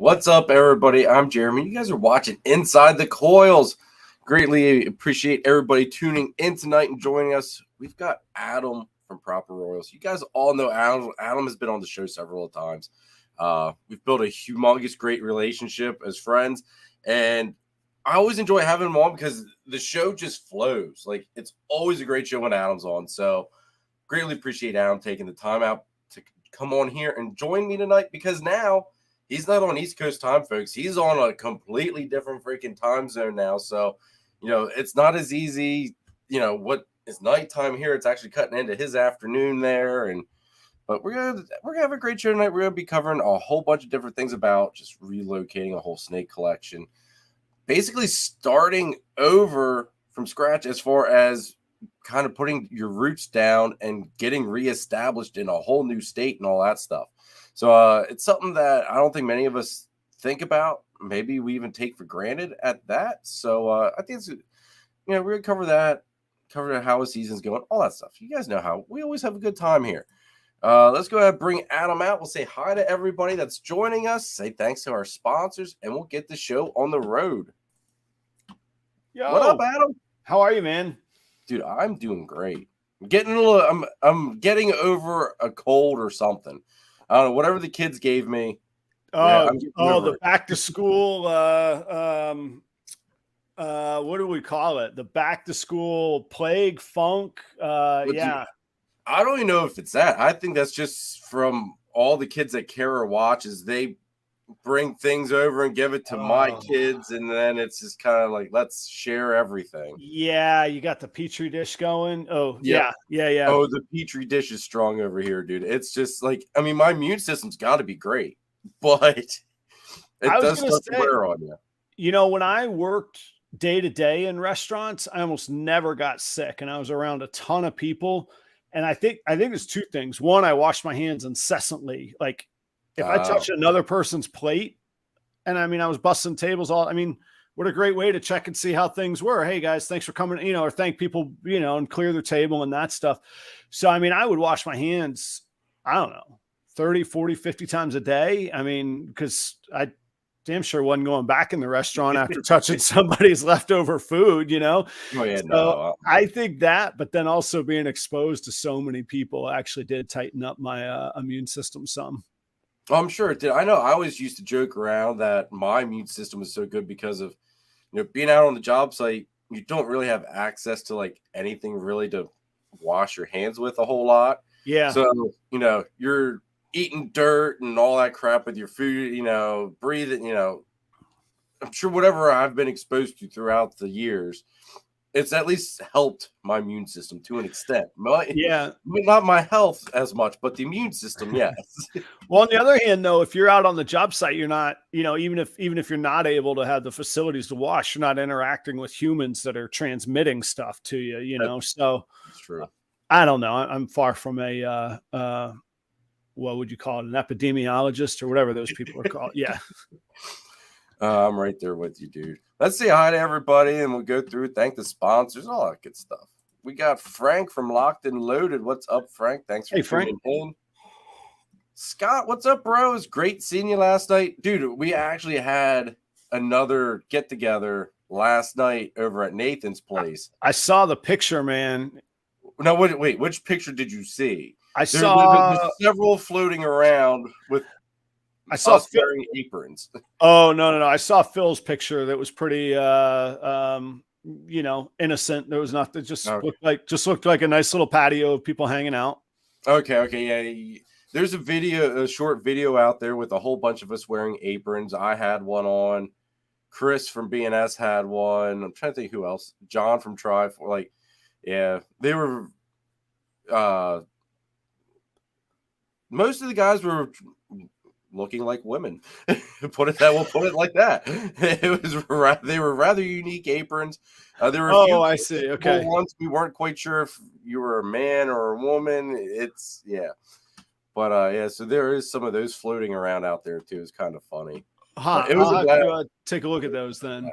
What's up, everybody? I'm Jeremy. You guys are watching Inside the Coils. Greatly appreciate everybody tuning in tonight and joining us. We've got Adam from Proper Royals. You guys all know Adam. Adam has been on the show several times. We've built a humongous, great relationship as friends, and I always enjoy having him on because the show just flows. Like, it's always a great show when Adam's on. So greatly appreciate Adam taking the time out to come on here and join me tonight, because now he's not on East Coast time, folks. He's on a completely different freaking time zone now. So, it's not as easy, what is nighttime here. It's actually cutting into his afternoon there. But we're gonna have a great show tonight. We're gonna be covering a whole bunch of different things about just relocating a whole snake collection. Basically starting over from scratch as far as kind of putting your roots down and getting reestablished in a whole new state and all that stuff. So it's something that I don't think many of us think about. Maybe we even take for granted at that. So I think it's, we're going to cover how the season's going, all that stuff. You guys know how we always have a good time here. Let's go ahead and bring Adam out. We'll say hi to everybody that's joining us. Say thanks to our sponsors, and we'll get the show on the road. Yo, what up, Adam? How are you, man? Dude, I'm doing great. I'm getting over a cold or something. I don't know, whatever the kids gave me. The back to school. What do we call it? The back to school plague, funk. Yeah. I don't even know if it's that. I think that's just from all the kids that Kara watches. They bring things over and give it to my kids, and then it's just kind of like, let's share everything. Yeah, you got the petri dish going. Oh, yeah. Oh, the petri dish is strong over here, dude. It's just like, my immune system's got to be great, but it does start to wear on you. When I worked day to day in restaurants, I almost never got sick, and I was around a ton of people. And I think there's two things. One, I wash my hands incessantly. Like, if I touch another person's plate, and I was busting tables what a great way to check and see how things were. Hey guys, thanks for coming, or thank people, and clear their table and that stuff. So, I would wash my hands, I don't know, 30, 40, 50 times a day. Because I damn sure wasn't going back in the restaurant after touching somebody's leftover food, Oh, yeah, so I think that, but then also being exposed to so many people actually did tighten up my immune system some. I'm sure it did. I know I always used to joke around that my immune system was so good because of, being out on the job site. You don't really have access to like anything really to wash your hands with a whole lot. Yeah. So, you're eating dirt and all that crap with your food, breathing, I'm sure whatever I've been exposed to throughout the years, it's at least helped my immune system to an extent. Not my health as much, but the immune system, yes. Well, on the other hand, though, if you're out on the job site, you're not, even if you're not able to have the facilities to wash, you're not interacting with humans that are transmitting stuff to you, so that's true. I don't know. I'm far from a, what would you call it? An epidemiologist or whatever those people are called. Yeah. I'm right there with you, dude. Let's say hi to everybody, and we'll go through, thank the sponsors, all that good stuff. We got Frank from Locked and Loaded. What's up, Frank? Thanks for tuning in. Scott, what's up, bro? It was great seeing you last night. Dude, we actually had another get-together last night over at Nathan's place. I saw the picture, man. No, wait, which picture did you see? There's several floating around with I saw wearing aprons. Oh, no. I saw Phil's picture that was pretty innocent. There was nothing, just looked like a nice little patio of people hanging out. Okay, yeah. There's a short video out there with a whole bunch of us wearing aprons. I had one on. Chris from BNS had one. I'm trying to think who else. John from Tri4. They were most of the guys were looking like women. We'll put it like that. They were rather unique aprons. There were a few I see. Okay. ones we weren't quite sure if you were a man or a woman. But so there is some of those floating around out there too. It's kind of funny. It was take a look at those then.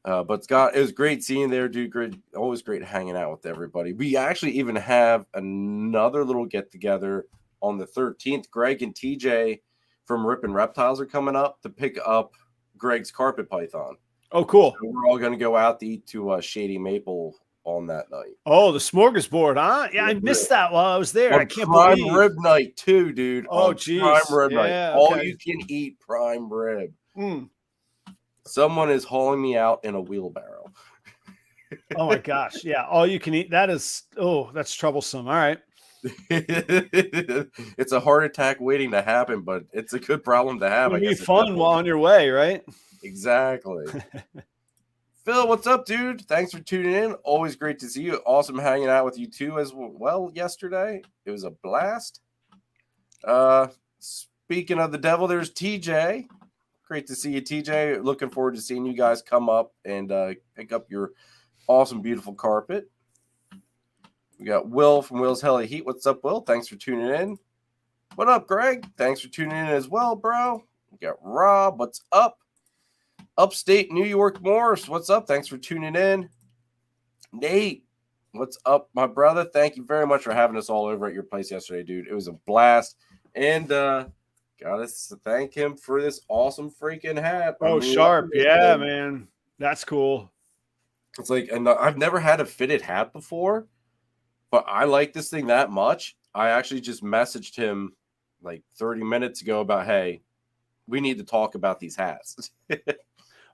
But Scott, it was great seeing you there, dude. Great, always great hanging out with everybody. We actually even have another little get together on the 13th. Greg and TJ from Rip and Reptiles are coming up to pick up Greg's carpet python. Oh, cool. So we're all going to go out to eat to Shady Maple on that night. Oh, the smorgasbord, huh? Yeah, I missed that while I was there. I can't prime believe. rib night too, dude. Oh, Prime geez. rib night. Yeah, All okay. you can eat prime rib. Mm. Someone is hauling me out in a wheelbarrow. Oh my gosh. Yeah. All you can eat. That is, oh, that's troublesome. All right. It's a heart attack waiting to happen, but it's a good problem to have. It'll be fun while on your way, right? Exactly. Phil, what's up, dude? Thanks for tuning in. Always great to see you. Awesome hanging out with you too as well yesterday. It was a blast. Speaking of the devil, there's TJ. Great to see you, TJ. Looking forward to seeing you guys come up and pick up your awesome, beautiful carpet. We got Will from Will's Heli Heat. What's up, Will? Thanks for tuning in. What up, Greg? Thanks for tuning in as well, bro. We got Rob. What's up? Upstate New York Morse. What's up? Thanks for tuning in. Nate. What's up, my brother? Thank you very much for having us all over at your place yesterday, dude. It was a blast. And gotta thank him for this awesome freaking hat. Oh, sharp. Yeah, man. That's cool. It's like, and I've never had a fitted hat before, but I like this thing that much. I actually just messaged him like 30 minutes ago about, hey, we need to talk about these hats.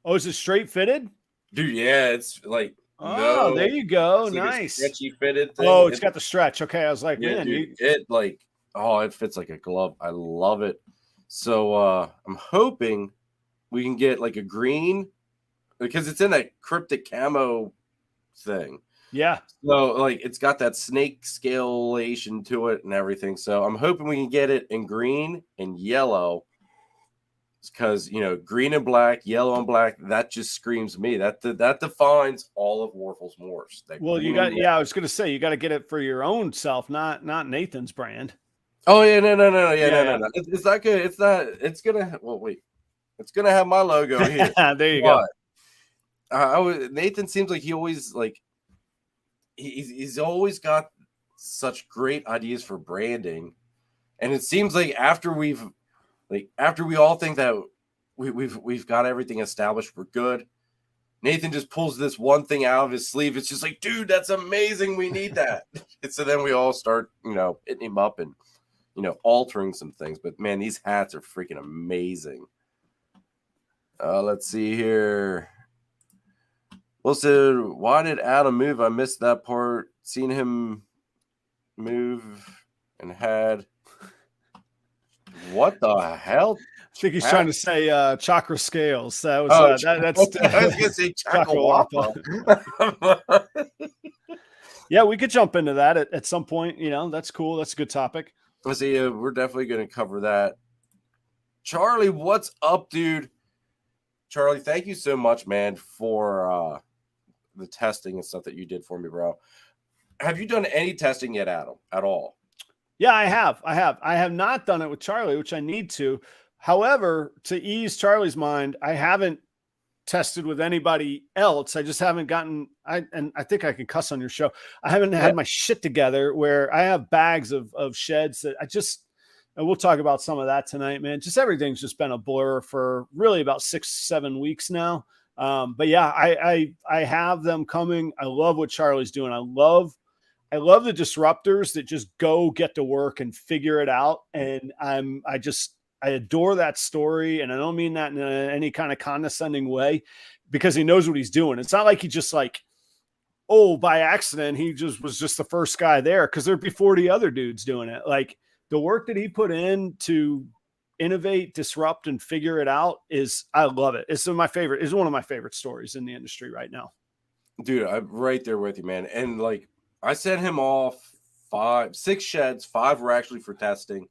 Oh, is it straight fitted? Dude, yeah, it's like, oh, there you go. It's like nice. stretchy fitted thing. Oh, it's got the stretch. Okay, I was like, yeah, man, dude, it fits like a glove. I love it. So I'm hoping we can get like a green, because it's in that cryptic camo thing. Yeah. So like it's got that snake scalation to it and everything. So I'm hoping we can get it in green and yellow. Because, you know, green and black, yellow and black, that just screams me. That defines all of Warfels Morphs. Well, you got, I was going to say, you got to get it for your own self, not Nathan's brand. Oh, yeah, no. No. It's not good. It's not, it's going to, well, wait. It's going to have my logo here. There you go. Nathan seems like he always, like, he's always got such great ideas for branding. And it seems like after we all think that we've got everything established, we're good, Nathan just pulls this one thing out of his sleeve. It's just like, dude, that's amazing. We need that. And so then we all start, you know, hitting him up and, you know, altering some things. But man, these hats are freaking amazing. Let's see here. Well, so why did Adam move? I missed that part. Seen him move and had. What the hell? I think he's trying to say chakra scales. That was that's I was gonna say chakra. Yeah, we could jump into that at some point. You know, that's cool. That's a good topic. Let's see. We're definitely going to cover that. Charlie, what's up, dude? Charlie, thank you so much, man, for the testing and stuff that you did for me, bro. Have you done any testing yet, Adam, at all? Yeah, I have. I have not done it with Charlie, which I need to. However, to ease Charlie's mind, I haven't tested with anybody else. I just haven't gotten, and I think I can cuss on your show. I haven't had my shit together where I have bags of sheds that and we'll talk about some of that tonight, man. Just everything's just been a blur for really about 6-7 weeks now. But yeah, I have them coming. I love what Charlie's doing. I love the disruptors that just go get to work and figure it out. And I adore that story. And I don't mean that in any kind of condescending way, because he knows what he's doing. It's not like he just like, oh, by accident, he was just the first guy there, because there'd be 40 other dudes doing it. Like the work that he put in to innovate, disrupt, and figure it out I love it. It's one of my favorite stories in the industry right now. Dude, I'm right there with you, man. And like, I sent him off 6 sheds. 5 were actually for testing.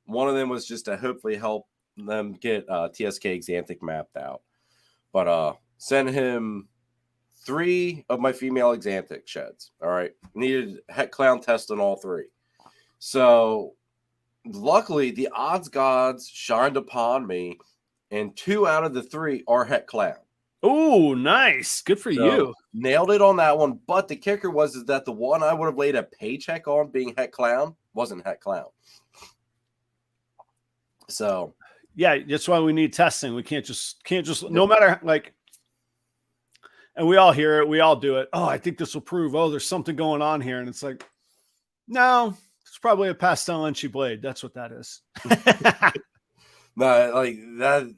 One of them was just to hopefully help them get TSK Xanthic mapped out. But sent him 3 of my female Xanthic sheds. All right. Needed het clown test on all 3. So luckily the odds gods shined upon me, and 2 out of the 3 are het clown. Oh, nice. Good for you. Nailed it on that one. But the kicker was that the one I would have laid a paycheck on being het clown wasn't het clown. So Yeah, that's why we need testing. We can't just no matter like, and we all hear it, we all do it. Oh, I think this will prove, oh, there's something going on here. And it's like, no, it's probably a pastel Enchi blade. That's what that is. No, like that.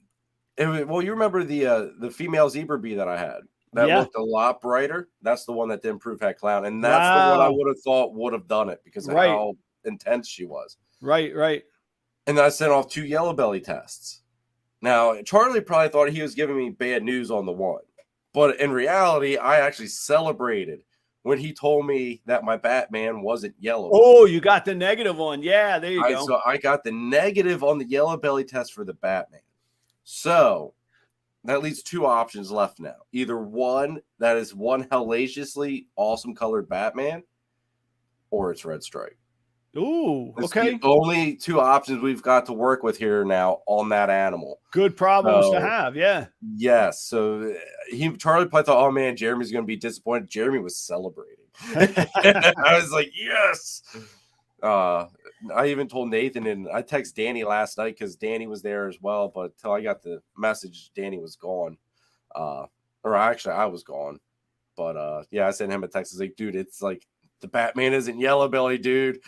Well, you remember the female zebra bee that I had that looked a lot brighter. That's the one that didn't prove head clown, and that's the one I would have thought would have done it because of how intense she was. Right. And then I sent off 2 yellow belly tests. Now, Charlie probably thought he was giving me bad news on the one, but in reality, I actually celebrated when he told me that my Batman wasn't yellow. Oh, you got the negative one. Yeah, there you go. So I got the negative on the yellow belly test for the Batman. So that leaves 2 options left now. Either one that is one hellaciously awesome colored Batman, or it's Red Stripe. Ooh, it's okay. The only 2 options we've got to work with here now on that animal. Good problems to have, yeah. Yes. So Charlie probably thought, oh man, Jeremy's going to be disappointed. Jeremy was celebrating. I was like, yes. I even told Nathan, and I texted Danny last night because Danny was there as well. But until I got the message, Danny was gone. Or actually, I was gone. But yeah, I sent him a text. I was like, dude, it's like the Batman isn't yellow belly, dude.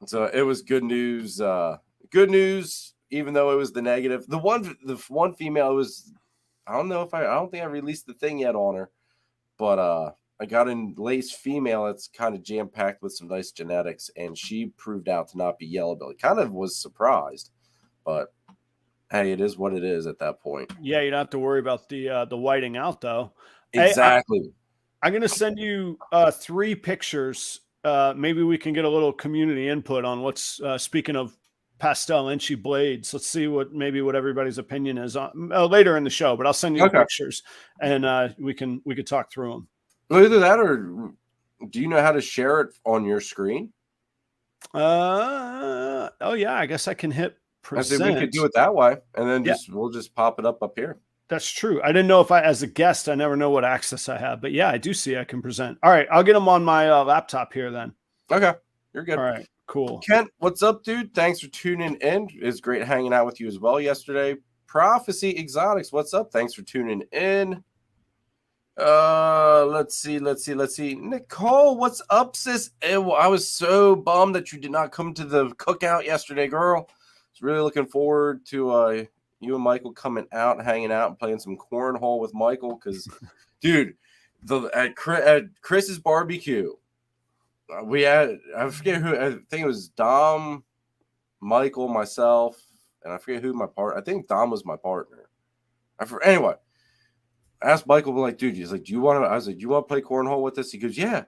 So it was good news. Good news, even though it was the negative. The one female was, I don't think I released the thing yet on her, but I got in lace female. It's kind of jam packed with some nice genetics, and she proved out to not be yellow belly. Kind of was surprised, but hey, it is what it is at that point. Yeah, you don't have to worry about the whiting out though. Exactly. Hey, I'm going to send you 3 pictures. Maybe we can get a little community input on what's speaking of pastel Enchi blades. Let's see what everybody's opinion is on later in the show, but I'll send you pictures and we could talk through them. Well, either that or do you know how to share it on your screen? Oh yeah, I guess I can hit present. I think we could do it that way, and then we'll just pop it up here. That's true. I didn't know if as a guest, I never know what access I have, but yeah, I do see I can present. All right, I'll get them on my laptop here then. Okay, you're good. All right, cool. Kent, what's up, dude? Thanks for tuning in. It's great hanging out with you as well yesterday. Prophecy Exotics, what's up? Thanks for tuning in. Let's see. Nicole, what's up, sis? I was so bummed that you did not come to the cookout yesterday, girl. I was really looking forward to you and Michael coming out, hanging out, and playing some cornhole with Michael. Because, dude, at Chris's barbecue, we had, I forget who, I think it was Dom, Michael, myself, and I forget who my partner. I think Dom was my partner. Anyway, I asked Michael, like, dude, he's like, do you want to? I was like, do you want to play cornhole with us? He goes, yeah.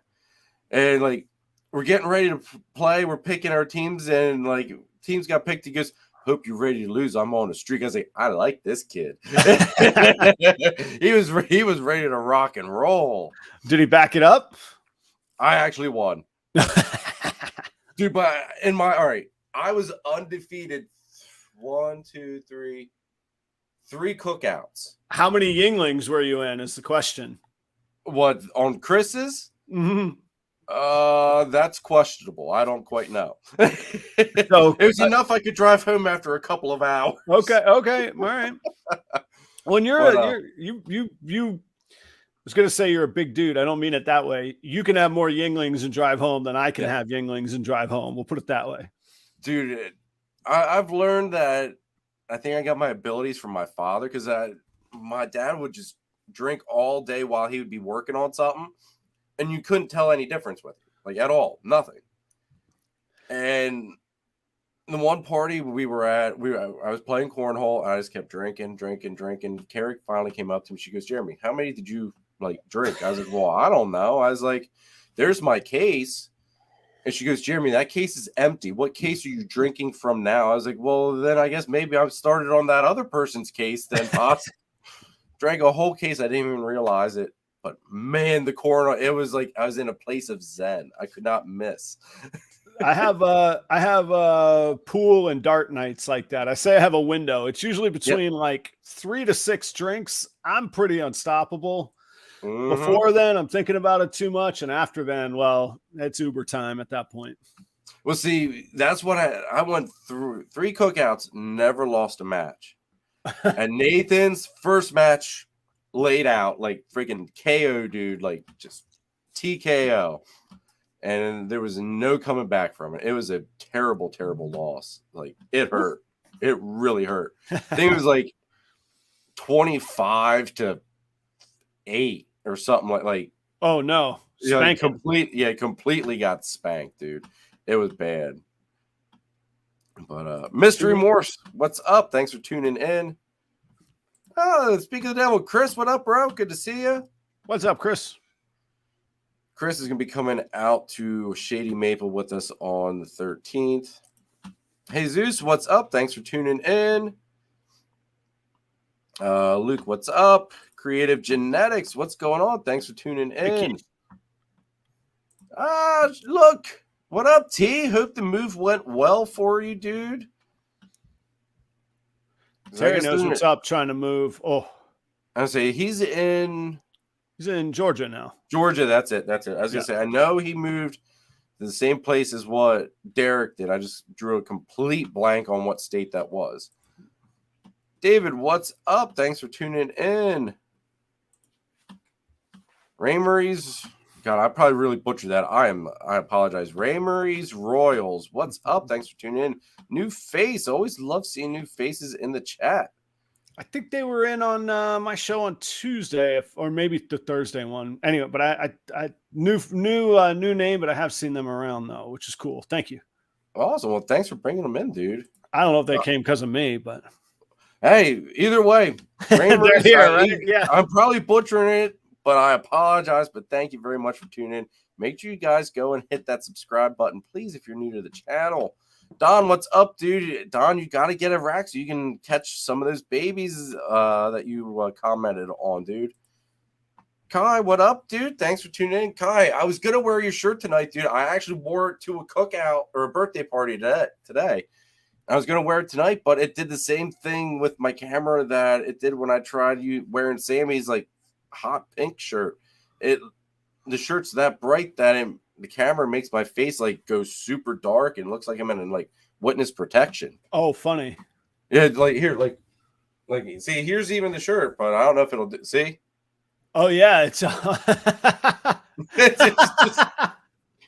And like, we're getting ready to play. We're picking our teams, and like, teams got picked. He goes, hope you're ready to lose. I'm on a streak. I was like, I like this kid. he was ready to rock and roll. Did he back it up? I actually won. Dude, but all right, I was undefeated. 1, 2, 3 cookouts. How many Yinglings were you in is the question. What, on Chris's? Mm-hmm. That's questionable. I don't quite know. So, it was enough I could drive home after a couple of hours. Okay. All right. When you're I was going to say you're a big dude. I don't mean it that way. You can have more Yinglings and drive home than I can have Yinglings and drive home. We'll put it that way. Dude, I've learned that I think I got my abilities from my father, because my dad would just drink all day while he would be working on something, and you couldn't tell any difference with it, like at all, nothing. And the one party we were at, I was playing cornhole, and I just kept drinking. Carrie finally came up to me. She goes, Jeremy, how many did you like drink? I was like, well, I don't know. I was like, there's my case. And she goes, Jeremy, that case is empty. What case are you drinking from now? I was like, well, then I guess maybe I've started on that other person's case then. Drank a whole case. I didn't even realize it. But man, the corner, it was like I was in a place of zen. I could not miss. I have pool and dart nights like that. I say I have a window. It's usually between like 3 to 6 drinks. I'm pretty unstoppable. Mm-hmm. Before then, I'm thinking about it too much. And after then, well, it's Uber time at that point. Well, see, that's what I went through 3 cookouts, never lost a match. And Nathan's first match laid out like freaking KO, dude, like just TKO. And there was no coming back from it. It was a terrible, terrible loss. Like, it hurt. It really hurt. I think it was like 25-8 or something like. Oh no. Completely got spanked, dude. It was bad. But Mystery Morse, what's up? Thanks for tuning in. Oh, speaking of the devil, Chris, what up, bro? Good to see you. What's up, Chris? Chris is going to be coming out to Shady Maple with us on the 13th. Hey, Zeus, what's up? Thanks for tuning in. Luke, what's up? Creative Genetics, what's going on? Thanks for tuning in. Look, what up, T? Hope the move went well for you, dude. Terry knows what's up, trying to move. Oh, I say he's in Georgia now. Georgia, that's it. I was gonna say, I know he moved to the same place as what Derek did. I just drew a complete blank on what state that was. David, what's up? Thanks for tuning in. Raymary's, God, I probably really butchered that. I apologize. Raymary's Royals, what's up? Thanks for tuning in. New face. Always love seeing new faces in the chat. I think they were in on my show on Tuesday, or maybe the Thursday one. Anyway, but I new name, but I have seen them around though, which is cool. Thank you. Awesome. Well, thanks for bringing them in, dude. I don't know if they came because of me, but hey, either way, they're here, right? Yeah, I'm probably butchering it, but I apologize. But thank you very much for tuning in. Make sure you guys go and hit that subscribe button, please, if you're new to the channel. Don, what's up, dude? Don, you got to get a rack so you can catch some of those babies that you commented on, dude. Kai, what up, dude? Thanks for tuning in. Kai, I was going to wear your shirt tonight, dude. I actually wore it to a cookout or a birthday party today. I was going to wear it tonight, but it did the same thing with my camera that it did when I tried wearing Sammy's like hot pink shirt. The shirt's that bright that the camera makes my face like go super dark and looks like I'm in like witness protection. Oh, funny. Yeah, like here, like see, here's even the shirt, but I don't know if it'll see. Oh yeah, it's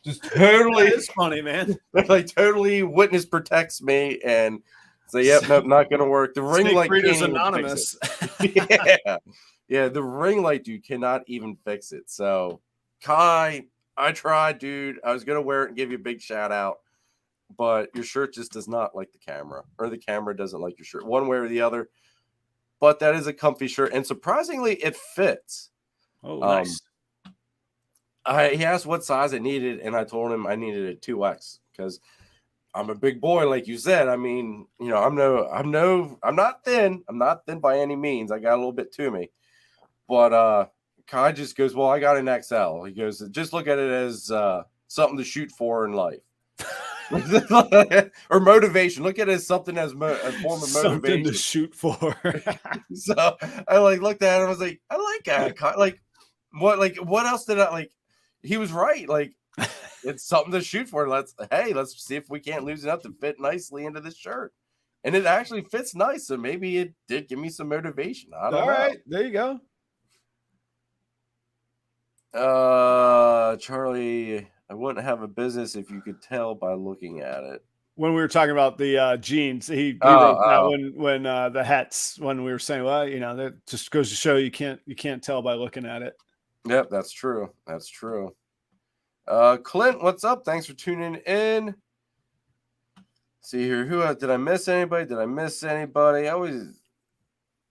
just totally. It's funny, man. Like totally witness protects me, and so yep, nope, not gonna work. The ring light Readers Anonymous. Yeah, the ring light dude cannot even fix it. So Kai, I tried, dude. I was gonna wear it and give you a big shout out, but your shirt just does not like the camera, or the camera doesn't like your shirt, one way or the other. But that is a comfy shirt, and surprisingly, it fits. Oh, nice. He asked what size I needed, and I told him I needed a 2X because I'm a big boy, like you said. I mean, you know, I'm not thin. I'm not thin by any means. I got a little bit to me, but Kai just goes, well, I got an XL. He goes, just look at it as something to shoot for in life. Or motivation. Look at it as something as a form of motivation. Something to shoot for. So I looked at it and I was like, I like that. What else did I like? He was right. Like, it's something to shoot for. Let's see if we can't lose enough to fit nicely into this shirt. And it actually fits nice. So maybe it did give me some motivation. I don't know. All right, there you go. Charlie, I wouldn't have a business if you could tell by looking at it. When we were talking about the jeans, he wrote that when the hats, when we were saying, well, you know, that just goes to show you can't tell by looking at it. Yep, that's true. That's true. Clint, what's up? Thanks for tuning in. See here, did I miss anybody? I always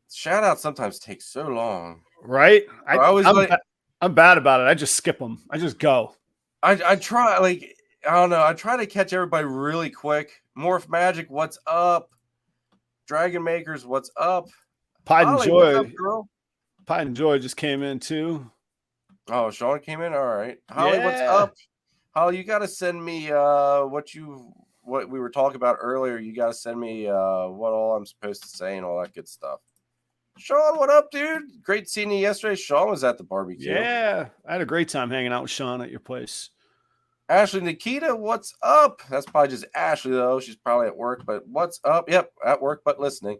shout out sometimes takes so long, right? I'm bad about it. I just skip them. I just go. I try, like, I don't know. I try to catch everybody really quick. Morph Magic, what's up? Dragon Makers, what's up? Pie and Joy. What's up, girl? Pie and Joy just came in too. Oh, Sean came in. All right. Holly, what's up? Holly, you got to send me what we were talking about earlier. You got to send me what all I'm supposed to say and all that good stuff. Sean, what up, dude? Great seeing you yesterday. Sean was at the barbecue. Yeah, I had a great time hanging out with Sean at your place. Ashley Nikita, what's up? That's probably just Ashley, though. She's probably at work, but what's up? Yep, at work, but listening.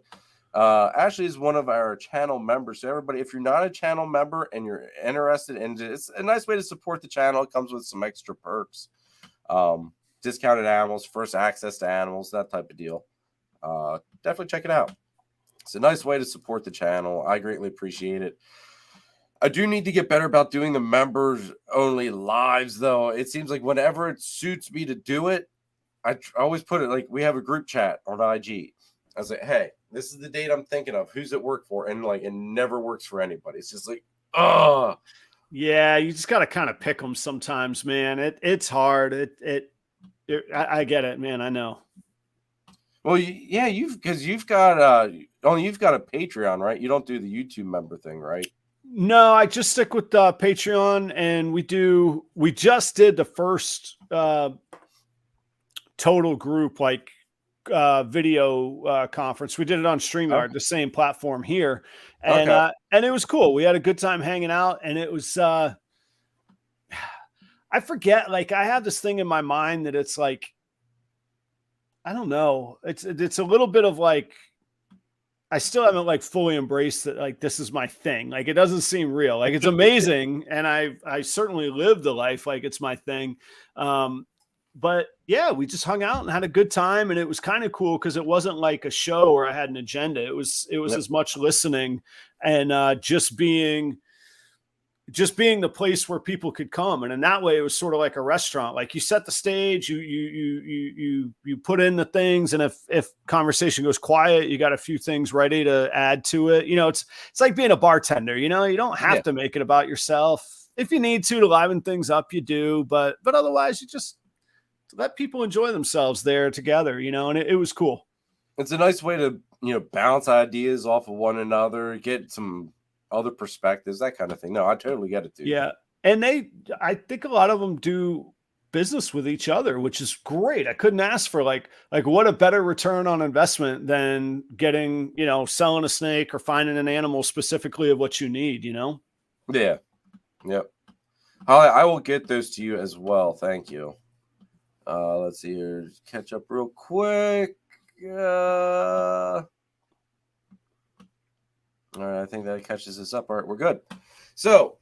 Ashley is one of our channel members. So everybody, if you're not a channel member and you're interested in it's a nice way to support the channel. It comes with some extra perks. Discounted animals, first access to animals, that type of deal. Definitely check it out. It's a nice way to support the channel. I greatly appreciate it. I do need to get better about doing the members only lives, though. It seems like whenever it suits me to do it, I always put it like we have a group chat on IG. I was like, hey, this is the date I'm thinking of. Who's it work for? And like, it never works for anybody. It's just like, oh, yeah, you just got to kind of pick them sometimes, man. It's hard. I get it, man. I know. Well, yeah, you've got a Patreon, right? You don't do the YouTube member thing, right? No, I just stick with Patreon, and we just did the first total group like video conference. We did it on StreamYard, the same platform here, and and it was cool. We had a good time hanging out, and it was I forget, like I have this thing in my mind that it's like, I don't know, it's a little bit of like, I still haven't like fully embraced that. Like, this is my thing. Like, it doesn't seem real. Like, it's amazing. And I certainly live the life like it's my thing. But yeah, we just hung out and had a good time. And it was kind of cool because it wasn't like a show where I had an agenda. It was as much listening and just being the place where people could come. And in that way, it was sort of like a restaurant. Like, you set the stage, you put in the things. And if conversation goes quiet, you got a few things ready to add to it. You know, it's like being a bartender, you know, you don't have to make it about yourself. If you need to liven things up, you do, but otherwise you just let people enjoy themselves there together, you know, and it was cool. It's a nice way to, you know, bounce ideas off of one another, get some other perspectives, that kind of thing. No, I totally get it, dude. Yeah. And I think a lot of them do business with each other, which is great. I couldn't ask for like what a better return on investment than getting, you know, selling a snake or finding an animal specifically of what you need, you know? Yeah. Yep. I will get those to you as well. Thank you. Let's see here. Catch up real quick. All right, I think that catches us up. All right, we're good. So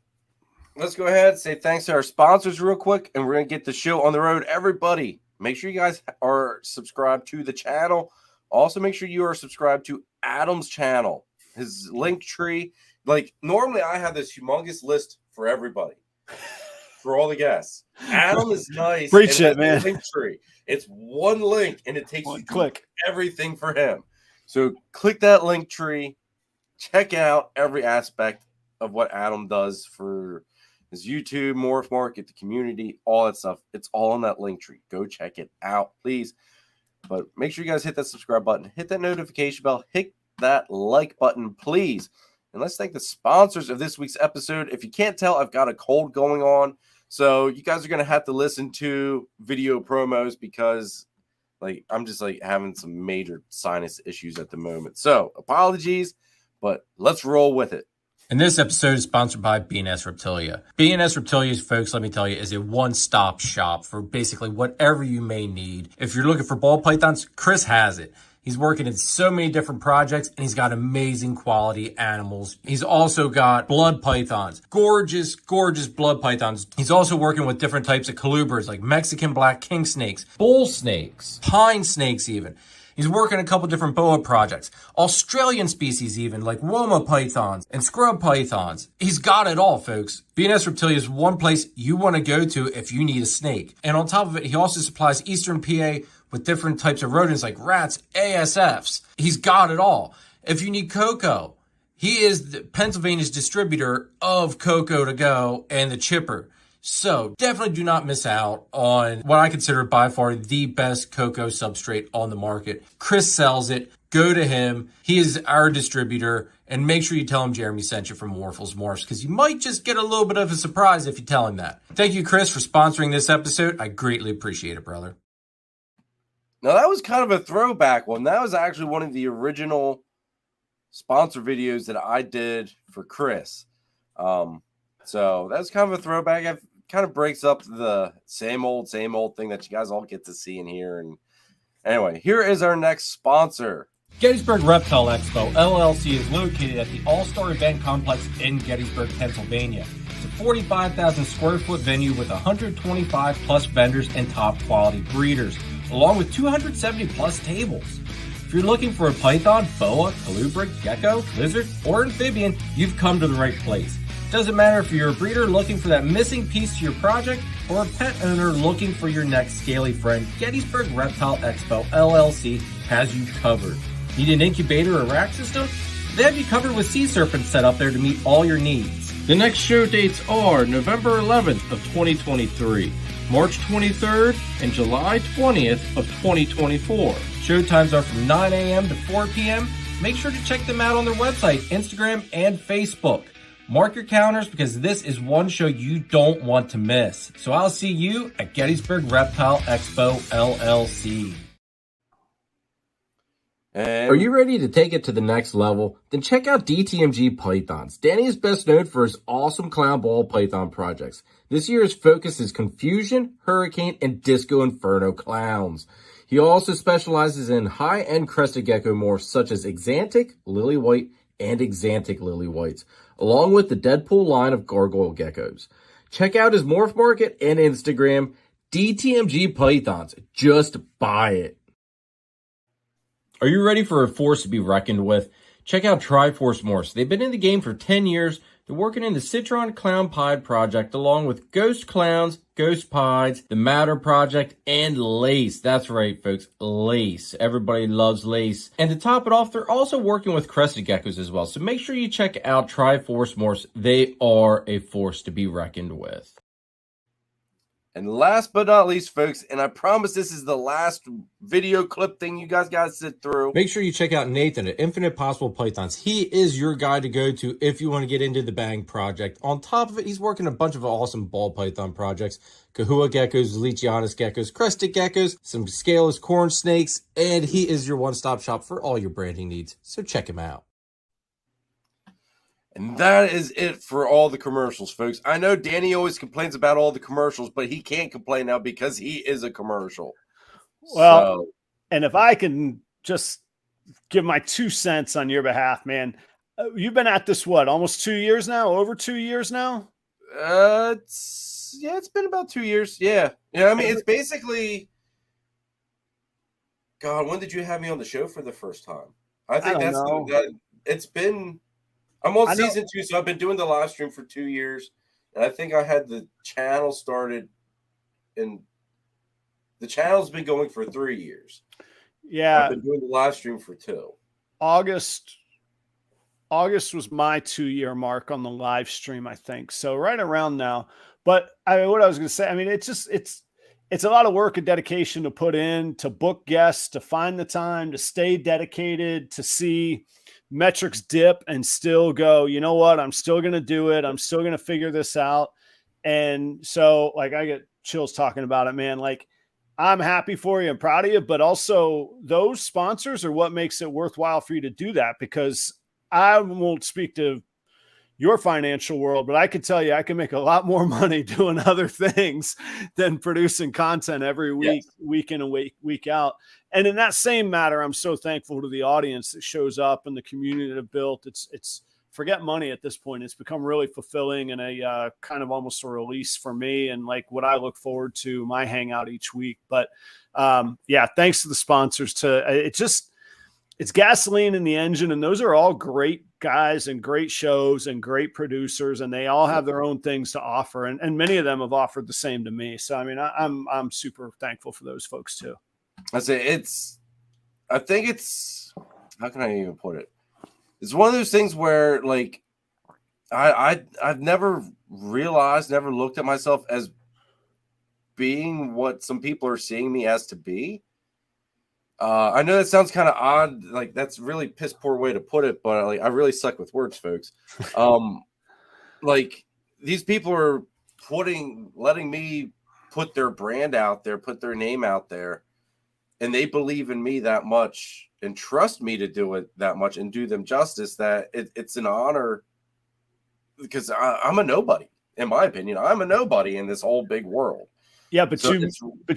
let's go ahead and say thanks to our sponsors real quick, and we're going to get the show on the road. Everybody, make sure you guys are subscribed to the channel. Also, make sure you are subscribed to Adam's channel, his link tree. Like, normally I have this humongous list for everybody, for all the guests. Adam is nice. Preach it, man. Link tree. It's one link, and it takes you to everything for him. So click that link tree. Check out every aspect of what Adam does for his YouTube, Morph Market, the community, all that stuff. It's all in that link tree. Go check it out, please. But make sure you guys hit that subscribe button, hit that notification bell, hit that like button, please. And let's thank the sponsors of this week's episode. If you can't tell, I've got a cold going on. So you guys are going to have to listen to video promos because like I'm just like having some major sinus issues at the moment. So apologies. But let's roll with it. And this episode is sponsored by S Reptilia. S Reptilia, folks, let me tell you, is a one-stop shop for basically whatever you may need. If you're looking for ball pythons, Chris has it. He's working in so many different projects, and he's got amazing quality animals. He's also got blood pythons, gorgeous, gorgeous blood pythons. He's also working with different types of colubers, like Mexican black king snakes, bull snakes, pine snakes even. He's working a couple different boa projects, Australian species even, like Roma pythons and scrub pythons. He's got it all, folks. S Reptilia is one place you want to go to if you need a snake. And on top of it, he also supplies Eastern PA with different types of rodents like rats, ASFs. He's got it all. If you need cocoa, he is Pennsylvania's distributor of Cocoa to Go and the Chipper. So definitely do not miss out on what I consider by far the best cocoa substrate on the market. Chris sells it. Go to him. He is our distributor. And make sure you tell him Jeremy sent you from Morphs, because you might just get a little bit of a surprise if you tell him that. Thank you, Chris, for sponsoring this episode. I greatly appreciate it, brother. Now, that was kind of a throwback one. That was actually one of the original sponsor videos that I did for Chris. So that's kind of a throwback. kind of breaks up the same old thing that you guys all get to see and hear. And anyway, here is our next sponsor. Gettysburg Reptile Expo, LLC is located at the All-Star Event Complex in Gettysburg, Pennsylvania. It's a 45,000 square foot venue with 125 plus vendors and top quality breeders, along with 270 plus tables. If you're looking for a python, boa, colubrid, gecko, lizard, or amphibian, you've come to the right place. Doesn't matter if you're a breeder looking for that missing piece to your project or a pet owner looking for your next scaly friend, Gettysburg Reptile Expo LLC has you covered. Need an incubator or rack system? They have you covered with sea serpents set up there to meet all your needs. The next show dates are November 11th of 2023, March 23rd, and July 20th of 2024. Show times are from 9 a.m. to 4 p.m. Make sure to check them out on their website, Instagram, and Facebook. Mark your calendars because this is one show you don't want to miss. So I'll see you at Gettysburg Reptile Expo LLC. And Are you ready to take it to the next level? Then check out DTMG Pythons. Danny is best known for his awesome clown ball python projects. This year's focus is Confusion, Hurricane, and Disco Inferno clowns. He also specializes in high-end crested gecko morphs such as Exantic, Lily White, and Exantic Lily Whites, along with the Deadpool line of gargoyle geckos. Check out his morph market and Instagram, DTMG Pythons. Just buy it. Are you ready for a force to be reckoned with? Check out Triforce Morphs. They've been in the game for 10 years. They're working in the Citron Clown Pied project along with Ghost Clowns, Ghost Pieds, the Matter Project, and Lace. That's right, folks, Lace. Everybody loves Lace. And to top it off, they're also working with crested geckos as well. So make sure you check out Triforce Morphs. They are a force to be reckoned with. And last but not least, folks, and I promise this is the last video clip thing you guys got to sit through. Make sure you check out Nathan at Infinite Possible Pythons. He is your guy to go to if you want to get into the Bang project. On top of it, he's working a bunch of awesome ball python projects. Kahua geckos, Leachianus geckos, crested geckos, some scaleless corn snakes, and he is your one-stop shop for all your branding needs. So check him out. And that is it for all the commercials, folks. I know Danny always complains about all the commercials, but he can't complain now because he is a commercial. Well, and if I can just give my 2 cents on your behalf, man, you've been at this, what, almost 2 years now? Over 2 years now? It's been about 2 years. Yeah. Yeah, I mean, it's basically, God, when did you have me on the show for the first time? I think it's been, I'm on season 2, so I've been doing the live stream for 2 years. And I think I had the channel started and the channel's been going for 3 years. Yeah. I've been doing the live stream for 2. August was my 2-year mark on the live stream, I think. So right around now. But I mean, what I was going to say, I mean, it's a lot of work and dedication to put in, to book guests, to find the time, to stay dedicated, to see metrics dip and still go, you know what, I'm still going to do it. I'm still going to figure this out. And so like, I get chills talking about it, man. Like, I'm happy for you and proud of you, but also those sponsors are what makes it worthwhile for you to do that, because I won't speak to your financial world, but I can tell you, I can make a lot more money doing other things than producing content every week, week in and week out. And in that same matter, I'm so thankful to the audience that shows up and the community that I've built. It's forget money at this point. It's become really fulfilling and a kind of almost a release for me and like what I look forward to my hangout each week. But yeah, thanks to the sponsors it's gasoline in the engine. And those are all great guys and great shows and great producers. And they all have their own things to offer. And many of them have offered the same to me. So, I mean, I'm super thankful for those folks too. I think it's, how can I even put it? It's one of those things where like, I've never realized, never looked at myself as being what some people are seeing me as to be. I know that sounds kind of odd. Like that's really piss poor way to put it, but like I really suck with words, folks. Like these people are letting me put their brand out there, put their name out there, and they believe in me that much and trust me to do it that much and do them justice that it's an honor because I'm a nobody. in my opinion, I'm a nobody in this whole big world. Yeah, but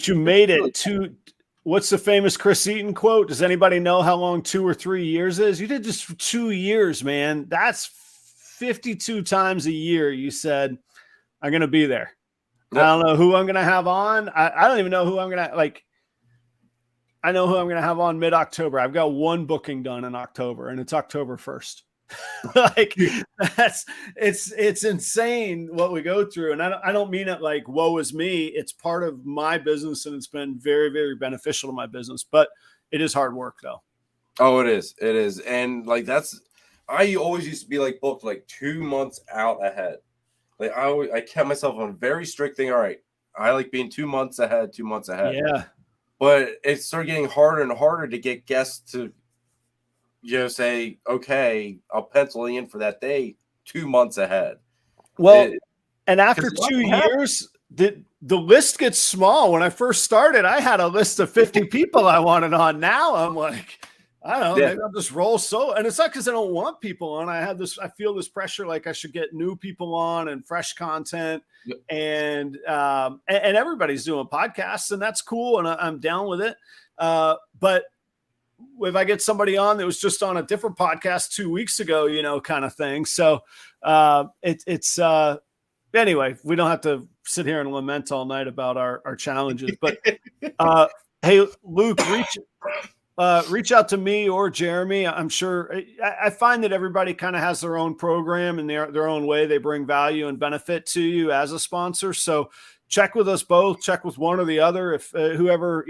you made it to. What's the famous Chris Eaton quote? Does anybody know how long 2 or 3 years is? You did just for 2 years, man. That's 52 times a year. You said, I'm going to be there. Yep. I don't know who I'm going to have on. I don't even know who I'm going to like. I know who I'm going to have on mid-October. I've got one booking done in October, and it's October 1st. Like it's insane what we go through. And I don't mean it like, woe is me. It's part of my business, and it's been very, very beneficial to my business, but it is hard work though. Oh, it is. It is. And like, I always used to be like booked like 2 months out ahead. Like I kept myself on a very strict thing. All right. I like being 2 months ahead. Yeah. But it started getting harder and harder to get guests to, say, okay, I'll pencil in for that day 2 months ahead. Well, and after 2 years, the list gets small. When I first started, I had a list of 50 people I wanted on. Now I'm like, I don't know, maybe I'll just roll solo. And it's not because I don't want people on. I feel this pressure, like I should get new people on and fresh content. Yep. And everybody's doing podcasts, and that's cool. And I'm down with it. But if I get somebody on that was just on a different podcast 2 weeks ago, kind of thing. So anyway, we don't have to sit here and lament all night about our challenges. But hey, Luke, reach out to me or Jeremy. I'm sure I find that everybody kind of has their own program and their own way they bring value and benefit to you as a sponsor. So check with us both, check with one or the other, if whoever,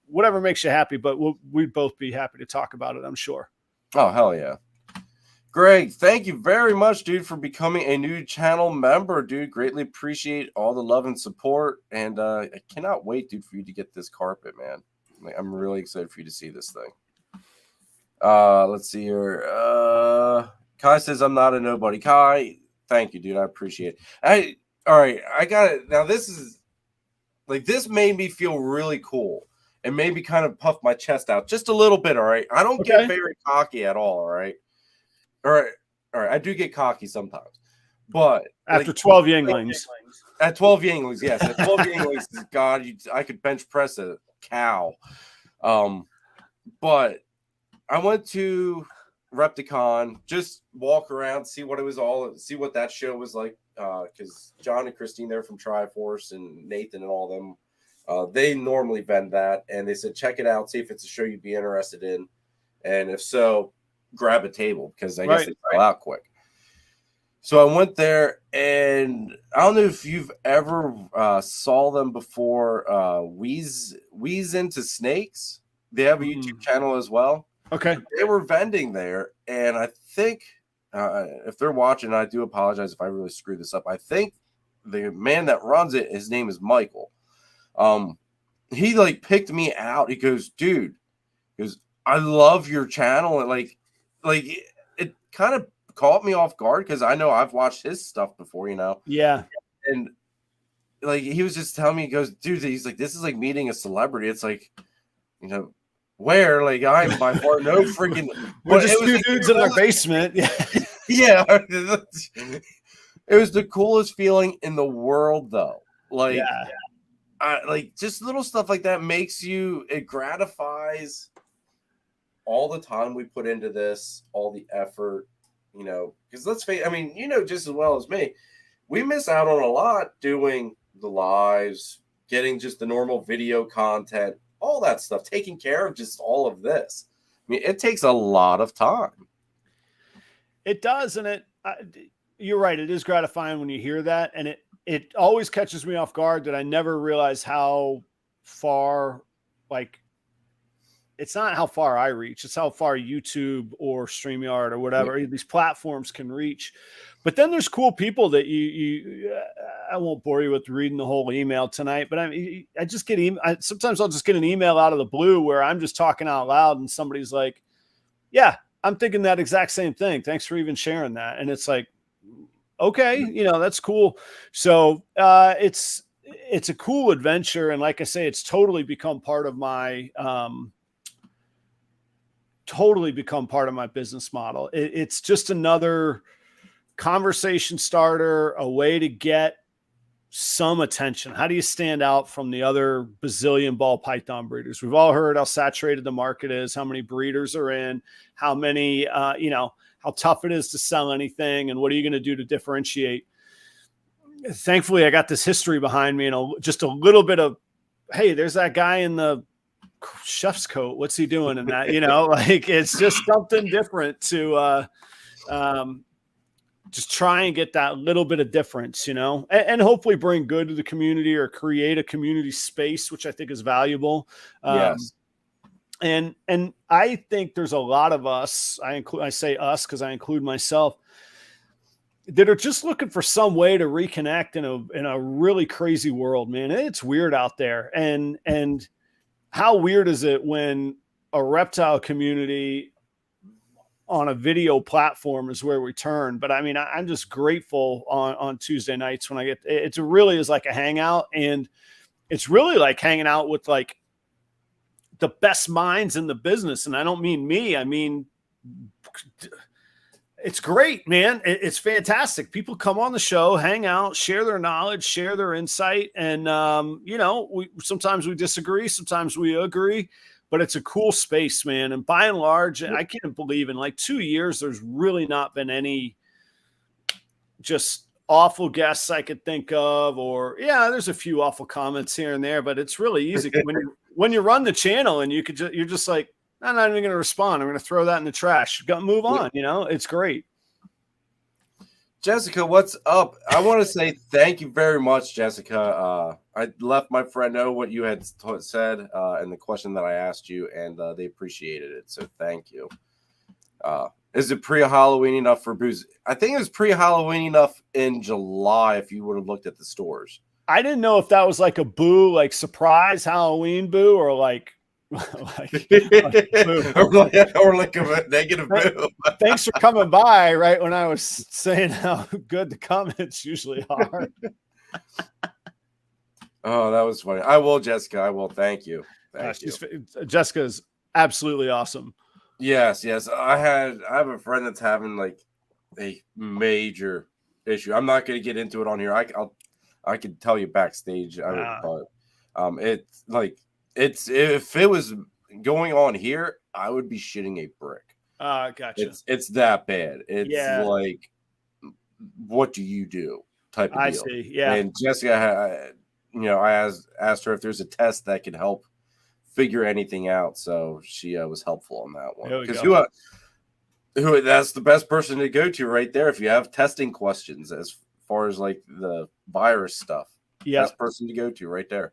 whatever makes you happy, but we'd both be happy to talk about it, I'm sure. Oh, hell yeah. Greg, thank you very much, dude, for becoming a new channel member, dude. Greatly appreciate all the love and support. And I cannot wait, dude, for you to get this carpet, man. I'm really excited for you to see this thing. Let's see here. Kai says, I'm not a nobody. Kai, thank you, dude. I appreciate it. All right, I got it. Now, this made me feel really cool and maybe kind of puff my chest out just a little bit, all right? I don't get very cocky at all right? All right, I do get cocky sometimes. But after 12 Yinglings. At 12 Yinglings, yes. At 12 Yinglings, God, I could bench press a cow. But I went to Repticon, just walk around, see what that show was like. Because John and Christine, they're from Triforce, and Nathan and all them, they normally vend that, and they said check it out, see if it's a show you'd be interested in, and if so, grab a table, because I guess they sell out quick. So I went there, and I don't know if you've ever saw them before. Wheeze Into Snakes. They have a YouTube channel as well. Okay, they were vending there, and I think. If they're watching, I do apologize if I really screw this up. I think the man that runs it, his name is Michael. He like picked me out. He goes, dude, I love your channel. And like it kind of caught me off guard because I know I've watched his stuff before, Yeah. And like he was just telling me, he goes, dude, he's like, this is like meeting a celebrity. It's like, where like I'm by far no freaking. We're just two dudes in our basement. Yeah, yeah. It was the coolest feeling in the world, though. Like, like just little stuff like that it gratifies all the time we put into this, all the effort, Because let's face, just as well as me, we miss out on a lot doing the lives, getting just the normal video content. All that stuff, taking care of just all of this. It takes a lot of time. It does, and you're right. It is gratifying when you hear that, and it always catches me off guard that I never realize how far, it's not how far I reach. It's how far YouTube or StreamYard or whatever these platforms can reach. But then there's cool people that I won't bore you with reading the whole email tonight, but I just get sometimes I'll just get an email out of the blue where I'm just talking out loud and somebody's like, yeah, I'm thinking that exact same thing. Thanks for even sharing that. And it's like, okay, that's cool. So it's a cool adventure. And like I say, it's totally become part of my business model. It's just another conversation starter, a way to get some attention. How do you stand out from the other bazillion ball python breeders? We've all heard how saturated the market is, how many breeders are in, how many, how tough it is to sell anything, and what are you going to do to differentiate? Thankfully, I got this history behind me and just a little bit of, hey, there's that guy in the chef's coat. What's he doing in that? Like it's just something different to just try and get that little bit of difference, and hopefully bring good to the community or create a community space, which I think is valuable. Yes. And I think there's a lot of us, I say us because I include myself, that are just looking for some way to reconnect in a really crazy world, man. It's weird out there. And how weird is it when a reptile community on a video platform is where we turn? But I mean, I'm just grateful on Tuesday nights when it really is like a hangout, and it's really like hanging out with like the best minds in the business. And I don't mean me. I mean, it's great, man. It's fantastic. People come on the show, hang out, share their knowledge, share their insight. And, sometimes we disagree, sometimes we agree, but it's a cool space, man. And by and large, I can't believe in like 2 years, there's really not been any just awful guests I could think of, or there's a few awful comments here and there, but it's really easy when you run the channel and you're just like, I'm not even going to respond. I'm going to throw that in the trash. Move on. It's great. Jessica, what's up? I want to say thank you very much, Jessica. I left my friend know what you had said and the question that I asked you, and they appreciated it. So thank you. Is it pre-Halloween enough for booze? I think it was pre-Halloween enough in July if you would have looked at the stores. I didn't know if that was like a boo, like surprise Halloween boo, or like or like a negative boo. Thanks for coming by right when I was saying how good the comments usually are. Oh, that was funny. I will, Jessica. I will. Thank you. Thank you. Jessica's absolutely awesome. Yes. I have a friend that's having like a major issue. I'm not going to get into it on here. I can tell you backstage. But it's like if it was going on here, I would be shitting a brick. Gotcha. It's that bad. It's like, what do you do? Type of deal. I see. Yeah. And Jessica, I asked her if there's a test that could help figure anything out. So she was helpful on that one. Because who that's the best person to go to right there if you have testing questions as far as like the virus stuff. Yeah. Best person to go to right there.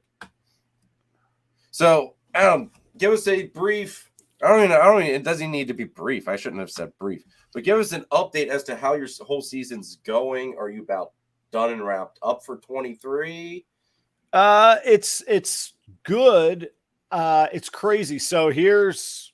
So, Adam, give us a brief. I don't even. It doesn't need to be brief. I shouldn't have said brief, but give us an update as to how your whole season's going. Are you about done and wrapped up for 23? It's good. It's crazy. So here's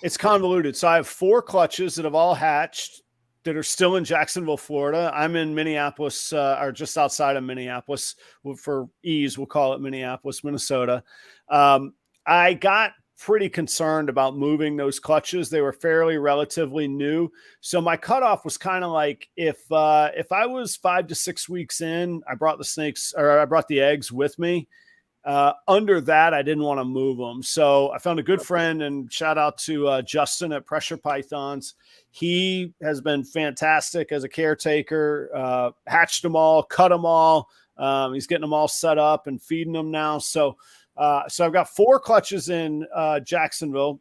it's convoluted. So I have 4 clutches that have all hatched that are still in Jacksonville, Florida. I'm in Minneapolis, or just outside of Minneapolis. For ease, we'll call it Minneapolis, Minnesota. I got pretty concerned about moving those clutches. They were fairly relatively new. So my cutoff was kind of like, if I was 5 to 6 weeks in, I brought the eggs with me. Under that, I didn't want to move them. So I found a good friend, and shout out to Justin at Pressure Pythons. He has been fantastic as a caretaker, hatched them all, cut them all. He's getting them all set up and feeding them now. So I've got 4 clutches in Jacksonville.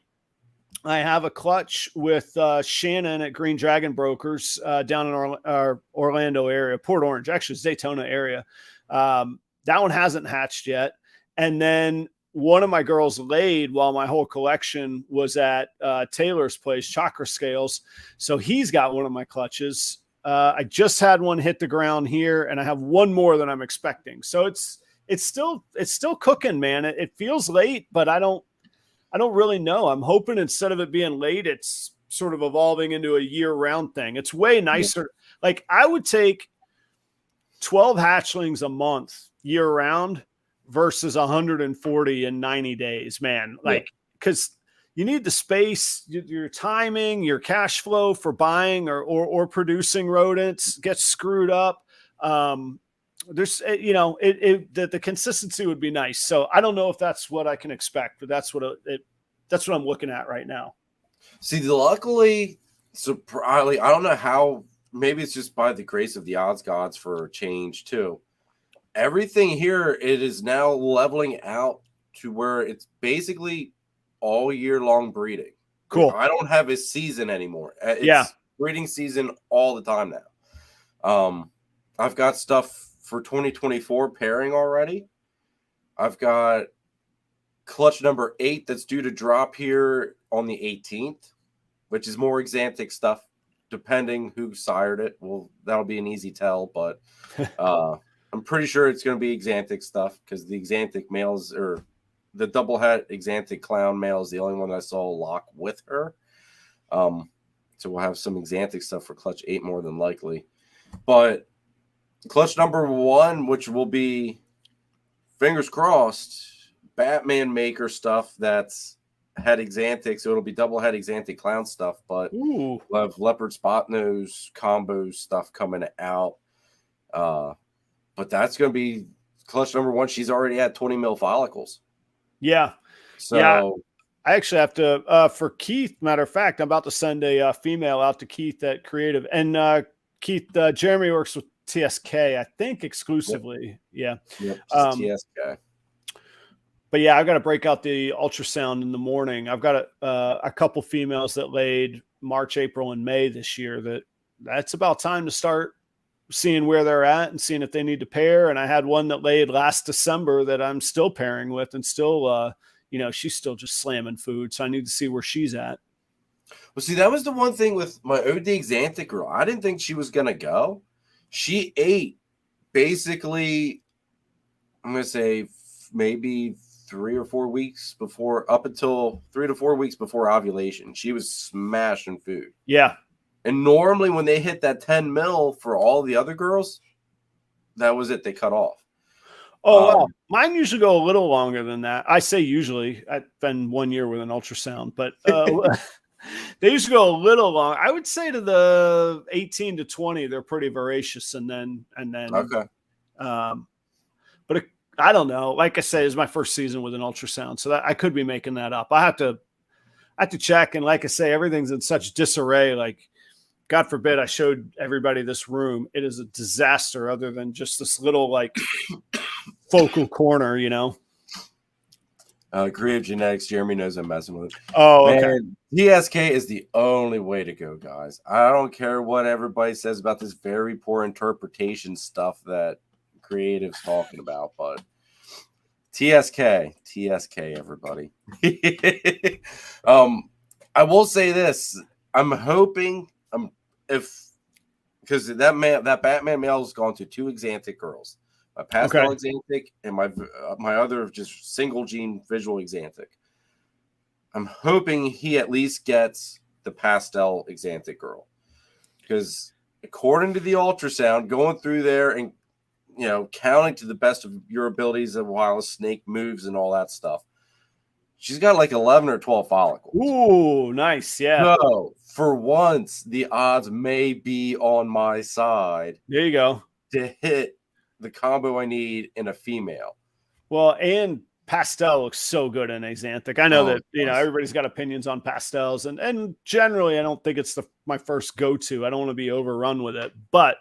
I have a clutch with Shannon at Green Dragon Brokers down in our Orlando area, Port Orange, actually it's Daytona area. That one hasn't hatched yet. And then one of my girls laid while my whole collection was at Taylor's place, Chakra Scales. So he's got one of my clutches. I just had one hit the ground here, and I have one more that I'm expecting. So it's still cooking, man. It feels late, but I don't really know. I'm hoping instead of it being late, it's sort of evolving into a year-round thing. It's way nicer. Like I would take 12 hatchlings a month year-round versus 140 in 90 days, man. Like, because you need the space, your timing, your cash flow for buying or producing rodents gets screwed up. There's, the consistency would be nice. So I don't know if that's what I can expect, but that's what I'm looking at right now. See, luckily, surprisingly, I don't know how, maybe it's just by the grace of the odds gods for a change too. Everything here, it is now leveling out to where it's basically all year long breeding. Cool. I don't have a season anymore. It's breeding season all the time now. I've got stuff for 2024 pairing already. I've got clutch number 8 that's due to drop here on the 18th, which is more Exantic stuff, depending who sired it. Well, that'll be an easy tell, but I'm pretty sure it's going to be Exantic stuff because the Exantic males, or the double het Exantic clown male, is the only one that I saw lock with her. So we'll have some Exantic stuff for clutch 8 more than likely. But clutch number 1, which will be, fingers crossed, Batman maker stuff that's head Exantic, so it'll be double head Exantic clown stuff, but we'll have leopard spot nose combo stuff coming out. But that's going to be clutch number 1. She's already had 20 mil follicles. Yeah. So yeah. I actually have to, for Keith, matter of fact, I'm about to send a female out to Keith at Creative. And Keith, Jeremy works with TSK, I think exclusively. Yep. Yeah. TSK. But yeah, I've got to break out the ultrasound in the morning. I've got a couple females that laid March, April, and May this year. That's about time to start seeing where they're at and seeing if they need to pair. And I had one that laid last December that I'm still pairing with, and still, she's still just slamming food. So I need to see where she's at. Well, see, that was the one thing with my OD Exantic girl. I didn't think she was going to go. She ate basically, I'm going to say maybe 3 or 4 weeks before, up until 3 to 4 weeks before ovulation. She was smashing food. Yeah. And normally when they hit that 10 mil for all the other girls, that was it. They cut off. Oh, wow. Mine usually go a little longer than that. I say usually. I've been 1 year with an ultrasound, but they used to go a little long. I would say to the 18 to 20, they're pretty voracious. And then, okay. But I don't know. Like I said, it's my first season with an ultrasound, so that I could be making that up. I have to check. And like I say, everything's in such disarray. Like, God forbid I showed everybody this room. It is a disaster other than just this little like focal corner, Creative genetics. Jeremy knows I'm messing with it. Oh, okay. Man, TSK is the only way to go, guys. I don't care what everybody says about this very poor interpretation stuff that Creative's talking about, but TSK, everybody. I will say this: I'm hoping, because that Batman male has gone to 2 Exantic girls, my pastel Exantic and my other just single gene visual Exantic. I'm hoping he at least gets the pastel Exantic girl, because according to the ultrasound, going through there and counting to the best of your abilities of while a snake moves and all that stuff, she's got like 11 or 12 follicles. Ooh, nice. Yeah. So for once, the odds may be on my side. There you go. To hit the combo I need in a female. Well, and pastel looks so good in Exantic. I know that, everybody's got opinions on pastels, and generally I don't think it's my first go-to. I don't want to be overrun with it, but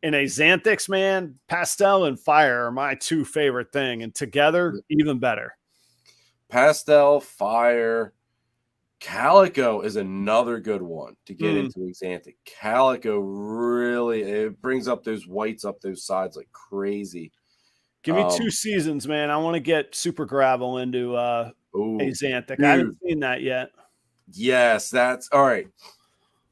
in Exantics, man, pastel and fire are my 2 favorite thing, and together, even better. Pastel, fire, calico is another good one to get into Exantic. Calico really, it brings up those whites up those sides like crazy. Give me 2 seasons, man. I want to get super gravel into Exantic. Dude. I haven't seen that yet. Yes, that's all right.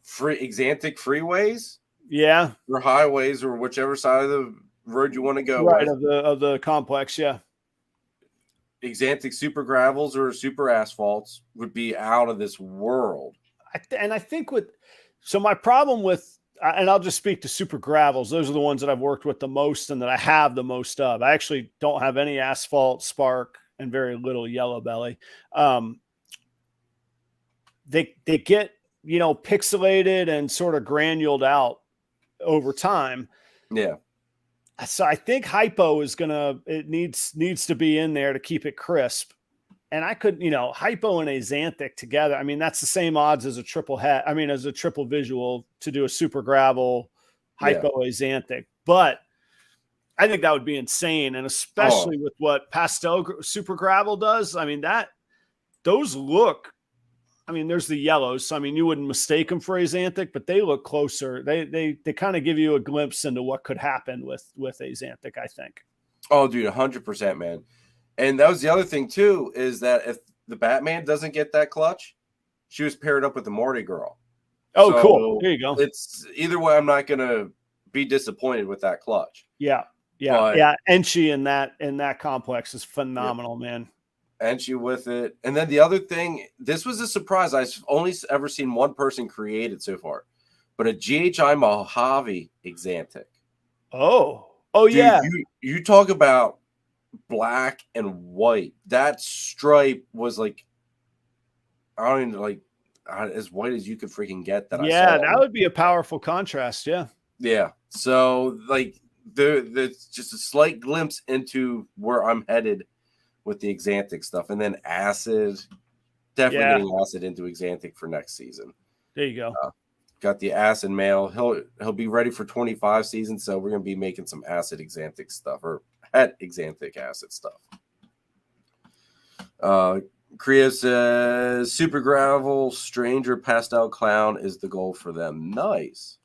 Exantic freeways. Yeah. Or highways, or whichever side of the road you want to go. Right, with. of the complex, yeah. Exantic super gravels or super asphalts would be out of this world. And I think so my problem with, and I'll just speak to super gravels. Those are the ones that I've worked with the most and that I have the most of. I actually don't have any asphalt, spark, and very little yellow belly. they get, pixelated and sort of granuled out over time. Yeah. So I think hypo is it needs to be in there to keep it crisp. And I could, hypo and axanthic together. I mean, that's the same odds as a triple head. I mean, as a triple visual to do a super gravel hypo axanthic. But I think that would be insane. And especially with what pastel super gravel does. I mean, those look, I mean, there's the yellows. So, I mean, you wouldn't mistake them for axanthic, but they look closer. They kind of give you a glimpse into what could happen with axanthic, I think. Oh, dude, 100%, man. And that was the other thing, too, is that if the Batman doesn't get that clutch, she was paired up with the Marty girl. Oh, so cool. There you go. It's either way, I'm not going to be disappointed with that clutch. Yeah. Yeah. But, yeah. Enchi in that complex is phenomenal, man. Enchi with it. And then the other thing, this was a surprise. I've only ever seen one person create it so far, but a GHI Mojave axanthic. Oh, dude, yeah. You talk about black and white. That stripe was like, I don't even like as white as you could freaking get. That that would be a powerful contrast. Yeah. Yeah. So like there's just a slight glimpse into where I'm headed with the axanthic stuff, and then acid. Definitely getting acid into axanthic for next season. There you go. Got the acid male. He'll be ready for 25 seasons, so we're gonna be making some acid axanthic stuff or het axanthic acid stuff. Creo says super gravel stranger pastel clown is the goal for them. Nice.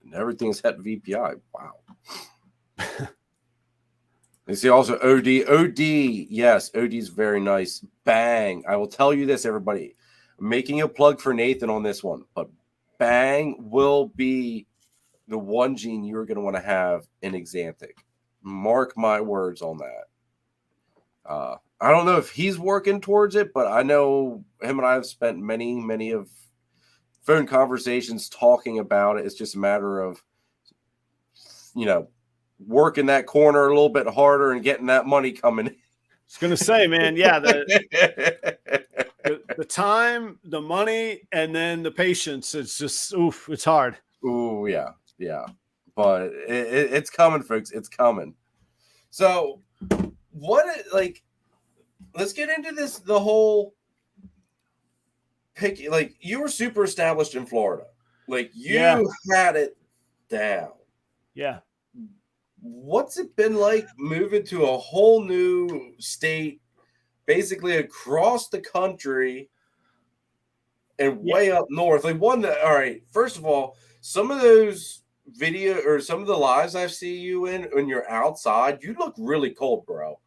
And everything's het VPI. Wow. They see also OD. Yes, OD is very nice. Bang. I will tell you this, everybody. I'm making a plug for Nathan on this one, but Bang will be the one gene you're going to want to have in axanthic. Mark my words on that. I don't know if he's working towards it, but I know him and I have spent many of phone conversations talking about it. It's just a matter of, working that corner a little bit harder and getting that money coming in. I was going to say, man, yeah, the time, the money, and then the patience. It's just, it's hard. Ooh, yeah. But it's coming, folks. It's coming. So let's get into this, the whole pick. Like, you were super established in Florida. Like, you had it down. Yeah. What's it been like moving to a whole new state, basically across the country and way up north? Like, all right, first of all, some of those video or some of the lives I see you in when you're outside, you look really cold, bro.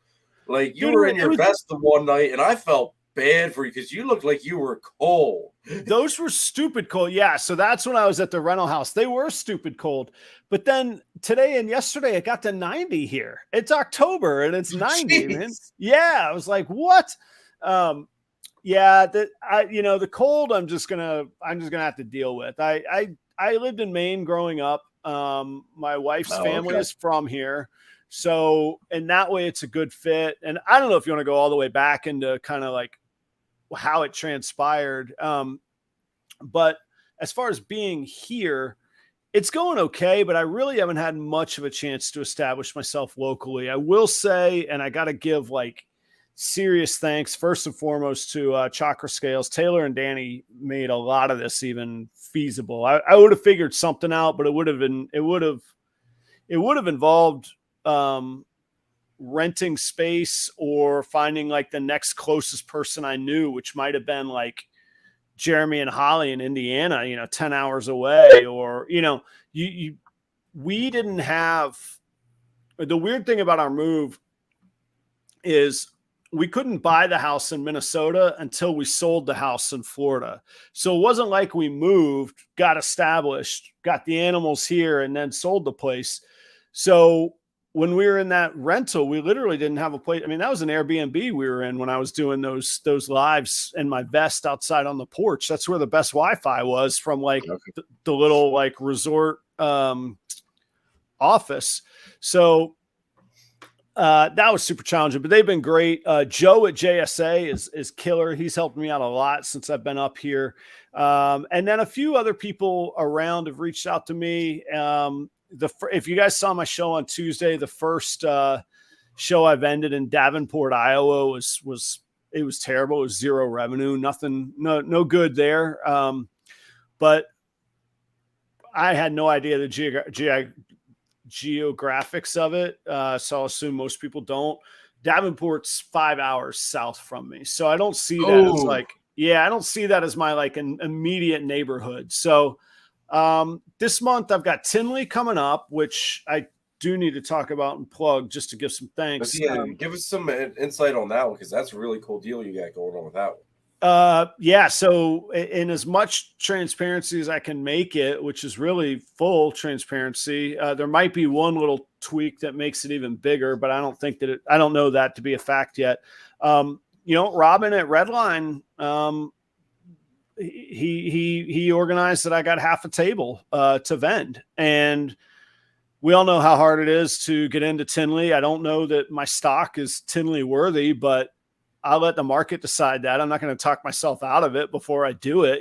Like, you were in your vest the one night, and I felt bad for you because you looked like you were cold. Those were stupid cold. Yeah. So that's when I was at the rental house. They were stupid cold. But then today and yesterday, it got to 90 here. It's October and it's 90, man. Yeah. I was like, what? The cold, I'm just gonna have to deal with. I lived in Maine growing up. My wife's family is from here. So, and that way it's a good fit. And I don't know if you want to go all the way back into kind of like how it transpired. But as far as being here, it's going okay, but I really haven't had much of a chance to establish myself locally. I will say, and I got to give like serious thanks first and foremost to Chakra Scales. Taylor and Danny made a lot of this even feasible. I would have figured something out, but it would have involved renting space or finding like the next closest person I knew, which might have been like Jeremy and Holly in Indiana, 10 hours away, or, we didn't have, the weird thing about our move is we couldn't buy the house in Minnesota until we sold the house in Florida. So it wasn't like we moved, got established, got the animals here, and then sold the place. So when we were in that rental, we literally didn't have a place. I mean, that was an Airbnb we were in when I was doing those lives in my vest outside on the porch. That's where the best Wi-Fi was from, like the little like resort office. So That was super challenging, but they've been great. Joe at JSA is killer. He's helped me out a lot since I've been up here. And then a few other people around have reached out to me. If you guys saw my show on Tuesday, the first show I've ended in Davenport, Iowa was terrible. It was zero revenue, nothing, no good there. But I had no idea the geographics of it. So I'll assume most people don't. Davenport's 5 hours south from me. So I don't see that as I don't see that as my like an immediate neighborhood. So this month I've got Tinley coming up, which I do need to talk about and plug just to give some thanks. Yeah, give us some insight on that one, because that's a really cool deal you got going on with that one. So in as much transparency as I can make it, which is really full transparency, there might be one little tweak that makes it even bigger, but I don't think that I don't know that to be a fact yet. Robin at Redline, he organized that I got half a table, to vend, and we all know how hard it is to get into Tinley. I don't know that my stock is Tinley worthy, but I'll let the market decide that. I'm not going to talk myself out of it before I do it.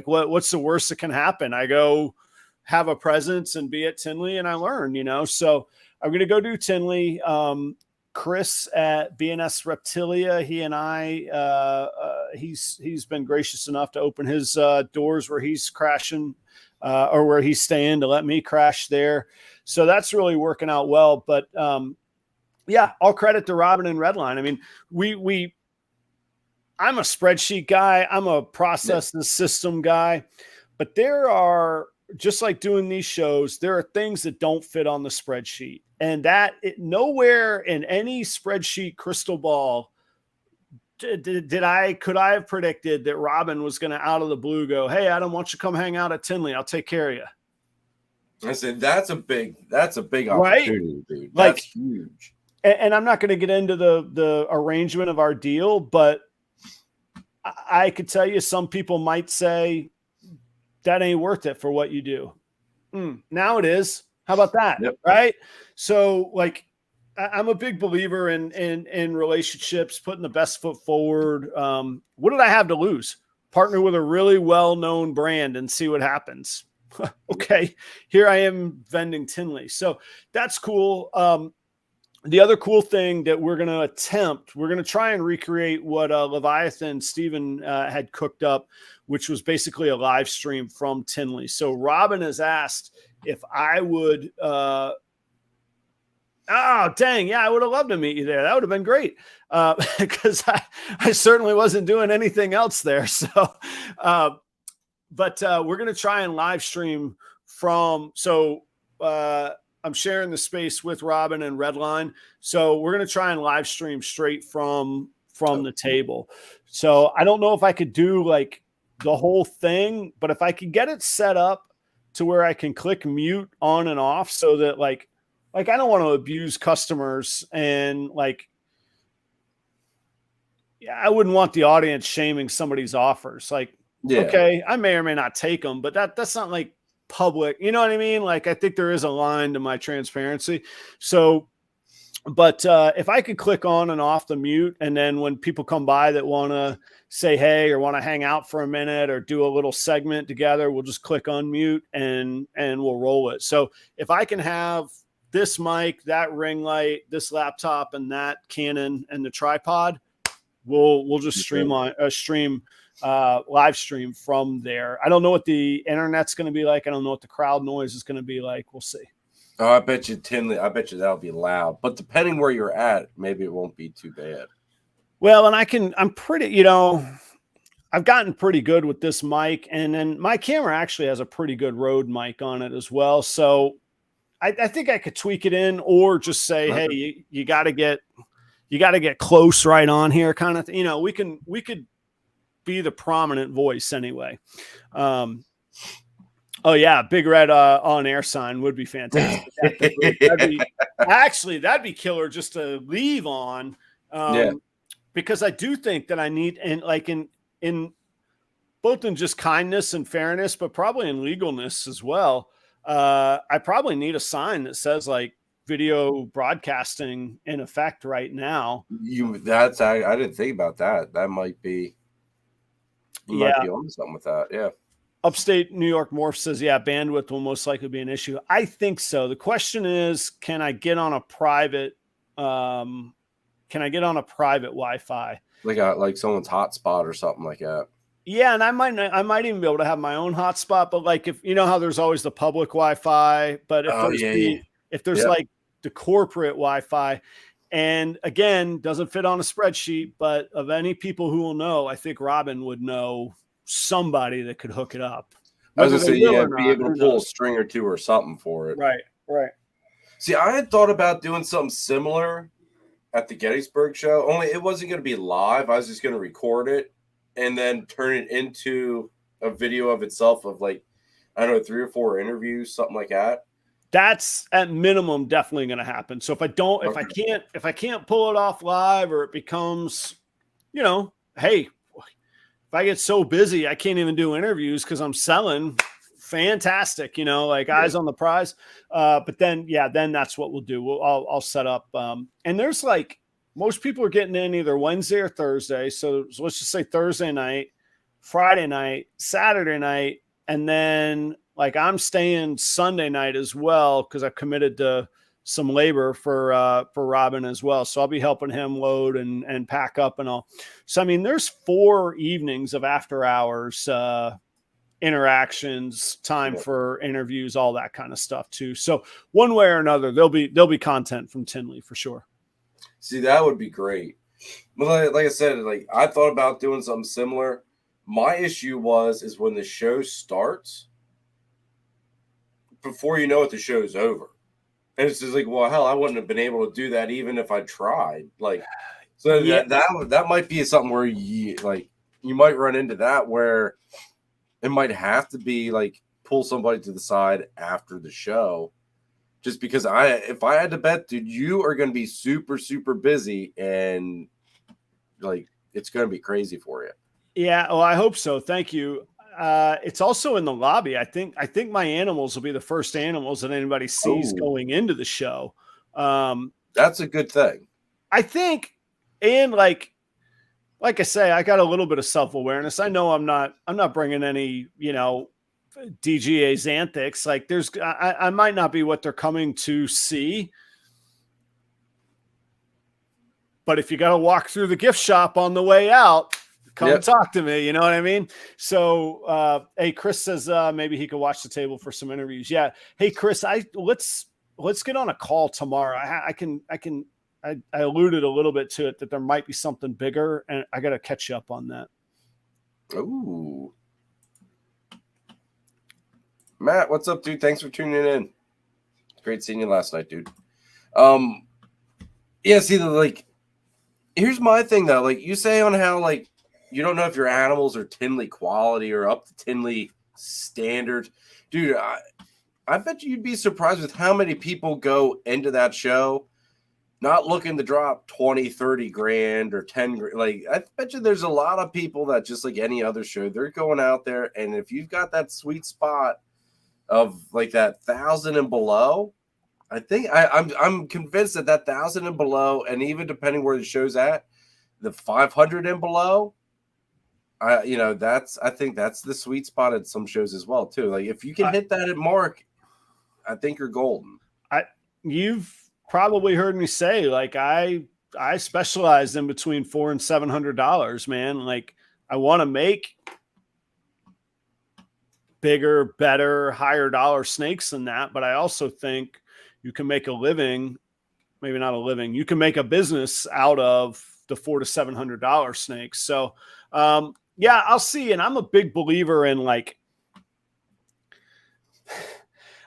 What's the worst that can happen? I go have a presence and be at Tinley and I learn, so I'm going to go do Tinley. Chris at S Reptilia, he and I, he's been gracious enough to open his doors where he's crashing or where he's staying to let me crash there. So that's really working out well. But all credit to Robin and Redline. I mean, I'm a spreadsheet guy. I'm a process and system guy, but there are, just like doing these shows, there are things that don't fit on the spreadsheet, and nowhere in any spreadsheet crystal ball could I have predicted that Robin was going to out of the blue go, "Hey, Adam, why don't you come hang out at Tinley? I'll take care of you." I said, that's a big opportunity, right? Dude. Like, that's huge. And I'm not going to get into the arrangement of our deal, but I could tell you some people might say that ain't worth it for what you do. Now it is. How about that? Yep. Right. So like, I'm a big believer in relationships, putting the best foot forward. What did I have to lose? Partner with a really well-known brand and see what happens. Okay. Here I am vending Tinley. So that's cool. The other cool thing that we're going to try and recreate what Leviathan Steven had cooked up, which was basically a live stream from Tinley. So Robin has asked if I would, I would have loved to meet you there. That would have been great. Because I certainly wasn't doing anything else there. So, but we're going to try and live stream I'm sharing the space with Robin and Redline. So we're going to try and live stream straight from the table. So I don't know if I could do like the whole thing, but if I could get it set up to where I can click mute on and off so that like I don't want to abuse customers, and I wouldn't want the audience shaming somebody's offers. Okay, I may or may not take them, but that's not like public, you know what I mean? Like, I think there is a line to my transparency. So, but if I could click on and off the mute, and then when people come by that want to say hey or want to hang out for a minute or do a little segment together, we'll just click unmute and we'll roll it. So if I can have this mic, that ring light, this laptop, and that Canon and the tripod, we'll just stream live stream from there. I don't know what the internet's going to be like. I don't know what the crowd noise is going to be like. We'll see. Oh, I bet you that'll be loud, but depending where you're at, maybe it won't be too bad. Well, and I'm pretty, I've gotten pretty good with this mic, and then my camera actually has a pretty good Rode mic on it as well. So I think I could tweak it in, or just say, hey, you got to get close right on here, kind of thing. We could be the prominent voice anyway. Big red on air sign would be fantastic. That'd be killer just to leave on. Because I do think that I need, and like in both in just kindness and fairness, but probably in legalness as well. I probably need a sign that says like, video broadcasting in effect right now. I didn't think about that. That might be, you might be on something with that. Yeah. Upstate New York Morph says, yeah, bandwidth will most likely be an issue. I think so. The question is, can I get on a private Wi-Fi? Like someone's hotspot or something like that. Yeah, and I might even be able to have my own hotspot, but like, if you know how there's always the public Wi-Fi, but if there's like the corporate Wi-Fi, and again, doesn't fit on a spreadsheet, but of any people who will know, I think Robin would know somebody that could hook it up. I was gonna say, be able to pull a string or two or something for it. Right. See, I had thought about doing something similar at the Gettysburg show, only it wasn't going to be live. I was just going to record it and then turn it into a video of itself of like, I don't know, 3 or 4 interviews, something like that. That's at minimum definitely going to happen. So if I can't pull it off live, or it becomes, hey, if I get so busy, I can't even do interviews because I'm selling, fantastic, eyes on the prize. But then that's what we'll do. I'll set up. And there's like, most people are getting in either Wednesday or Thursday. So let's just say Thursday night, Friday night, Saturday night. And then like I'm staying Sunday night as well, because I've committed to some labor for Robin as well. So I'll be helping him load and pack up and all. So, I mean, there's 4 evenings of after hours, interactions, time for interviews, all that kind of stuff too. So one way or another, there'll be content from Tinley for sure. See, that would be great. But like I said, like I thought about doing something similar. My issue is when the show starts, before you know it, the show's over. And it's just like, well, hell, I wouldn't have been able to do that even if I tried. Like, so that might be something where you might run into that, where it might have to be like pull somebody to the side after the show, just because if I had to bet, dude, you are going to be super, super busy, and like it's going to be crazy for you. Yeah, well, I hope so. Thank you. It's also in the lobby. I think my animals will be the first animals that anybody sees going into the show. That's a good thing, I think. And like I say, I got a little bit of self-awareness. I know I'm not bringing any, DGA Xanthics. Like I might not be what they're coming to see, but if you got to walk through the gift shop on the way out, come talk to me. You know what I mean? So, hey, Chris says maybe he could watch the table for some interviews. Yeah. Hey, Chris, let's get on a call tomorrow. I alluded a little bit to it, that there might be something bigger, and I got to catch you up on that. Ooh. Matt, what's up, dude? Thanks for tuning in. Great seeing you last night, dude. Yeah, see, here's my thing, though. Like, you say on how, like, you don't know if your animals are Tinley quality or up to Tinley standards. Dude, I bet you'd be surprised with how many people go into that show not looking to drop 20, 30 grand or 10 grand. Like, I bet you there's a lot of people that, just like any other show, they're going out there, and if you've got that sweet spot of like that 1,000 and below, I think I'm convinced that 1,000 and below, and even depending where the show's at, the 500 and below, I think that's the sweet spot at some shows as well too. Like, if you can hit that at mark, I think you're golden. You've probably heard me say, like, I specialize in between $400 and $700, man. Like, I want to make bigger, better, higher dollar snakes than that, but I also think you can make a living, maybe not a living, you can make a business out of the $400 to $700 snakes. So, yeah, I'll see. And I'm a big believer in, like,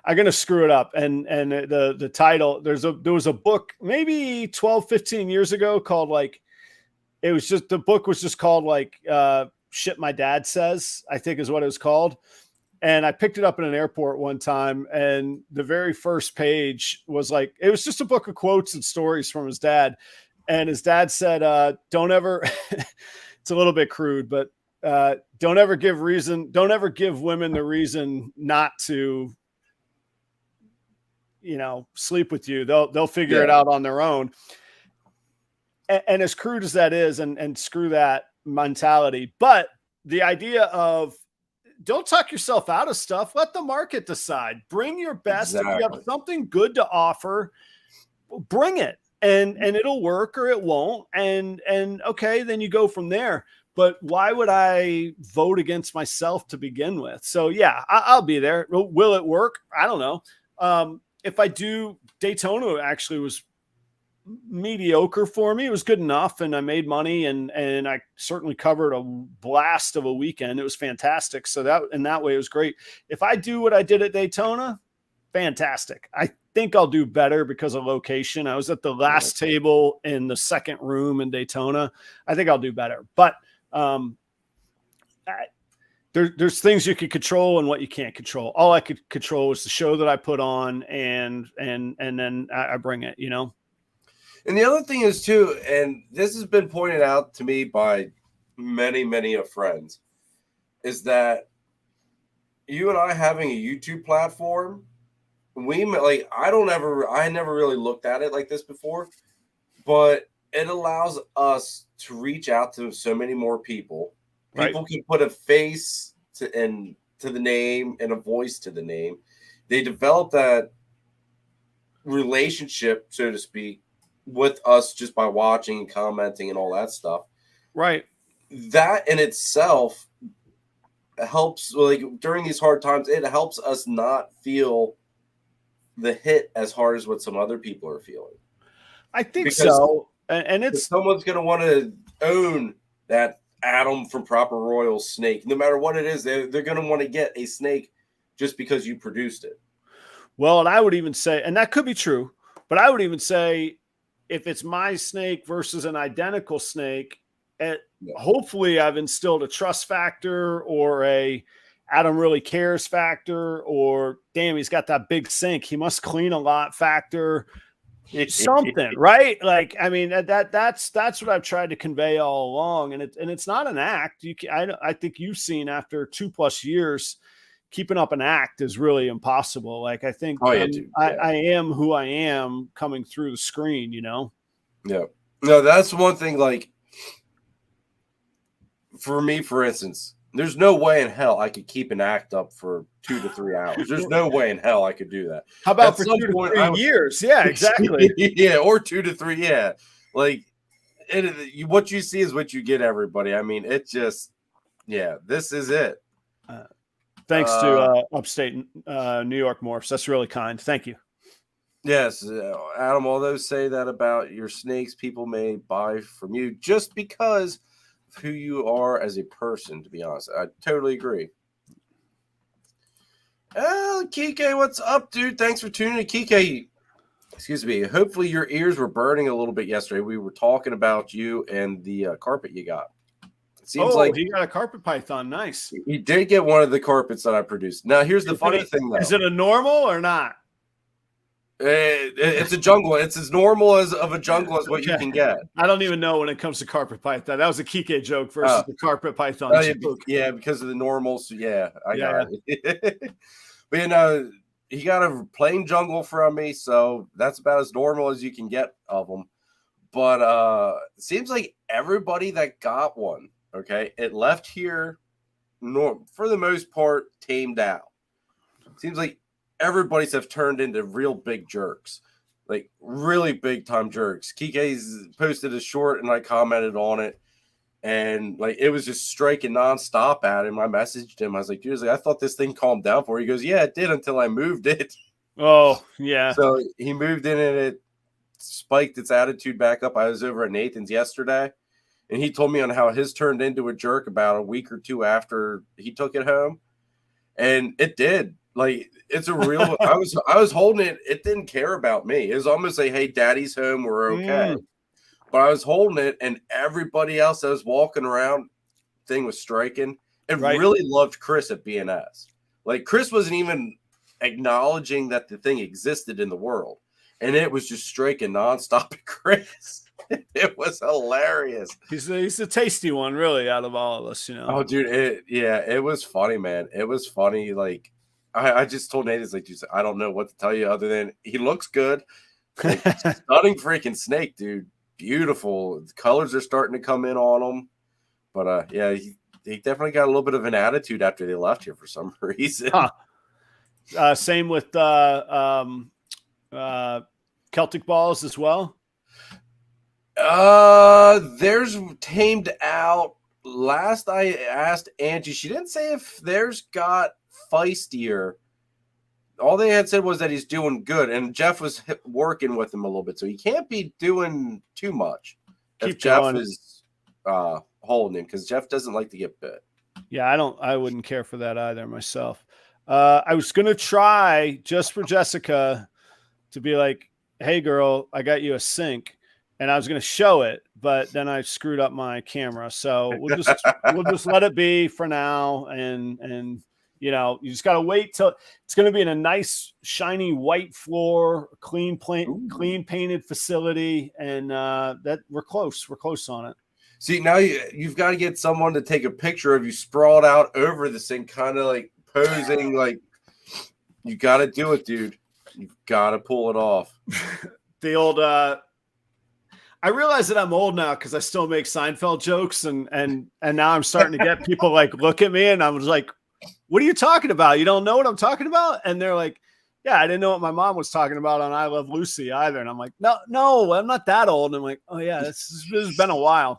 I'm going to screw it up. And the title, there was a book maybe 12, 15 years ago called, like, the book was just called, like, Shit My Dad Says, I think is what it was called. And I picked it up in an airport one time, and the very first page was like, it was just a book of quotes and stories from his dad. And his dad said, don't ever, it's a little bit crude, but don't ever give women the reason not to, sleep with you. They'll figure it out on their own. And as crude as that is, and screw that mentality, but the idea of don't tuck yourself out of stuff. Let the market decide. Bring your best. Exactly. If you have something good to offer, bring it, and it'll work or it won't. And okay, then you go from there. But why would I vote against myself to begin with? So yeah, I'll be there. Will it work? I don't know. If I do, Daytona actually was mediocre for me. It was good enough, and I made money, and I certainly covered a blast of a weekend. It was fantastic. So that in that way it was great. If I do what I did at Daytona, fantastic. I think I'll do better because of location. I was at the last table in the second room in Daytona. I think I'll do better, but there's things you can control and what you can't control. All I could control is the show that I put on, and then I bring it, And the other thing is too, and this has been pointed out to me by many, many of friends, is that you and I having a YouTube platform, I never really looked at it like this before, but it allows us to reach out to so many more people. People can put a face to the name and a voice to the name. They develop that relationship, so to speak, with us just by watching and commenting and all that stuff. Right. That in itself helps, during these hard times, it helps us not feel the hit as hard as what some other people are feeling. I think so. And it's someone's going to want to own that Adam from Proper Royal snake. No matter what it is, they're going to want to get a snake just because you produced it. Well, and I would even say, and that could be true, but I would even say if it's my snake versus an identical snake, hopefully I've instilled a trust factor or a Adam really cares factor, or damn, he's got that big sink, he must clean a lot factor. Something, right? I mean, that's what I've tried to convey all along, and it's not an act. I think you've seen after 2+ years, keeping up an act is really impossible. I think I am who I am coming through the screen. Yeah, no, that's one thing. For me, for instance, there's no way in hell I could keep an act up for 2 to 3 hours. There's no way in hell I could do that. How about for 2 to 3 years? Yeah, exactly. Yeah, or 2 to 3. Yeah, what you see is what you get, everybody. I mean, it just, this is it. Thanks to upstate New York Morphs. That's really kind. Thank you. Yes, Adam, all those say that about your snakes, people may buy from you just because who you are as a person, to be honest. I totally agree. Kike, what's up, dude? Thanks for tuning in. Kike, excuse me. Hopefully your ears were burning a little bit yesterday. We were talking about you and the carpet you got. It seems like he got a carpet python. Nice. He did get one of the carpets that I produced. Now, here's the funny thing, though. Is it a normal or not? It's a jungle. It's as normal of a jungle as what you can get. I don't even know when it comes to carpet python. That was a Kike joke versus the carpet python joke. Yeah, because of the normals. Yeah, I got it. But he got a plain jungle from me, so that's about as normal as you can get of them. But it seems like everybody that got one, it left here for the most part tamed out. Seems like everybody's have turned into real big jerks, really big time jerks. Kike's posted a short and I commented on it, and it was just striking nonstop at him. I messaged him. I was like, dude, I thought this thing calmed down for you. He goes, yeah, it did until I moved it. Oh, yeah. So he moved in and it spiked its attitude back up. I was over at Nathan's yesterday, and he told me on how his turned into a jerk about a week or two after he took it home, and it did. It's a real. I was holding it. It didn't care about me. It was almost like, "Hey, Daddy's home. We're okay." But I was holding it, and everybody else that was walking around, thing was striking. And really loved Chris at BNS. Chris wasn't even acknowledging that the thing existed in the world, and it was just striking nonstop at Chris. It was hilarious. He's the tasty one, really, out of all of us, Oh, dude, it was funny, man. It was funny. I just told Nate, it's like, dude, I don't know what to tell you other than he looks good. Like, stunning freaking snake, dude. Beautiful. The colors are starting to come in on him. But yeah, he definitely got a little bit of an attitude after they left here for some reason. Huh. Same with Celtic balls as well. There's tamed out. Last I asked Angie, she didn't say if theirs got feistier. All they had said was that he's doing good, and Jeff was working with him a little bit, so he can't be doing too much if Jeff is holding him, because Jeff doesn't like to get bit. Yeah, I wouldn't care for that either myself. I was gonna try just for Jessica to be like, "Hey, girl, I got you a sink," and I was gonna show it, but then I screwed up my camera, so we'll just let it be for now, and you know, you just gotta wait till it's gonna be in a nice shiny white floor, clean painted facility, and that we're close on it. See, now you've got to get someone to take a picture of you sprawled out over the sink, kind of like posing. Like, you got to do it, dude. You've got to pull it off. The old I realize that I'm old now because I still make Seinfeld jokes, and now I'm starting to get people like look at me, and I was like, "What are you talking about? You don't know what I'm talking about?" And they're like, "Yeah, I didn't know what my mom was talking about on I Love Lucy either." And I'm like, no, I'm not that old. And I'm like, "Oh yeah, this has been a while."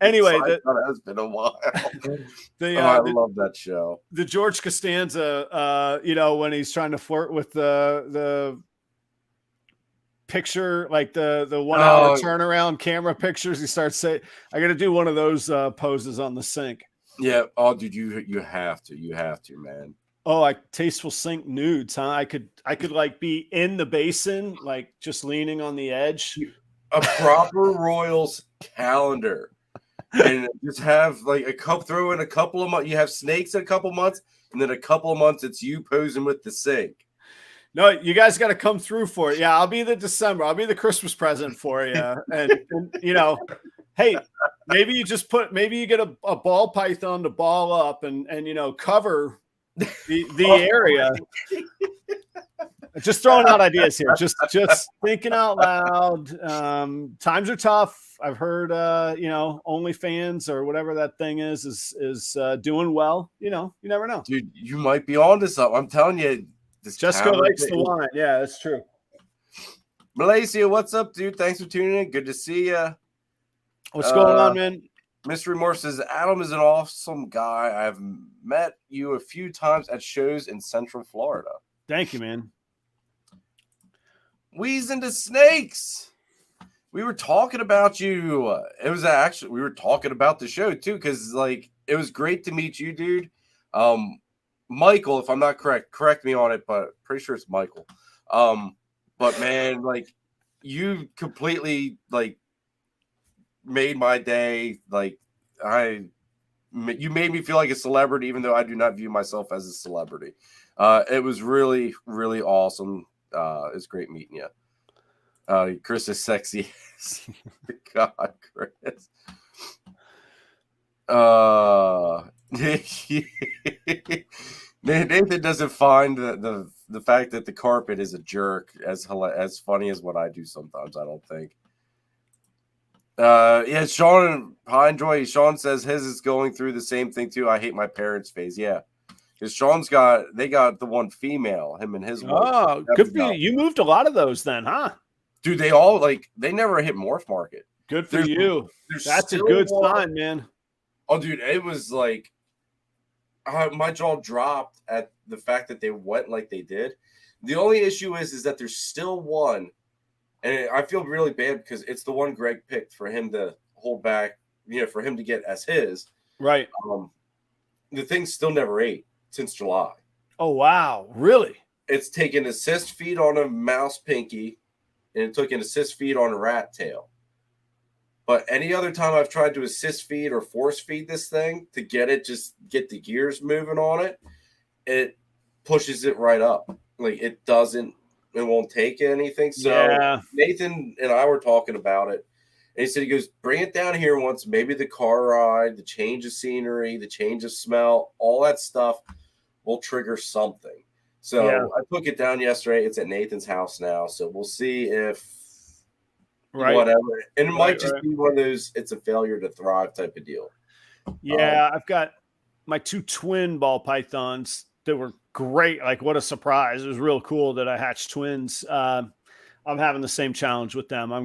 Anyway, it has been a while. I love that show. The George Costanza, you know, when he's trying to flirt with the picture, like the 1 hour turnaround camera pictures, he starts saying, "I got to do one of those poses on the sink." Yeah. Oh, dude, you have to, man. Oh, like tasteful sink nudes, huh? I could like be in the basin, like just leaning on the edge. A proper Royals calendar, and just have like throw in a couple of months. You have snakes in a couple months, and then a couple of months it's you posing with the sink. No, you guys got to come through for it. Yeah, I'll be the December. I'll be the Christmas present for you. And you know, hey, maybe you get a ball python to ball up and you know, cover the area. Just throwing out ideas here. Just thinking out loud. Times are tough. I've heard you know, OnlyFans or whatever that thing is doing well. You know, you never know. Dude, you might be on to something. I'm telling you. Jessica likes the wine. Yeah, that's true. Malaysia, what's up, dude? Thanks for tuning in. Good to see you. What's going on, man? Mystery Morph says, Adam is an awesome guy. I've met you a few times at shows in Central Florida. Thank you, man. Wheeze into snakes. We were talking about you. It was actually, we were talking about the show too, because like it was great to meet you, dude. Michael, if I'm not correct me on it, but pretty sure it's Michael. But man, like you completely like made my day. Like you made me feel like a celebrity, even though I do not view myself as a celebrity. It was really, really awesome. It's great meeting you. Chris is sexy. God, Chris. Nathan doesn't find the fact that the carpet is a jerk as funny as what I do sometimes. I don't think. Yeah, Sean, hi, enjoy. Sean says his is going through the same thing too. I hate my parents' phase. Yeah, because they got the one female, him and his wife. Oh, good for you. You moved a lot of those then, huh? Dude, they never hit Morph Market. Good for you. That's a good sign, man. Oh, dude, it was like my jaw dropped at the fact that they went like they did. The only issue is that there's still one, and I feel really bad because it's the one Greg picked for him to hold back, you know, for him to get as his. Right. The thing still never ate since July. Oh, wow. Really? It's taken assist feed on a mouse pinky, and it took an assist feed on a rat tail. But any other time I've tried to assist feed or force feed this thing to get the gears moving on it, it pushes it right up. Like it won't take anything. So yeah. Nathan and I were talking about it. And he said, he goes, bring it down here once, maybe the car ride, the change of scenery, the change of smell, all that stuff will trigger something. So Yeah. I took it down yesterday. It's at Nathan's house now. So we'll see if whatever. And it might just be one of those, it's a failure to thrive type of deal. Yeah, I've got my 2 twin ball pythons that were great. Like, what a surprise. It was real cool that I hatched twins. I'm having the same challenge with them. I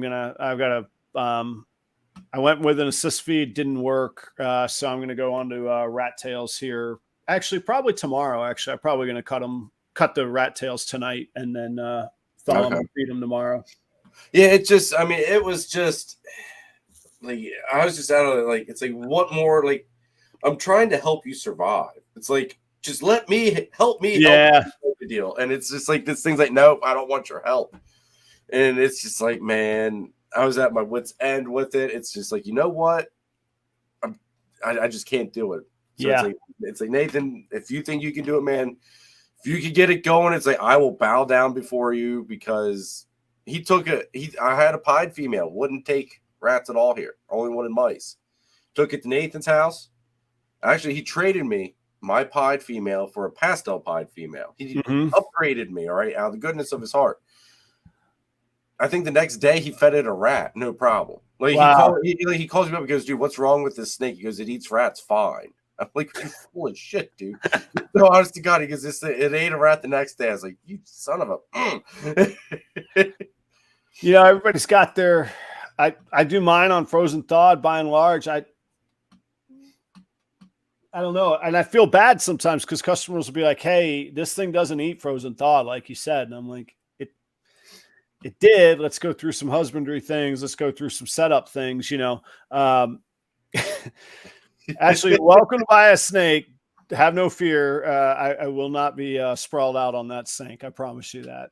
went with an assist feed, didn't work. So I'm going to go on to rat tails here. Actually, probably tomorrow. Actually, I'm probably going to cut the rat tails tonight and then thaw them and feed them tomorrow. Yeah, it was just like, I was just out of it. Like, it's like, what more? Like, I'm trying to help you survive. It's like, just help me help the deal. And it's just like, this thing's like, nope, I don't want your help. And it's just like, man, I was at my wit's end with it. It's just like, you know what? I just can't do it. So it's like, Nathan, if you think you can do it, man, if you can get it going, it's like, I will bow down before you, because I had a pied female, wouldn't take rats at all here. Only wanted mice. Took it to Nathan's house. Actually, he traded me my pied female for a pastel pied female. He upgraded me, all right, out of the goodness of his heart. I think the next day he fed it a rat, no problem. Like, he calls me up and goes, dude, what's wrong with this snake? He goes, it eats rats fine. I'm like, you're full of shit, dude. No, honest to God, he goes, it ate a rat the next day. I was like, you son of a. Everybody's got their. I do mine on frozen thawed by and large. I don't know, and I feel bad sometimes because customers will be like, "Hey, this thing doesn't eat frozen thawed, like you said," and I'm like, It did. Let's go through some husbandry things. Let's go through some setup things. Actually, welcome to buy a snake. Have no fear. I will not be sprawled out on that sink. I promise you that.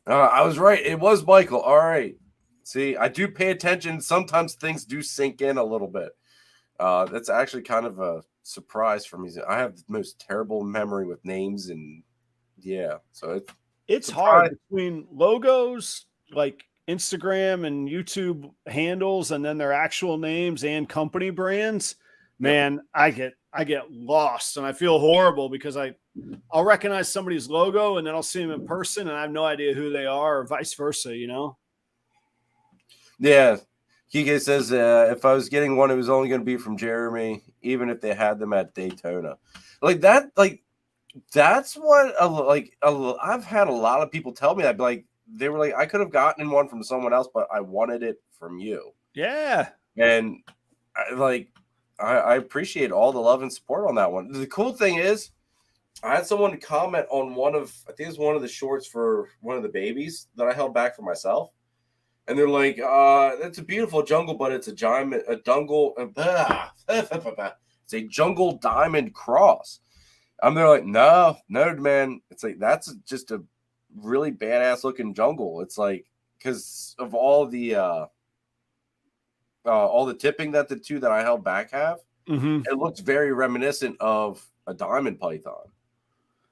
I was right. It was Michael. All right. See, I do pay attention. Sometimes things do sink in a little bit. That's actually kind of a surprise for me. I have the most terrible memory with names, and so it's hard between logos like Instagram and YouTube handles and then their actual names and company brands. Man, I get lost and I feel horrible because I'll recognize somebody's logo and then I'll see them in person and I have no idea who they are, or vice versa, Yeah. Kike says, if I was getting one, it was only going to be from Jeremy, even if they had them at Daytona. Like that, that's what I've had a lot of people tell me that, like, they were like, I could have gotten one from someone else, but I wanted it from you. Yeah. And I appreciate all the love and support on that one. The cool thing is, I had someone comment on I think it was one of the shorts for one of the babies that I held back for myself. And they're like, that's a beautiful jungle, but it's it's a jungle diamond cross. I'm there like, no, man. It's like, that's just a really badass looking jungle. It's like, because of all the tipping that the two that I held back have, it looks very reminiscent of a diamond python.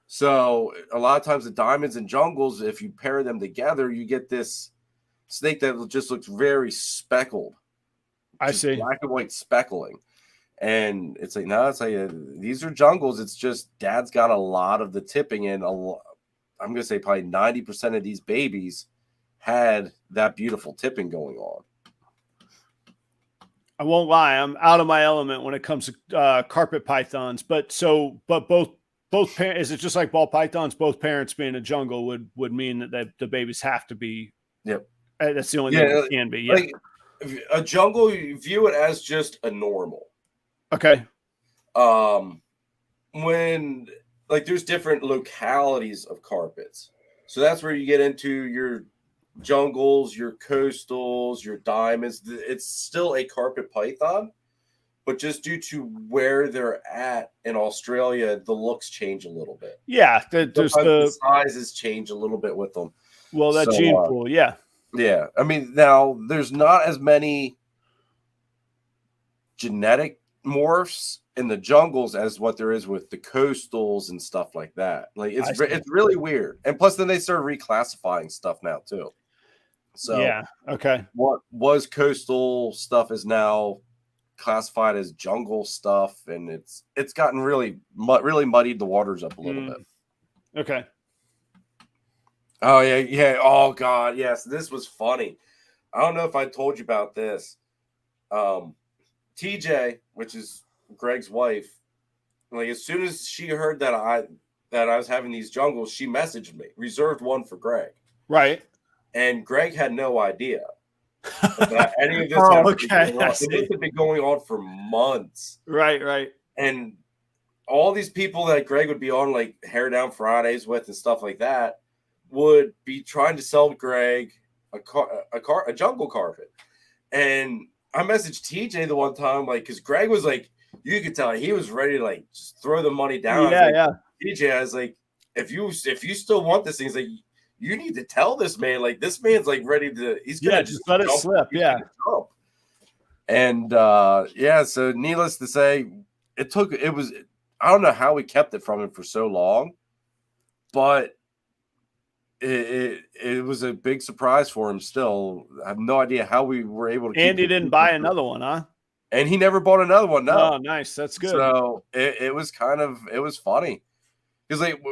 So a lot of times the diamonds and jungles, if you pair them together, you get this snake that just looks very speckled. I see. Black and white speckling. And it's like, no, it's like, these are jungles. It's just dad's got a lot of the tipping in. I'm going to say probably 90% of these babies had that beautiful tipping going on. I won't lie. I'm out of my element when it comes to carpet pythons. But both parents, is it just like ball pythons? Both parents being a jungle would mean that the babies have to be. Yep. That's the only thing it can be. Yeah. Like a jungle, you view it as just a normal. Okay. When there's different localities of carpets. So that's where you get into your jungles, your coastals, your diamonds. It's still a carpet python, but just due to where they're at in Australia, the looks change a little bit. Yeah. The sizes change a little bit with them. Well, that gene pool. Yeah. Yeah. I mean, now there's not as many genetic morphs in the jungles as what there is with the coastals and stuff like that. Like it's really weird. And plus then they start reclassifying stuff now too. So yeah, okay. What was coastal stuff is now classified as jungle stuff, and it's gotten really muddied the waters up a little bit. Okay. Oh yeah. Oh god, yes. This was funny. I don't know if I told you about this. TJ, which is Greg's wife, like as soon as she heard that I was having these jungles, she messaged me, reserved one for Greg. Right. And Greg had no idea that any of this Oh, had been going on. It must have been going on for months. Right. And all these people that Greg would be on like Hair Down Fridays with and stuff like that would be trying to sell Greg a jungle carpet. And I messaged TJ the one time, like, because Greg was like, you could tell he was ready to like just throw the money down. Yeah. TJ, I was like, if you still want this thing, he's like, you need to tell this man, like, this man's like ready to, he's gonna just let it slip. Yeah. And so needless to say, I don't know how we kept it from him for so long, but it was a big surprise for him still. I have no idea how we were able to. And he didn't buy another one, huh? And he never bought another one. No. Oh, nice. That's good. So it was funny because like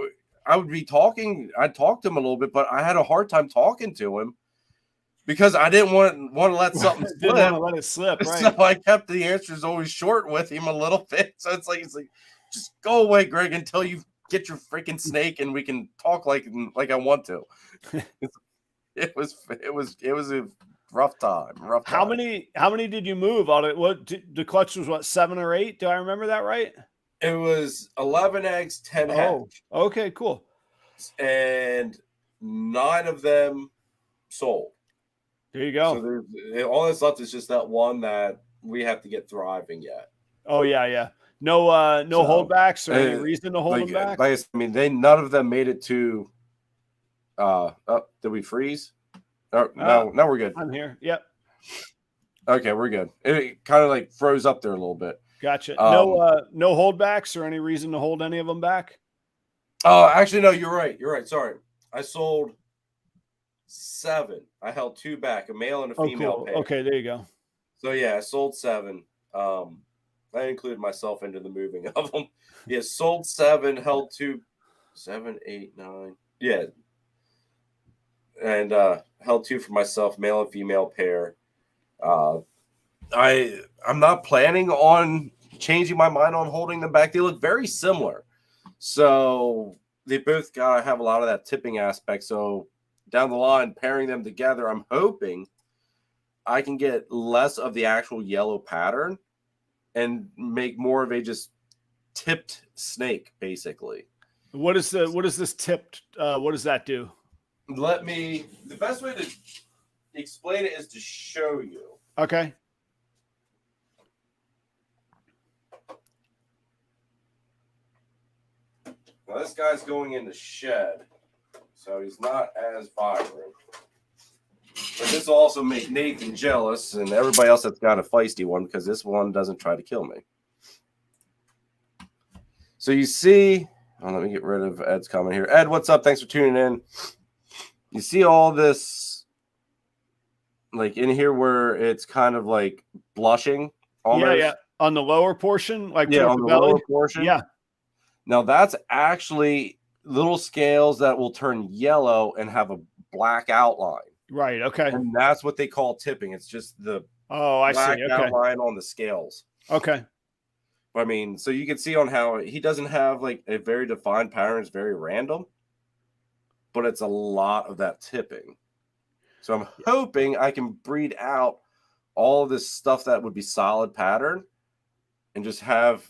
I'd talk to him a little bit, but I had a hard time talking to him because I didn't want to let something slip. Didn't want to let it slip, right? So I kept the answers always short with him a little bit. So it's like just go away, Greg, until you get your freaking snake and we can talk like I want to. It was a rough time. How many did you move? The clutch was what, 7 or 8? Do I remember that right? It was 11 eggs, 10 hatch. Okay, cool. And 9 of them sold. There you go. So all that's left is just that one that we have to get thriving yet. Oh yeah. No holdbacks or any reason to hold them back. I mean, none of them made it to. Did we freeze? No, we're good. I'm here. Yep. Okay, we're good. It kind of like froze up there a little bit. Gotcha. No holdbacks or any reason to hold any of them back. Oh, actually, no. You're right. Sorry, I sold 7. I held 2 back, a male and a female cool. pair. Okay, there you go. So yeah, I sold 7. I included myself into the moving of them. Yeah, sold 7, held 2, 7, 8, 9. Yeah, and held 2 for myself, male and female pair. I'm not planning on changing my mind on holding them back. They look very similar, so they both gotta have a lot of that tipping aspect. So down the line, pairing them together, I'm hoping I can get less of the actual yellow pattern and make more of a just tipped snake, basically. What is this tipped? What does that do? The best way to explain it is to show you. Okay. Well, this guy's going in the shed, so he's not as vibrant. But this will also make Nathan jealous and everybody else that's got a feisty one because this one doesn't try to kill me. So you see, let me get rid of Ed's comment here. Ed, what's up? Thanks for tuning in. You see all this, like in here where it's kind of like blushing almost? Yeah. On the lower portion, like on the lower portion. Yeah. Now that's actually little scales that will turn yellow and have a black outline. Right. Okay. And that's what they call tipping. It's just the black outline on the scales. Okay. I mean, so you can see on how he doesn't have like a very defined pattern. It's very random, but it's a lot of that tipping. So I'm hoping I can breed out all of this stuff that would be solid pattern and just have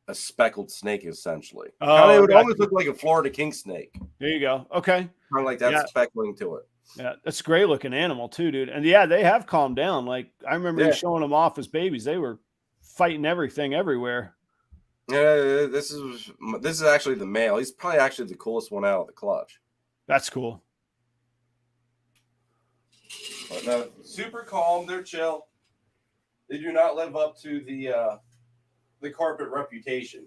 a speckled snake essentially. It would almost look like a Florida king snake. There you go. Okay. Kind of like that speckling to it. Yeah, that's a great looking animal too, dude. And yeah, they have calmed down. Like I remember you showing them off as babies. They were fighting everything everywhere. Yeah, this is actually the male. He's probably actually the coolest one out of the clutch. That's cool. But no, super calm. They're chill. They do not live up to the carpet reputation.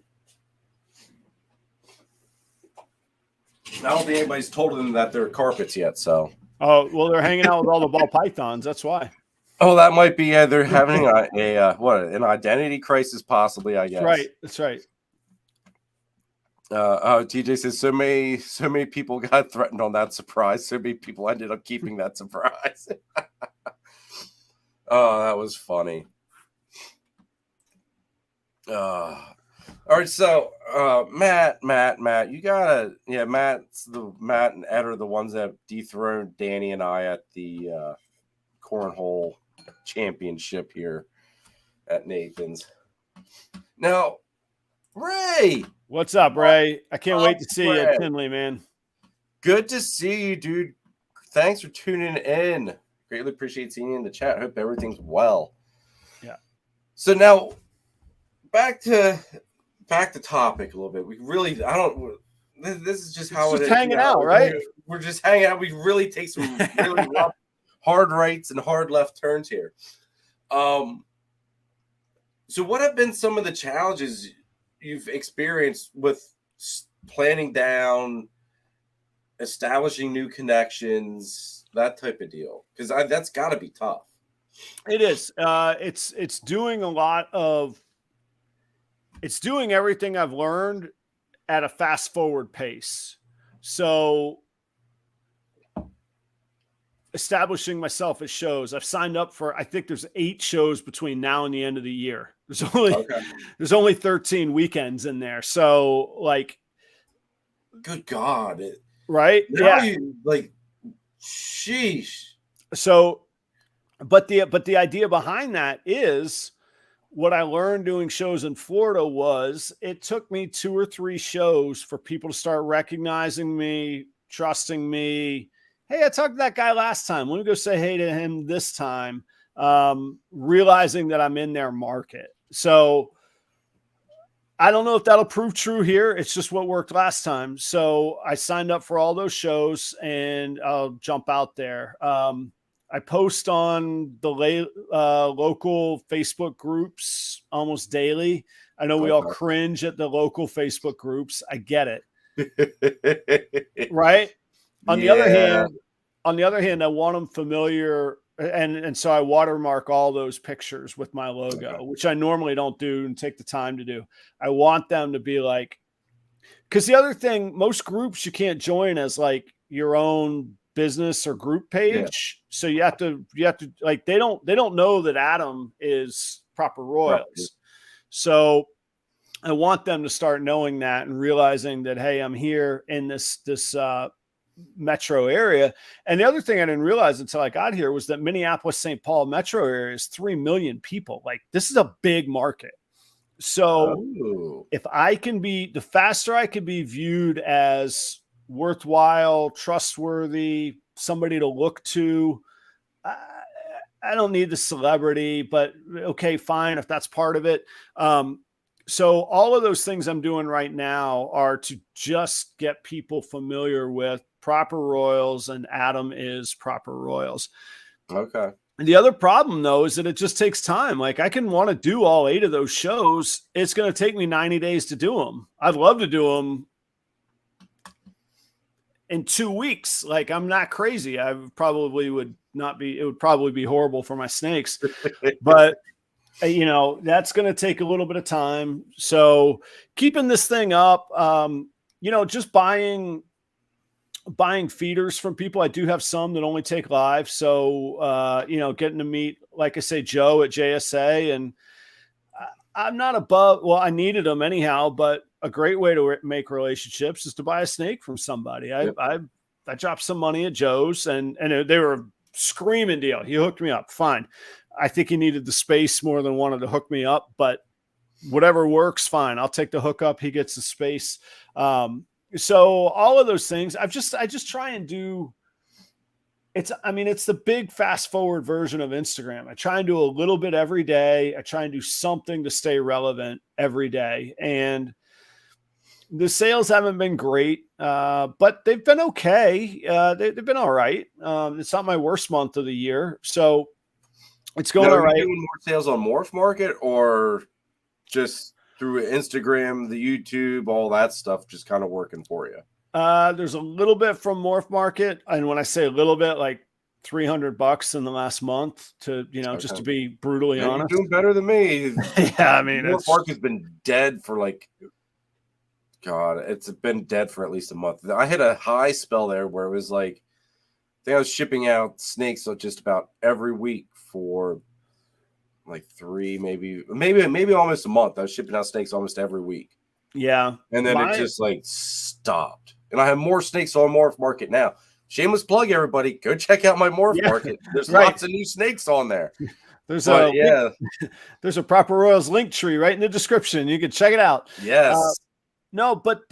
I don't think anybody's told them that they're carpets yet. So. Oh well, they're hanging out with all the ball pythons. That's why. Oh, that might be. Yeah, they're having an identity crisis, possibly. I guess. Right. That's right. TJ says so many people got threatened on that surprise. So many people ended up keeping that surprise. Oh, that was funny. All right, so Matt, you gotta Matt and Ed are the ones that dethroned Danny and I at the cornhole championship here at Nathan's. Now, Ray, what's up, Ray? I can't wait to see you at Ray. Tinley, man. Good to see you, dude. Thanks for tuning in. Greatly appreciate seeing you in the chat. Hope everything's well. Yeah. So now back to topic a little bit. We really, this is just how it's it is. Hanging out, right? We're just hanging out. We really take some really rough, hard rights and hard left turns here. So what have been some of the challenges you've experienced with planning down, establishing new connections, that type of deal? Because that's got to be tough. It is. It's doing a lot of. It's doing everything I've learned at a fast forward pace. So establishing myself at shows. I've signed up for, I think there's 8 shows between now and the end of the year. There's only 13 weekends in there. So like, good God. Right. Now yeah. Sheesh. So, but the idea behind that is what I learned doing shows in Florida was it took me 2 or 3 shows for people to start recognizing me, trusting me. Hey, I talked to that guy last time. Let me go say hey to him this time. Realizing that I'm in their market. So I don't know if that'll prove true here. It's just what worked last time. So I signed up for all those shows and I'll jump out there. I post on the local Facebook groups almost daily. I know we all cringe at the local Facebook groups. I get it. Right. On the other hand, I want them familiar. And so I watermark all those pictures with my logo, which I normally don't do and take the time to do. I want them to be like, because the other thing, most groups you can't join as like your own business or group page. Yeah. So you have to like, they don't know that Adam is Proper Royals. Right. So I want them to start knowing that and realizing that, hey, I'm here in this metro area. And the other thing I didn't realize until I got here was that Minneapolis, St. Paul metro area is 3 million people. Like this is a big market. So if I can be, the faster I can be viewed as worthwhile, trustworthy, somebody to look to, I don't need the celebrity, but okay, fine. If that's part of it. So all of those things I'm doing right now are to just get people familiar with Proper Royals, and Adam is Proper Royals. Okay. And the other problem though, is that it just takes time. Like I can want to do all 8 of those shows. It's going to take me 90 days to do them. I'd love to do them in 2 weeks. Like I'm not crazy. I probably would not be, it would probably be horrible for my snakes, but you know, that's going to take a little bit of time. So keeping this thing up, you know, just buying feeders from people. I do have some that only take live. So, you know, getting to meet, like I say, Joe at JSA, and I'm not above, well, I needed them anyhow, but a great way to make relationships is to buy a snake from somebody. I dropped some money at Joe's and they were a screaming deal. He hooked me up. Fine. I think he needed the space more than wanted to hook me up, but whatever works, fine. I'll take the hookup. He gets the space. So all of those things, I just try and do. It's the big fast forward version of Instagram. I try and do a little bit every day. I try and do something to stay relevant every day. And the sales haven't been great, but they've been okay. They've been all right. It's not my worst month of the year. So it's going all right. Are you doing more sales on Morph Market or just through Instagram, the YouTube, all that stuff just kind of working for you? There's a little bit from Morph Market. And when I say a little bit, like $300 in the last month to, just to be brutally honest. You're doing better than me. Yeah. I mean, Morph Park has been dead for it's been dead for at least a month. I hit a high spell there where it was I think I was shipping out snakes just about every week for 3, maybe almost a month. I was shipping out snakes almost every week. Yeah. And then it just stopped. And I have more snakes on Morph Market now. Shameless plug, everybody. Go check out my Morph Market. There's lots of new snakes on there. There's there's a Proper Royals link tree right in the description. You can check it out. Yes. No, but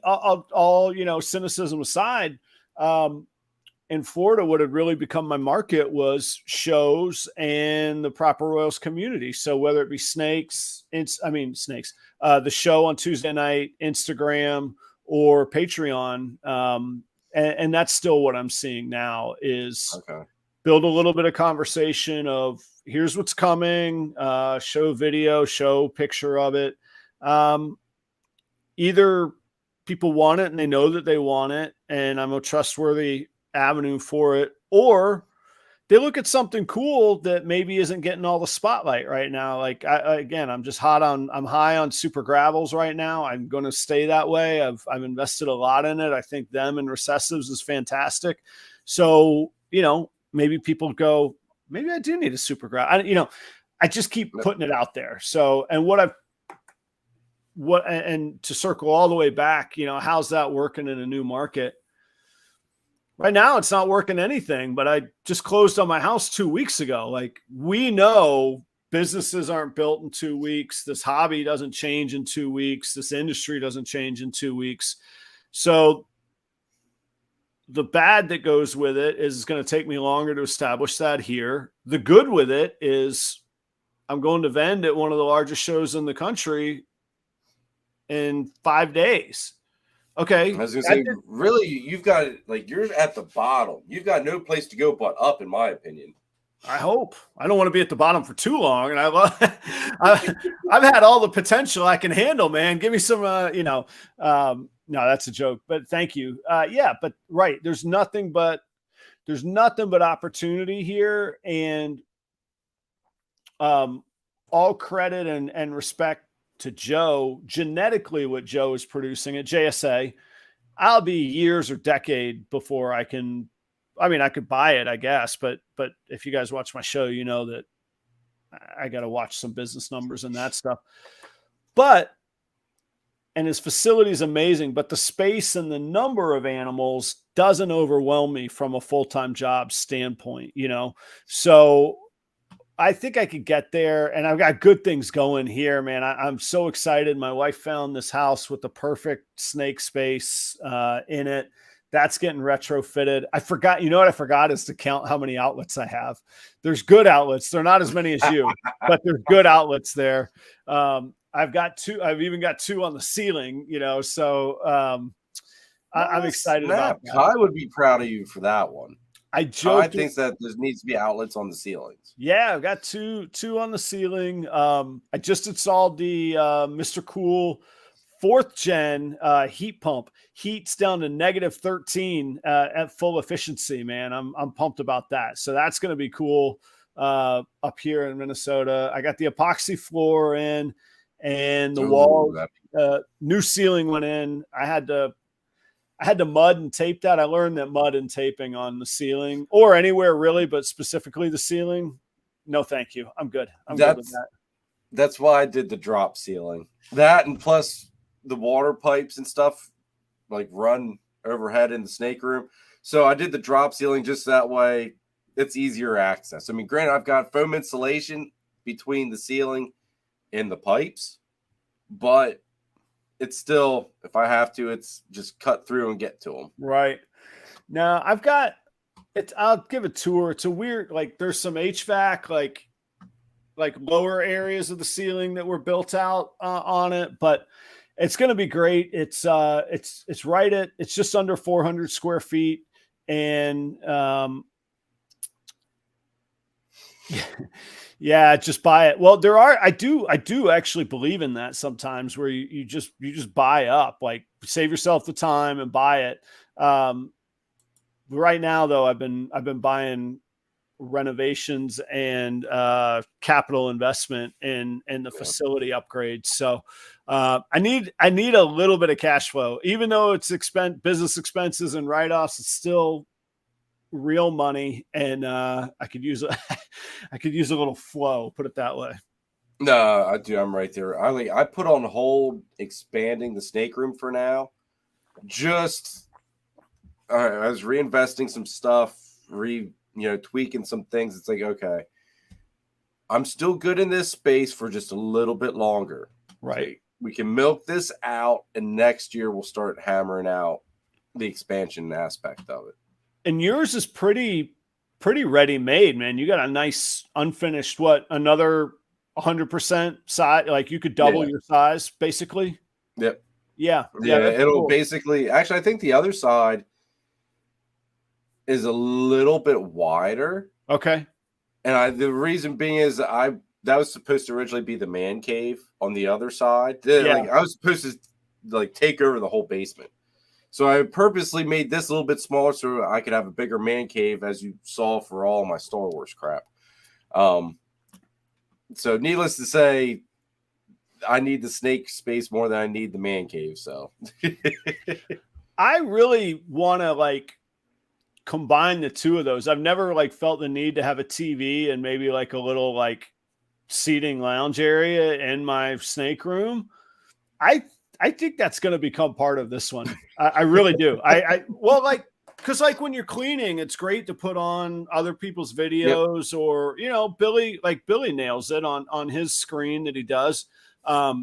all cynicism aside, in Florida, what had really become my market was shows and the Proper Royals community. So whether it be snakes, the show on Tuesday night, Instagram, or Patreon, and that's still what I'm seeing now is build a little bit of conversation of here's what's coming, show video, show picture of it. Either people want it and they know that they want it, and I'm a trustworthy avenue for it, or they look at something cool that maybe isn't getting all the spotlight right now. I'm just I'm high on super gravels right now. I'm going to stay that way. I've invested a lot in it. I think them and recessives is fantastic. So, maybe people go, maybe I do need a super gravel. I just keep putting it out there. So, and and to circle all the way back, how's that working in a new market? Right now, it's not working anything, but I just closed on my house 2 weeks ago. We know businesses aren't built in 2 weeks. This hobby doesn't change in 2 weeks. This industry doesn't change in 2 weeks. So the bad that goes with it is it's going to take me longer to establish that here. The good with it is I'm going to vend at one of the largest shows in the country in 5 days. Okay. I was going to say, really, you've got you're at the bottom. You've got no place to go but up, in my opinion. I hope. I don't want to be at the bottom for too long. And I've had all the potential I can handle, man. Give me some, no, that's a joke, but thank you. But right. There's nothing but opportunity here, and all credit and respect to Joe. Genetically, what Joe is producing at JSA, I'll be years or decade before I could buy it, I guess. But if you guys watch my show, you know that I got to watch some business numbers and that stuff. And his facility is amazing, but the space and the number of animals doesn't overwhelm me from a full-time job standpoint, So I think I could get there, and I've got good things going here, man. I'm so excited. My wife found this house with the perfect snake space in it. That's getting retrofitted. I forgot, what I forgot is to count how many outlets I have. There's good outlets. They're not as many as you, but there's good outlets there. I've got 2. I've even got 2 on the ceiling, so I'm excited about that. I would be proud of you for that one. I think that there needs to be outlets on the ceilings. Yeah, I've got two on the ceiling. I just installed the Mr. Cool 4th gen heat pump. Heat's down to -13 at full efficiency, man. I'm pumped about that. So that's going to be cool up here in Minnesota. I got the epoxy floor in, and the wall, new ceiling went in. I had to mud and tape that. I learned that mud and taping on the ceiling or anywhere really, but specifically the ceiling, no, thank you. I'm good. Good with that. That's why I did the drop ceiling. That, and plus the water pipes and stuff run overhead in the snake room. So I did the drop ceiling just that way. It's easier access. I mean, granted, I've got foam insulation between the ceiling and the pipes, but it's still, if I have to, it's just cut through and get to them. Right. Now I'll give a tour. It's a weird, there's some HVAC, lower areas of the ceiling that were built out on it, but it's going to be great. It's just under 400 square feet. And, yeah, just buy it. Well, I do actually believe in that sometimes, where you just buy up, save yourself the time and buy it. right now though, I've been buying renovations and capital investment in the facility upgrades. So I need a little bit of cash flow, even though it's business expenses and write-offs. It's still real money, and I could use I could use a little flow, put it that way. No, I do. I'm right there. I put on hold expanding the snake room for now. Just I was reinvesting some stuff, tweaking some things. It's like, okay, I'm still good in this space for just a little bit longer. Right. Okay, we can milk this out, and next year we'll start hammering out the expansion aspect of it. And yours is pretty ready made, man. You got a nice unfinished, another 100% size. Like you could double your size basically. Yep. Yeah. It'll cool. basically, actually, I think the other side is a little bit wider. Okay. And the reason being is that was supposed to originally be the man cave on the other side. Like I was supposed to take over the whole basement. So I purposely made this a little bit smaller so I could have a bigger man cave, as you saw for all my Star Wars crap. So needless to say, I need the snake space more than I need the man cave. So I really want to combine the two of those. I've never felt the need to have a TV and maybe a little seating lounge area in my snake room. I think that's going to become part of this one. I really do. Because when you're cleaning, it's great to put on other people's videos or, Billy nails it on his screen that he does. I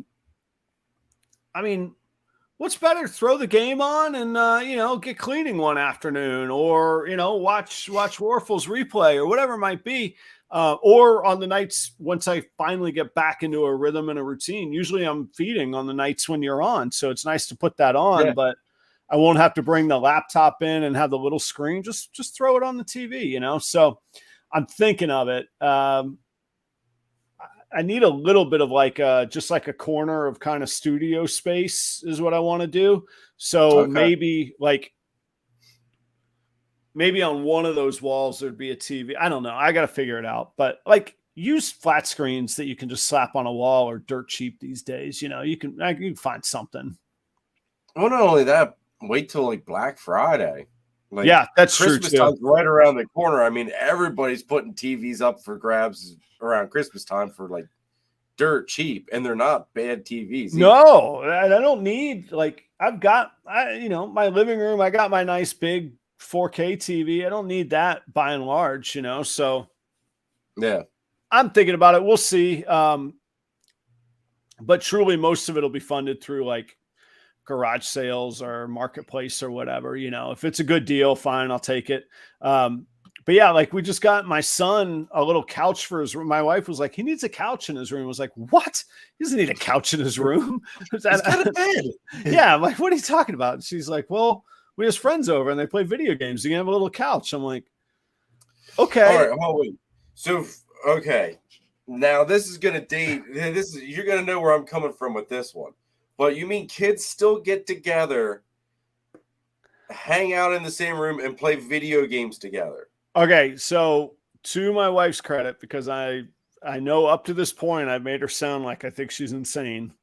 mean, what's better? Throw the game on and, get cleaning one afternoon or, watch Warful's replay or whatever it might be. Or on the nights once I finally get back into a rhythm and a routine. Usually I'm feeding on the nights when you're on, so it's nice to put that on, but I won't have to bring the laptop in and have the little screen. Just throw it on the TV, So I'm thinking of it. I need a little bit of just a corner of kind of studio space is what I want to do. So maybe on one of those walls thered be a TV. I don't know. I got to figure it out. But use flat screens that you can just slap on a wall or dirt cheap these days. You can find something. Well, not only that, wait till Black Friday. That's Christmas true. time's right around the corner. I mean, everybody's putting TVs up for grabs around Christmas time for dirt cheap, and they're not bad TVs either. No, I don't need I've got my living room. I got my nice big 4K TV. I don't need that by and large, so yeah, I'm thinking about it. We'll see. But truly most of it will be funded through garage sales or marketplace or whatever, if it's a good deal, fine, I'll take it. But yeah, we just got my son a little couch for his room. My wife was like, he needs a couch in his room. I was like, what? He doesn't need a couch in his room. He's got a bed. Yeah. I'm like, what are you talking about? And she's like, well, we have friends over and they play video games. You can have a little couch. I'm like, okay. All right. Wait. So, okay. Now this is going to date. You're going to know where I'm coming from with this one. But you mean kids still get together, hang out in the same room and play video games together? Okay. So to my wife's credit, because I know up to this point, I've made her sound like I think she's insane.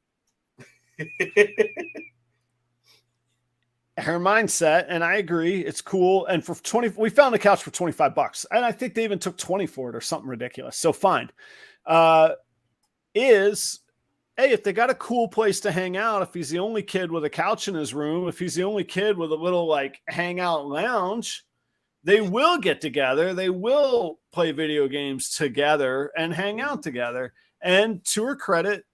Her mindset, and I agree, it's cool. And for 20, we found a couch for $25, and I think they even took 20 for it or something ridiculous. So fine. Hey, if they got a cool place to hang out, if he's the only kid with a couch in his room, if he's the only kid with a little hangout lounge, they will get together. They will play video games together and hang out together. And to her credit,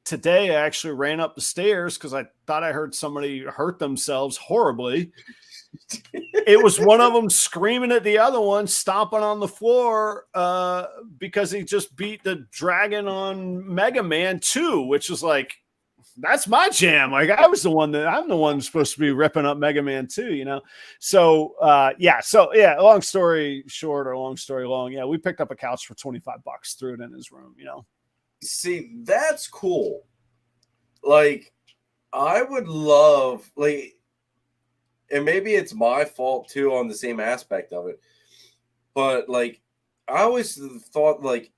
today I actually ran up the stairs because I thought I heard somebody hurt themselves horribly. It was one of them screaming at the other one, stomping on the floor because he just beat the dragon on Mega Man 2, which is that's my jam. I'm the one supposed to be ripping up Mega Man 2, So, long story short or long story long. Yeah, we picked up a couch for $25, threw it in his room, See, that's cool. I would love, and maybe it's my fault too on the same aspect of it, but like I always thought like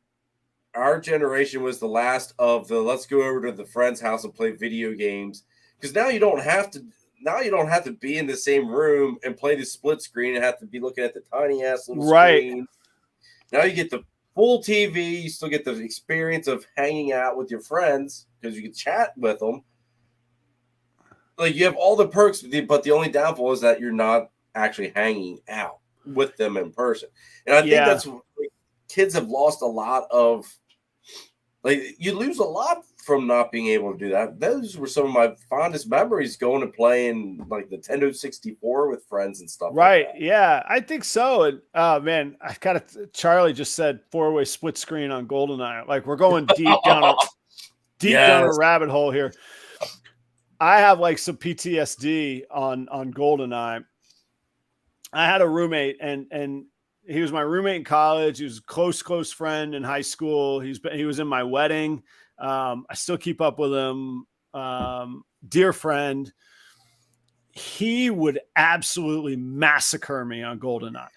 our generation was the last of the let's go over to the friend's house and play video games, because now you don't have to be in the same room and play the split screen and have to be looking at the tiny ass little screen. Now you get the full TV, you still get the experience of hanging out with your friends because you can chat with them. Like you have all the perks, but the only downfall is that you're not actually hanging out with them in person. And I think that's like, kids have lost a lot of. Like you lose a lot from not being able to do that. Those were some of my fondest memories, going and playing like Nintendo 64 with friends and stuff. Right. Like that. Yeah, I think so. And man, I got it. Charlie just said 4-way split screen on GoldenEye. Like we're going deep down a rabbit hole here. I have like some PTSD on GoldenEye. I had a roommate and he was my roommate in college. He was a close friend in high school. He was in my wedding. I still keep up with him. Dear friend. He would absolutely massacre me on GoldenEye.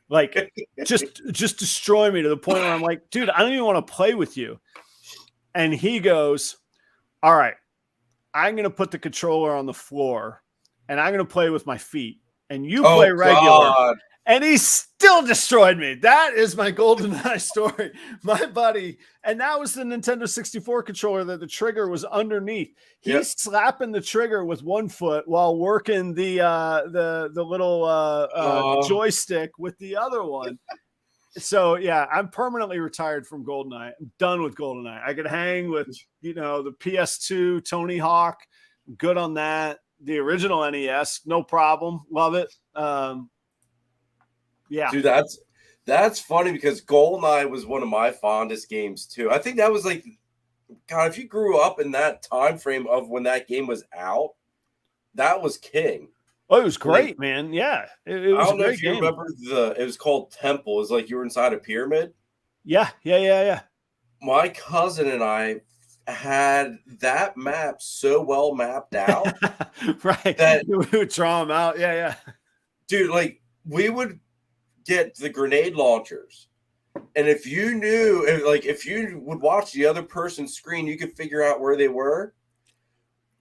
Like just destroy me to the point where I'm like, dude, I don't even want to play with you. And he goes, all right, I'm going to put the controller on the floor and I'm going to play with my feet and you play regular. God. And he still destroyed me. That is my GoldenEye story. My buddy, and that was the Nintendo 64 controller that the trigger was underneath. He's slapping the trigger with one foot while working the little joystick with the other one. So yeah, I'm permanently retired from GoldenEye. I'm done with GoldenEye. I could hang with the PS2 Tony Hawk. I'm good on that. The original NES, no problem. Love it. Yeah, dude, that's funny because GoldenEye was one of my fondest games too. I think that was like, God, if you grew up in that time frame of when that game was out, that was king. Oh, it was great, man. Yeah, it was. I don't know if you remember it was called Temple. It was like you were inside a pyramid. Yeah. My cousin and I had that map so well mapped out, right? That we would draw them out. Yeah. Dude, like we would get the grenade launchers, and if you would watch the other person's screen, you could figure out where they were.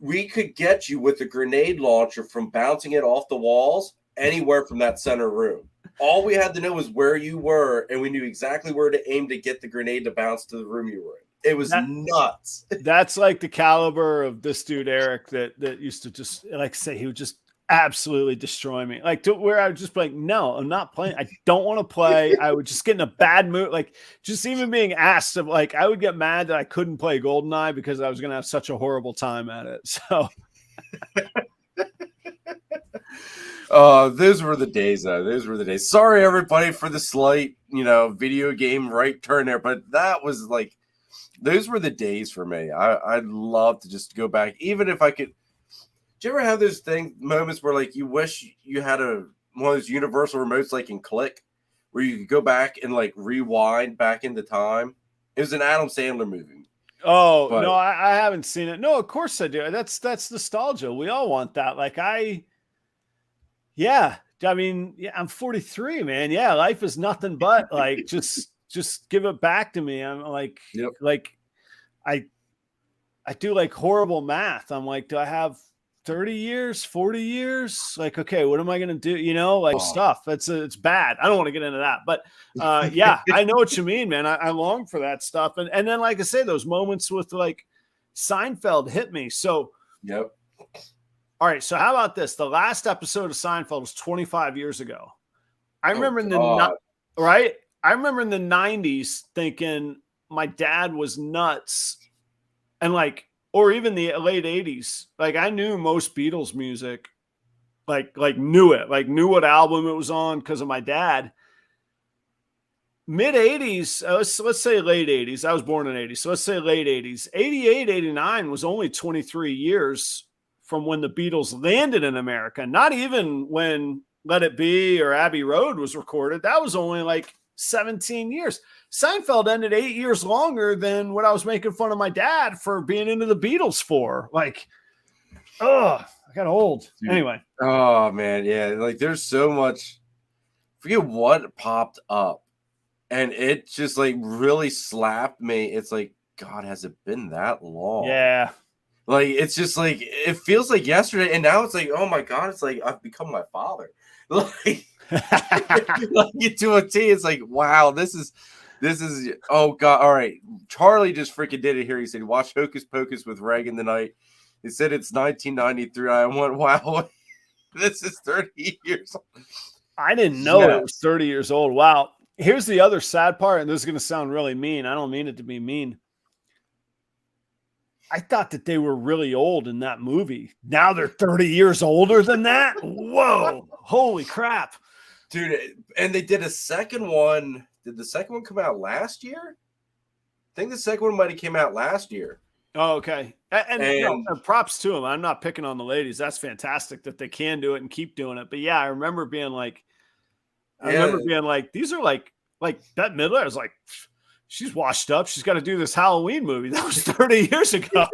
We could get you with the grenade launcher from bouncing it off the walls anywhere from that center room. All we had to know was where you were, and we knew exactly where to aim to get the grenade to bounce to the room you were in. It was nuts. That's like the caliber of this dude Eric that used to just like say he would just absolutely destroy me, like to where I would just be like, no, I'm not playing. I don't want to play. I would just get in a bad mood. Like just even being asked of, like, I would get mad that I couldn't play GoldenEye because I was going to have such a horrible time at it. So those were the days though. Those were the days. Sorry everybody for the slight, video game right turn there, but that was like, those were the days for me. I'd love to just go back, even if I could. Do you ever have those moments where like you wish you had one of those universal remotes like in Click, where you could go back and like rewind back into time? It was an Adam Sandler movie. Oh, no, I haven't seen it. No, of course I do. That's nostalgia. We all want that. Like I mean, I'm 43, man. Yeah, life is nothing but like just give it back to me. I'm like, like I do like horrible math. I'm like, do I have 30 years, 40 years? Like, okay, what am I going to do? Stuff. It's bad. I don't want to get into that, but yeah, I know what you mean, man. I long for that stuff. And then, like I say, those moments with like Seinfeld hit me. So, yep. All right. So how about this? The last episode of Seinfeld was 25 years ago. I remember I remember in the 90s thinking my dad was nuts. And like, or even the late 80s, like I knew most Beatles music, like knew what album it was on because of my dad. Mid 80s, let's say late 80s. I was born in 80, so let's say late 80s. 88, 89 was only 23 years from when the Beatles landed in America. Not even when Let It Be or Abbey Road was recorded. That was only like 17 years. Seinfeld ended 8 years longer than what I was making fun of my dad for being into the Beatles for. Like, I got old. Dude. Anyway. Oh man, yeah. Like there's so much. Forget what popped up, and it just like really slapped me. It's like, God, has it been that long? Yeah. Like it's just like it feels like yesterday, and now it's like, oh my God, it's like I've become my father. Like, like to a T. It's like, wow, this is. Oh God! All right, Charlie just freaking did it here. He said, "Watch Hocus Pocus with Reagan tonight." He said it's 1993. I went, wow, this is 30 years old. I didn't know it was 30 years old. Wow. Here's the other sad part, and this is going to sound really mean. I don't mean it to be mean. I thought that they were really old in that movie. Now they're 30 years older than that? Whoa. Holy crap. Dude, and they did a second one. Did the second one come out last year? I think the second one might have came out last year. Oh, okay. And you know, props to them. I'm not picking on the ladies. That's fantastic that they can do it and keep doing it. But yeah, I remember being like, these are like Bette Midler. I was like, she's washed up. She's got to do this Halloween movie. That was 30 years ago.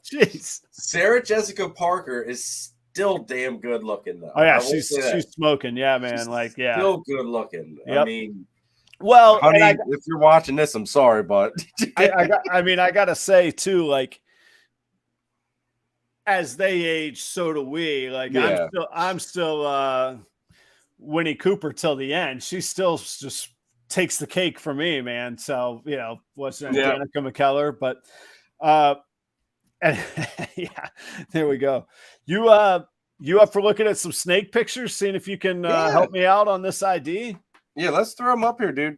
Jeez. Sarah Jessica Parker is still damn good looking though. Oh yeah, she's smoking. Yeah, man. She's still good looking. Yep. I mean, well, honey, if you're watching this, I'm sorry, but I gotta say too, like as they age, so do we. Like I'm still Winnie Cooper till the end. She still just takes the cake for me, man. So you know, what's that, Danica McKellar, but and yeah, there we go. You up for looking at some snake pictures, seeing if you can help me out on this ID? Yeah, let's throw them up here, dude.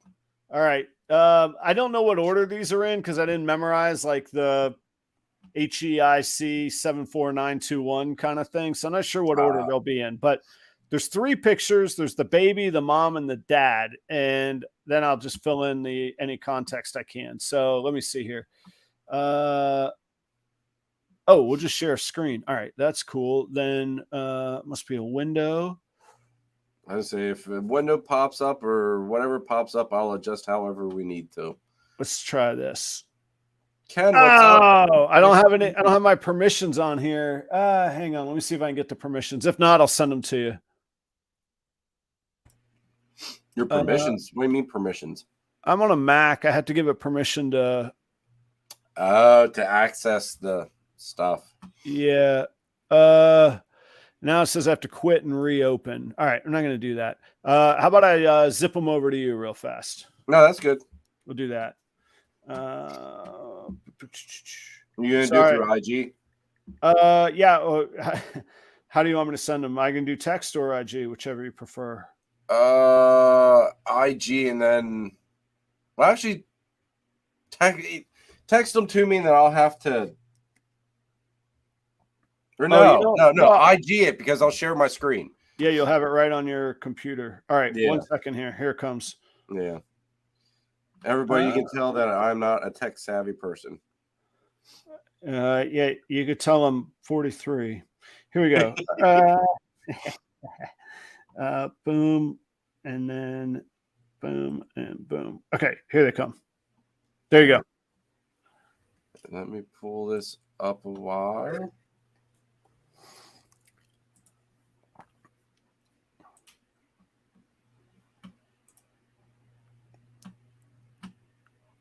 All right. I don't know what order these are in because I didn't memorize like the HEIC 74921 kind of thing. So I'm not sure what order they'll be in, but there's 3 pictures. There's the baby, the mom, and the dad. And then I'll just fill in any context I can. So let me see here. Oh, we'll just share a screen. All right, that's cool. Then must be a window. I would say if a window pops up or whatever pops up, I'll adjust however we need to. Let's try this. Ken, what's up? I don't have my permissions on here. Hang on, let me see if I can get the permissions. If not, I'll send them to you. Your permissions? What do you mean permissions? I'm on a Mac. I had to give it permission to access the stuff. Yeah. Now it says I have to quit and reopen. All right, I'm not going to do that. How about I zip them over to you real fast? No, that's good. We'll do that. You gonna do it through IG? Yeah. How do you want me to send them? I can do text or IG, whichever you prefer. IG, and then actually text them to me, and then I'll have to. Or no, IG it because I'll share my screen. Yeah, you'll have it right on your computer. All right, 1 second here. Here it comes. Yeah. Everybody, you can tell that I'm not a tech savvy person. Yeah, you could tell I'm 43. Here we go. Boom, and then boom, and boom. Okay, here they come. There you go. Let me pull this up a while.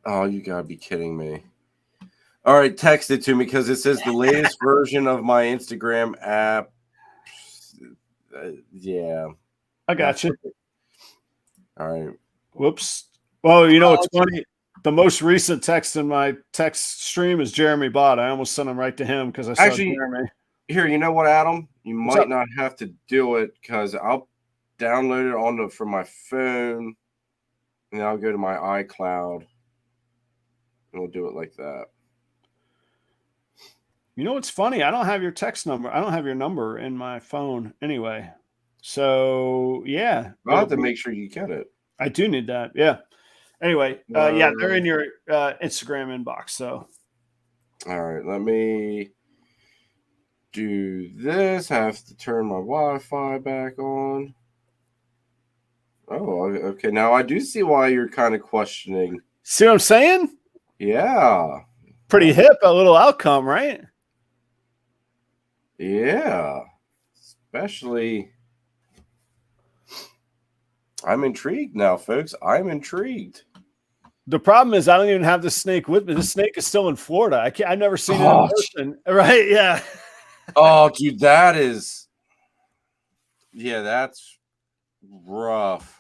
Oh, you gotta be kidding me. All right, text it to me because it says the latest version of my Instagram app. Yeah. I got you. All right. Whoops. Well, you know, it's funny. The most recent text in my text stream is Jeremy Bott. I almost sent him right to him because I saw Jeremy. Here, you know what, Adam? You might not have to do it because I'll download it from my phone, and then I'll go to my iCloud. And we'll do it like that. You know what's funny? I don't have your text number. I don't have your number in my phone anyway. So, yeah. I'll have to make sure you get it. I do need that. Yeah. Anyway, yeah, they're in your Instagram inbox. So, all right, let me do this. I have to turn my Wi-Fi back on. Oh, okay. Now I do see why you're kind of questioning. See what I'm saying? Yeah. Pretty hip, a little outcome, right? Yeah. Especially, I'm intrigued now, folks. I'm intrigued. The problem is I don't even have the snake with me. The snake is still in Florida. I've never seen it in person. Right? Yeah. Oh, dude, that's rough.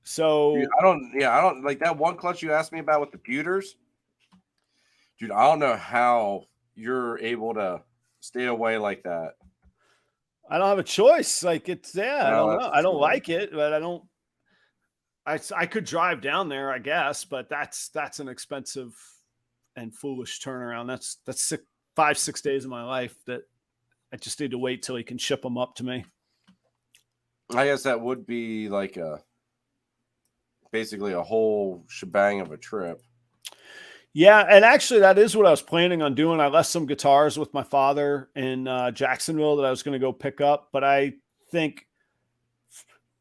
So Dude, I don't like that one clutch you asked me about with the pewters. Dude, I don't know how you're able to stay away like that. I don't have a choice. Like it's I No, don't know. that's I don't true. like it, but I could drive down there, I guess, but that's an expensive and foolish turnaround. That's 5-6 days of my life that I just need to wait till he can ship them up to me. I guess that would be like basically a whole shebang of a trip. Yeah, and actually that is what I was planning on doing. I left some guitars with my father in Jacksonville that I was going to go pick up, but I think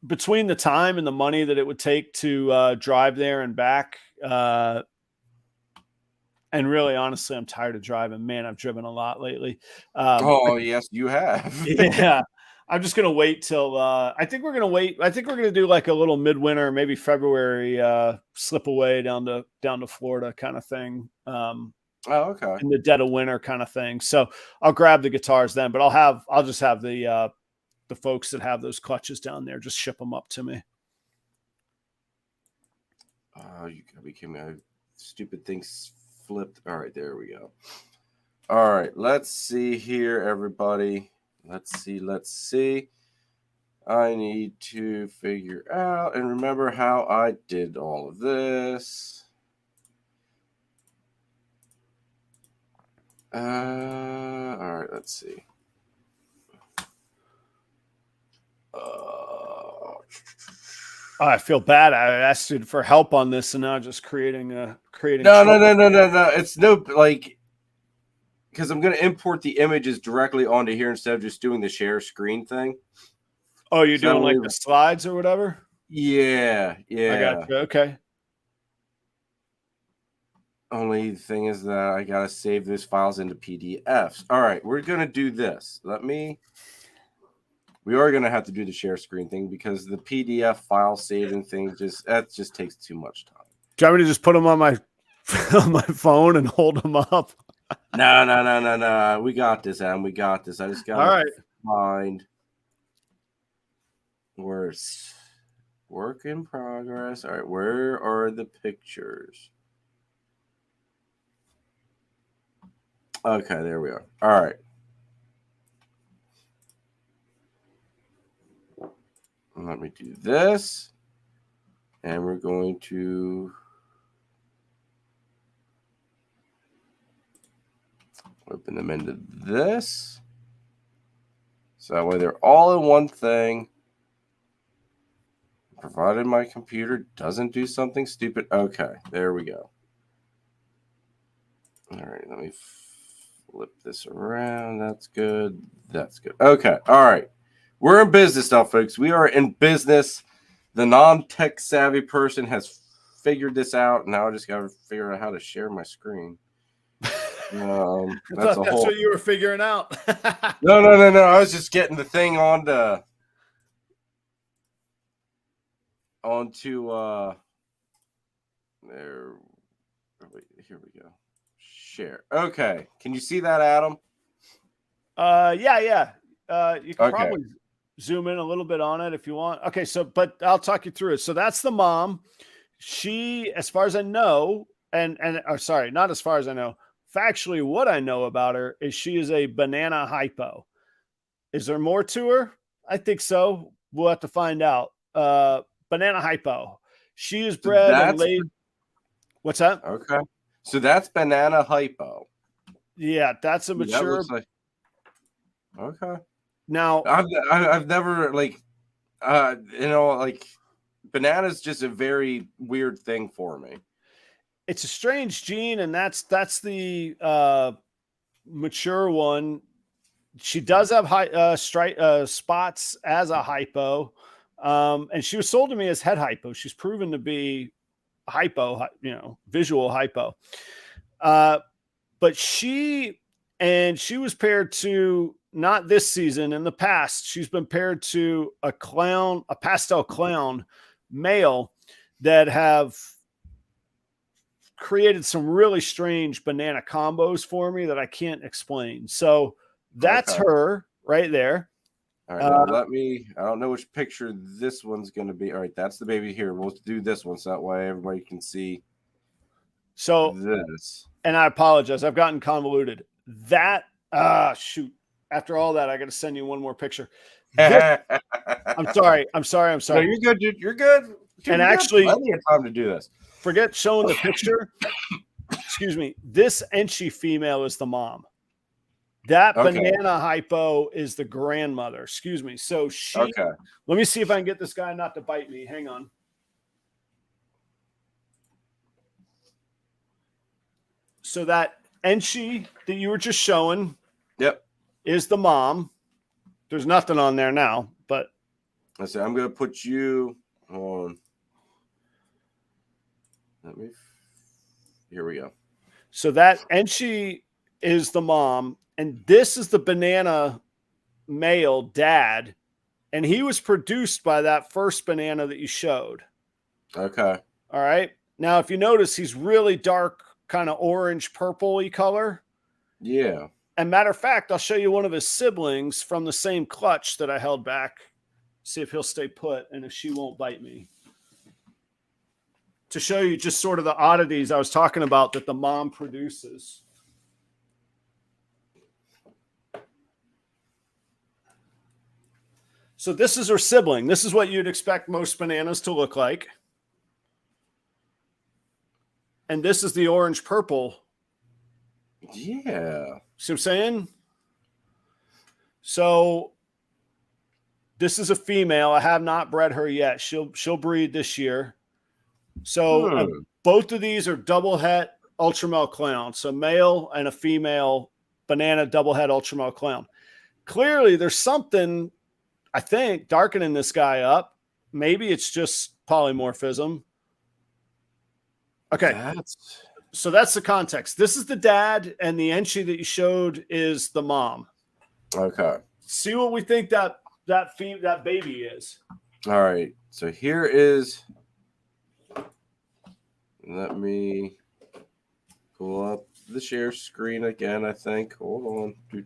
between the time and the money that it would take to drive there and back, and really, honestly, I'm tired of driving. Man, I've driven a lot lately. Yes, you have. Yeah, I'm just gonna wait till. I think we're gonna wait. I think we're gonna do like a little midwinter, maybe February, slip away down to Florida kind of thing. Okay. In the dead of winter kind of thing. So I'll grab the guitars then, but I'll just have the folks that have those clutches down there just ship them up to me. You gotta be kidding me. Stupid things flipped. All right, there we go. All right, let's see here, everybody. Let's see. I need to figure out and remember how I did all of this. All right, let's see. I feel bad. I asked you for help on this, and now just creating. No. It's no like because I'm going to import the images directly onto here instead of just doing the share screen thing. Oh, you're doing like the slides or whatever? Yeah. I got you. Okay. Only thing is that I got to save those files into PDFs. All right, we're going to do this. We are going to have to do the share screen thing because the PDF file saving thing just takes too much time. Do you want me to just put them on my phone and hold them up? No. We got this, Adam. We got this. I just got to find where's work in progress. All right, where are the pictures? Okay, there we are. All right. Let me do this. And we're going to open them into this. So that way they're all in one thing. Provided my computer doesn't do something stupid. Okay, there we go. All right, let me flip this around. That's good. That's good. Okay, all right. We're in business now, folks. We are in business. The non-tech savvy person has figured this out. Now I just got to figure out how to share my screen. That's what you were figuring out. No. I was just getting the thing onto there. Wait, here we go. Share. Okay. Can you see that, Adam? Yeah. You can probably zoom in a little bit on it if you want. Okay, but I'll talk you through it. So that's the mom. She, as far as I know, not as far as I know, factually what I know about her is she is a banana hypo. Is there more to her? I think so. We'll have to find out. Banana hypo. She is bred and laid. What's that? Okay. So that's banana hypo. Yeah, that's a mature. Okay. Now I've never banana's just a very weird thing for me. It's a strange gene, and that's the mature one. She does have high spots as a hypo, and she was sold to me as head hypo. She's proven to be hypo, visual hypo. But she was paired to, not this season, in the past, she's been paired to a pastel clown male that have created some really strange banana combos for me that I can't explain. So that's her right there. All right, now I don't know which picture this one's going to be. All right, that's the baby here. We'll do this one so that way everybody can see this. And I apologize. I've gotten convoluted. That, shoot. After all that, I got to send you one more picture. I'm sorry. No, you're good, dude. You're good. Dude, and actually, plenty of time to do this. Forget showing the picture. Excuse me. This Enchi female is the mom. That banana hypo is the grandmother. Excuse me. So let me see if I can get this guy not to bite me. Hang on. So that Enchi that you were just showing, is the mom. There's nothing on there now, but I say I'm going to put you on. Here we go. So that Enchi is the mom, and this is the banana male dad, and he was produced by that first banana that you showed. Okay. All right. Now, if you notice, he's really dark, kind of orange purple-y color. Yeah. And matter of fact, I'll show you one of his siblings from the same clutch that I held back. See if he'll stay put and if she won't bite me. To show you just sort of the oddities I was talking about that the mom produces. So this is her sibling. This is what you'd expect most bananas to look like. And this is the orange purple. Yeah. See what I'm saying? So this is a female. I have not bred her yet. She'll breed this year. So both of these are double het ultra male clown. So male and a female banana double het ultra male clown. Clearly there's something, I think, darkening this guy up. Maybe it's just polymorphism. Okay. So that's the context. This is the dad, and the Enchi that you showed is the mom. Okay. See what we think that baby is. All right. So here is. Let me pull up the share screen again, I think. Hold on.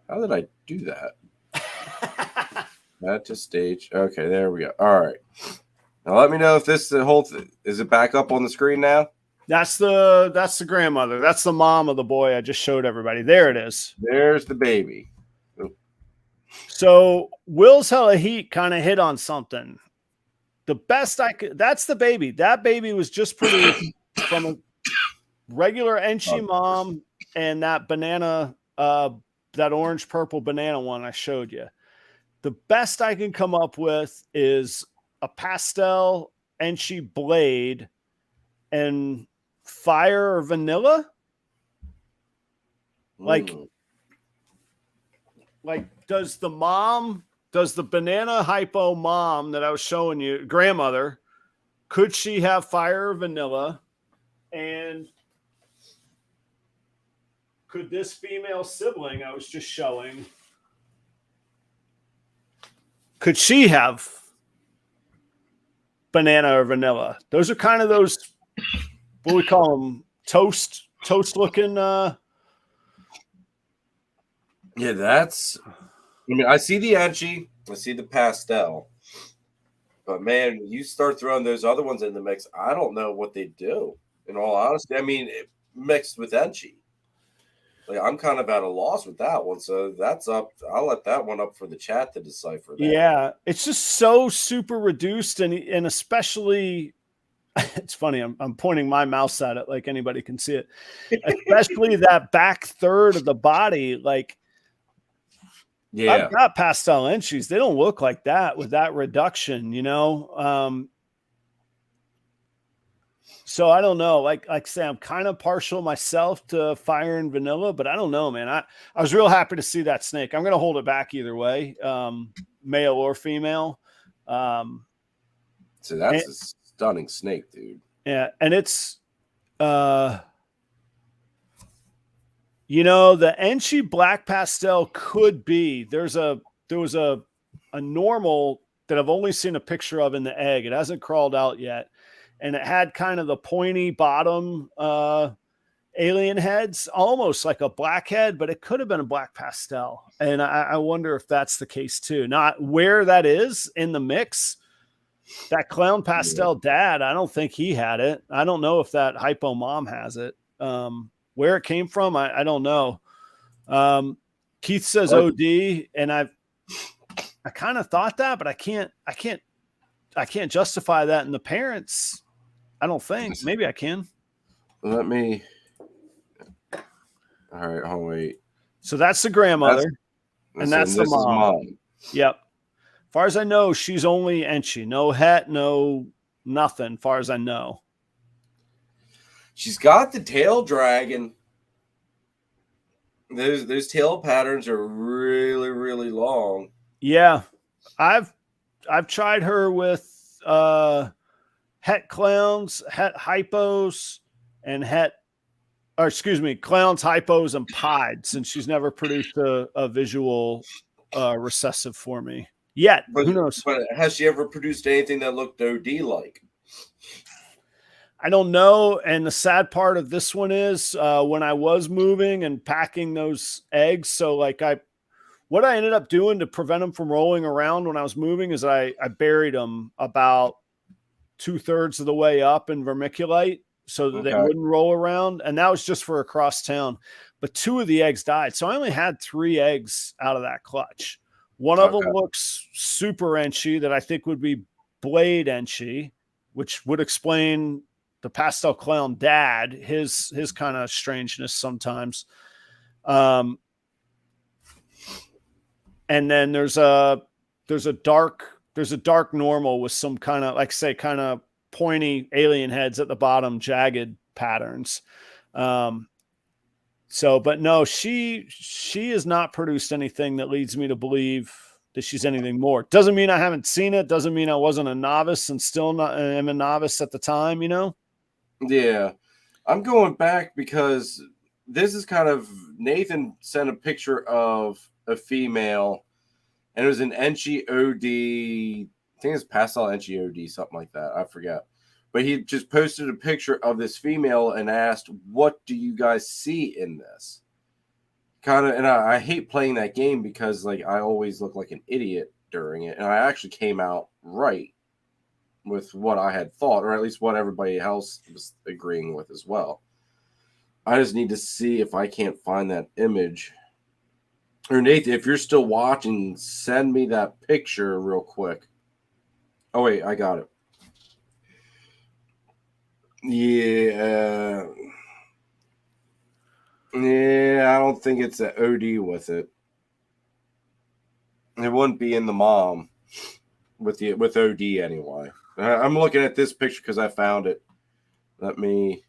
How did I do that? Add to stage. Okay, there we go. All right. Now let me know if the whole thing is it back up on the screen now? That's the grandmother. That's the mom of the boy I just showed everybody. There it is. There's the baby. Oop. So Will's Hella Heat kind of hit on something. The best I could. That's the baby. That baby was just produced from a regular Enchi mom and that banana, that orange purple banana one I showed you. The best I can come up with is a pastel Enchi blade and fire or vanilla. Like does the banana hypo mom that I was showing you, grandmother, could she have fire or vanilla? And could this female sibling I was just showing, could she have banana or vanilla? Those are kind of those, what we call them, toast looking. Yeah, that's. I mean, I see the Enchi, I see the pastel, but man, you start throwing those other ones in the mix, I don't know what they do. In all honesty, I mean, mixed with Enchi, like I'm kind of at a loss with that one. So that's up. I'll let that one up for the chat to decipher. That. Yeah, it's just so super reduced, and especially. It's funny. I'm pointing my mouse at it like anybody can see it, especially that back third of the body. Like, yeah, I've got pastel Enchis. They don't look like that with that reduction, you know? So I don't know. Like I say, I'm kind of partial myself to fire and vanilla, but I don't know, man. I was real happy to see that snake. I'm going to hold it back either way, male or female. So that's stunning snake, dude. Yeah, and it's you know, the Enchi black pastel could be. There was a normal that I've only seen a picture of in the egg. It hasn't crawled out yet, and it had kind of the pointy bottom alien heads, almost like a black head, but it could have been a black pastel. And I wonder if that's the case too. Not where that is in the mix. That clown pastel dad, I don't think he had it. I don't know if that hypo mom has it. Where it came from, I don't know. Keith says OD, and I kind of thought that, but I can't justify that in the parents. I don't think. Maybe I can. Let me. All right, hold on, wait. So that's the grandmother, and that's the mom. Yep. As far as I know, she's only Enchi. No het, no nothing, as far as I know. She's got the tail dragging. Those tail patterns are really, really long. Yeah. I've tried her with het clowns, het hypos, and clowns, hypos, and pied, since she's never produced a visual recessive for me yet. But who knows? But has she ever produced anything that looked OD like? I don't know. And the sad part of this one is when I was moving and packing those eggs. So like what I ended up doing to prevent them from rolling around when I was moving is I buried them about 2/3 of the way up in vermiculite so that they wouldn't roll around. And that was just for across town. But 2 of the eggs died. So I only had 3 eggs out of that clutch. One of them looks super Enchi that I think would be blade Enchi, which would explain the pastel clown dad, his kind of strangeness sometimes. And then there's a dark normal with some kind of, like say, kind of pointy alien heads at the bottom, jagged patterns. But no, she has not produced anything that leads me to believe that she's anything more. Doesn't mean I haven't seen it. Doesn't mean I wasn't a novice and still not am a novice at the time, you know? Yeah. I'm going back because this is kind of, Nathan sent a picture of a female, and it was an Enchi OD. I think it's pastel Enchi OD, something like that. I forget. But he just posted a picture of this female and asked, "What do you guys see in this?" Kind of, and I hate playing that game because like I always look like an idiot during it, and I actually came out right with what I had thought, or at least what everybody else was agreeing with as well. I just need to see if I can't find that image. Or Nathan, if you're still watching, send me that picture real quick. Oh wait, I got it. Yeah. Yeah, I don't think it's an OD with it. It wouldn't be in the mom with OD anyway. I'm looking at this picture because I found it. Let me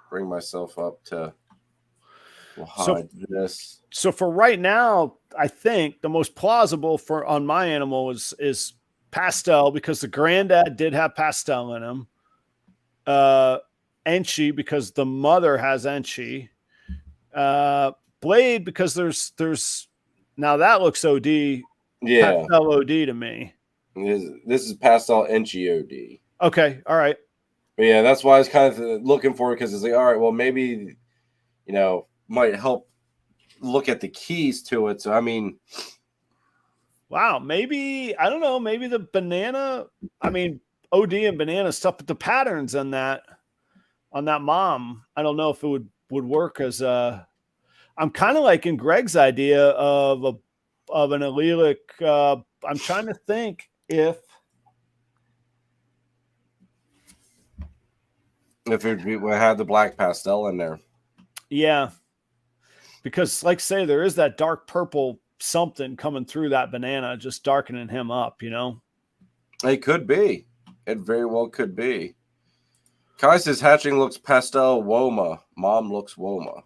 bring myself up to hide this. So for right now, I think the most plausible on my animal is pastel, because the granddad did have pastel in him. Enchi, because the mother has Enchi. Blade, because there's now that looks OD. Yeah, pastel OD to me. This is pastel Enchi OD. Okay, all right. But yeah, that's why I was kind of looking for it, because it's like, all right, well, maybe, might help look at the keys to it. So, I mean, wow, maybe, I don't know, maybe the banana, OD and banana stuff, but the patterns on that mom, I don't know if it would work as I'm kind of like in Greg's idea of an allelic. I'm trying to think if it had the black pastel in there. Yeah. Because like say there is that dark purple something coming through that banana, just darkening him up, It could be. It very well could be. Kai says hatching looks pastel Woma. Mom looks Woma.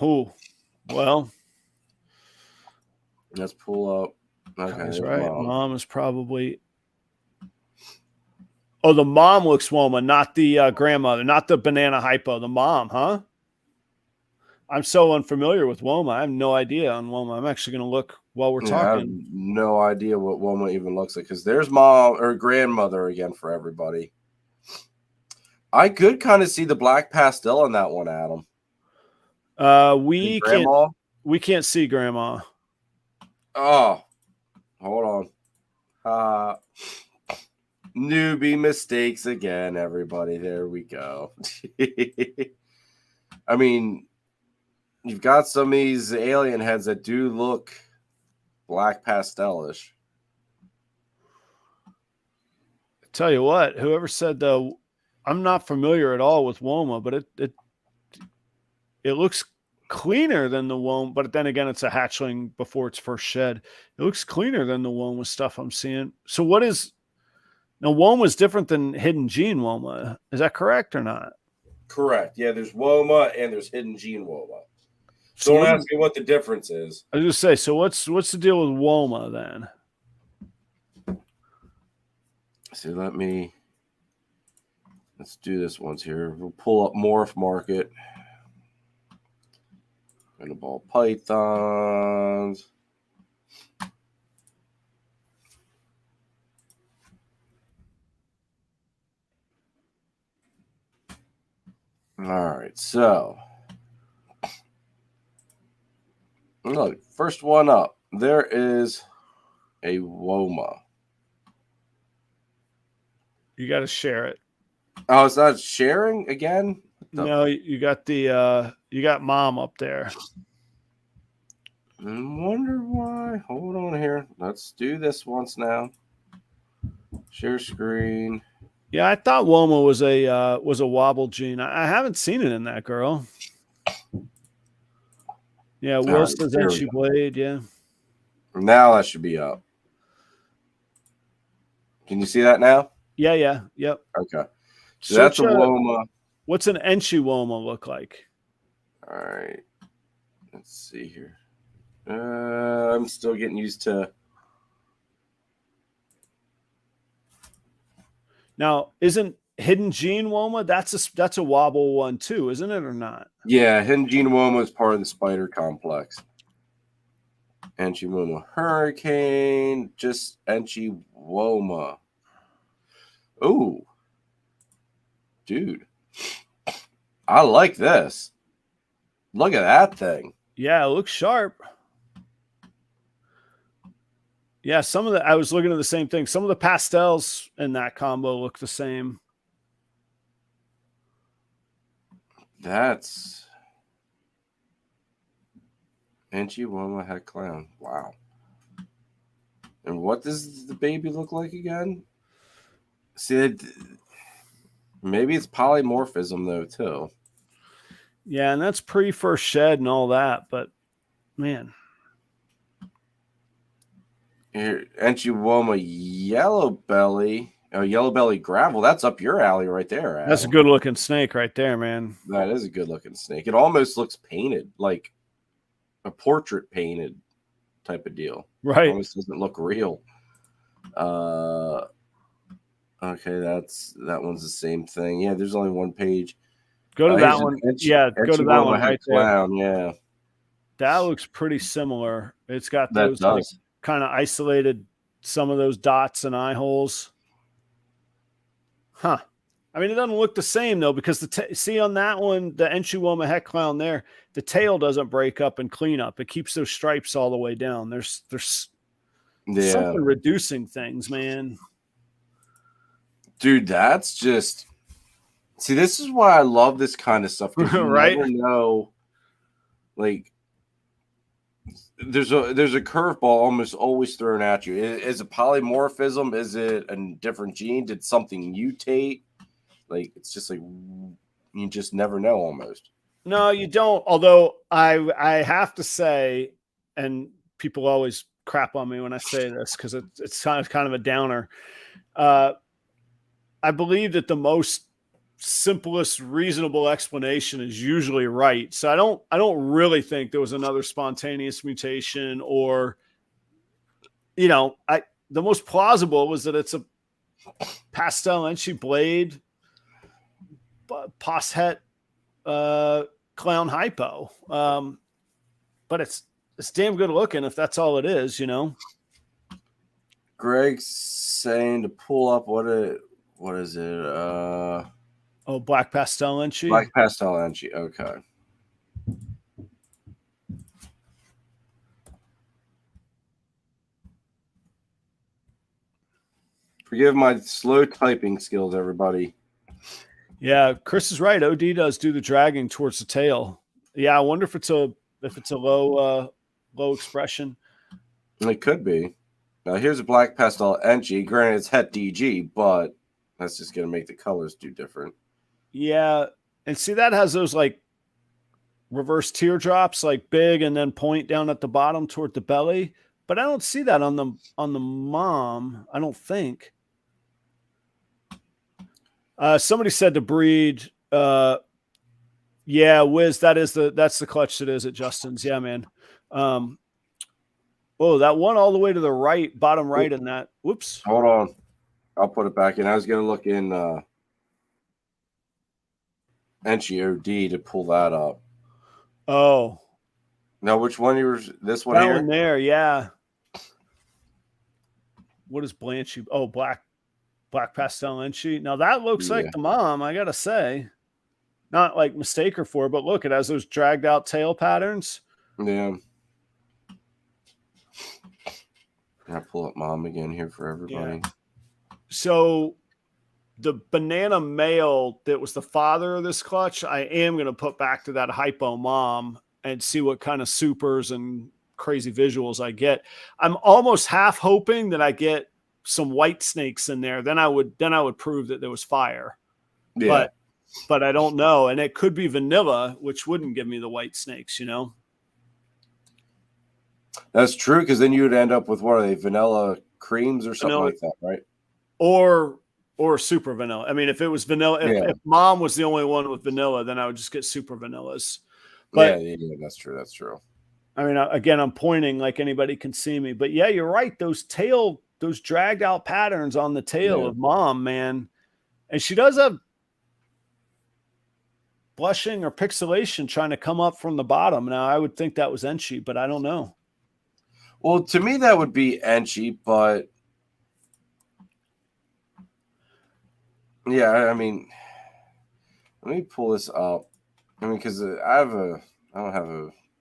Oh, well. Let's pull up. Okay, that's right. Mom is probably Oh, the mom looks Woma, not the grandmother, not the banana hypo. The mom, huh? I'm so unfamiliar with Woma. I have no idea on Woma. I'm actually going to look while we're Yeah, I have talking. no idea what Woma even looks like because there's mom or grandmother again for everybody. I could kind of see the black pastel in that one, Adam. We can't see grandma. Oh, hold on. Newbie mistakes again, everybody. There we go. I mean, you've got some of these alien heads that do look black pastelish. Tell you what, whoever said I'm not familiar at all with Woma, but it looks cleaner than the Woma. But then again, it's a hatchling before its first shed. It looks cleaner than the Woma stuff I'm seeing. So what is now? Woma is different than Hidden Gene Woma. Is that correct or not? Correct. Yeah, there's Woma and there's Hidden Gene Woma. So Don't ask me what the difference is. I was just say. So what's the deal with Woma then? So let's do this once here. We'll pull up Morph Market. Ball Pythons. All right, so look, first one up. There is a Woma. You got to share it. Oh, it's not sharing again? No, you got you got mom up there. I wonder why. Hold on here. Let's do this once now. Share screen. Yeah, I thought Woma was a wobble gene. I haven't seen it in that girl. Yeah, Will says that she blade. Yeah. Now that should be up. Can you see that now? Yeah. Yep. Okay. So that's a Woma. What's an Enchi Woma look like? All right. Let's see here. I'm still getting used to. Now, isn't Hidden Gene Woma? That's a wobble one too, isn't it, or not? Yeah, Hidden Gene Woma is part of the spider complex. Enchi Woma Hurricane, just Enchi Woma. Ooh. Dude. I like this. Look at that thing. Yeah, it looks sharp. Yeah, I was looking at the same thing. Some of the pastels in that combo look the same. That's Enchi Woma Head Clown. Wow. And what does the baby look like again? See, maybe it's polymorphism though too. Yeah, and that's pre-first shed and all that, but man. Here, Enchi Woma Yellow Belly. Oh, Yellow Belly Gravel. That's up your alley right there, Adam. That's a good looking snake right there, man. That is a good looking snake. It almost looks painted, like a portrait painted type of deal. Right. It almost doesn't look real. Okay, that one's the same thing. Yeah, there's only one page. Go to that one. Go to that one right there. Yeah. That looks pretty similar. It's got those like, kind of isolated, some of those dots and eye holes. Huh. I mean, it doesn't look the same though, because see on that one, the Enchi Woma Heck Clown there, the tail doesn't break up and clean up. It keeps those stripes all the way down. There's something reducing things, man. Dude, that's just. See, this is why I love this kind of stuff. You right? Never know, like, there's a curveball almost always thrown at you. Is it polymorphism? Is it a different gene? Did something mutate? Like, it's just like you just never know almost. No, you don't. Although I have to say, and people always crap on me when I say this because it's kind of a downer. I believe that the most simplest reasonable explanation is usually right. So I don't really think there was another spontaneous mutation, or the most plausible was that it's pastel Enchi blade, Poshet, clown hypo. But it's damn good looking if that's all it is, you know. Greg's saying to pull up what is it? Black pastel Enchi. Black pastel Enchi. Okay. Forgive my slow typing skills, everybody. Yeah, Chris is right. OD does do the dragging towards the tail. Yeah, I wonder if it's a low expression. It could be. Now here's a black pastel Enchi. Granted, it's Het DG, but that's just gonna make the colors do different. Yeah, and see that has those like reverse teardrops, like big and then point down at the bottom toward the belly. But I don't see that on the mom. I don't think. Somebody said to breed. Yeah, Wiz, that's the clutch that is at Justin's. Yeah, man. That one all the way to the right, bottom right in that. Whoops. Hold on. I'll put it back in. I was gonna look in Enchi OD to pull that up. Oh. Now which one this one that here? One there, yeah. What is Blanchy? Oh, black pastel Enchi. Now that looks like the mom, I gotta say. Not like mistake her for, but look, it has those dragged out tail patterns. Yeah. I'll pull up mom again here for everybody. Yeah. So the banana male that was the father of this clutch, I am going to put back to that hypo mom and see what kind of supers and crazy visuals I get. I'm almost half hoping that I get some white snakes in there. Then I would prove that there was fire. Yeah. But I don't know. And it could be vanilla, which wouldn't give me the white snakes, you know? That's true, because then you would end up with, what are they, vanilla creams or something like that, right? Or super vanilla. I mean, if it was vanilla, if mom was the only one with vanilla, then I would just get super vanillas. But yeah, that's true. That's true. I mean, again, I'm pointing like anybody can see me. But yeah, you're right. Those dragged out patterns on the tail of mom, man. And she does have blushing or pixelation trying to come up from the bottom. Now, I would think that was Enchi, but I don't know. Well, to me, that would be Enchi, but yeah, I mean, let me pull this up. I mean, because I have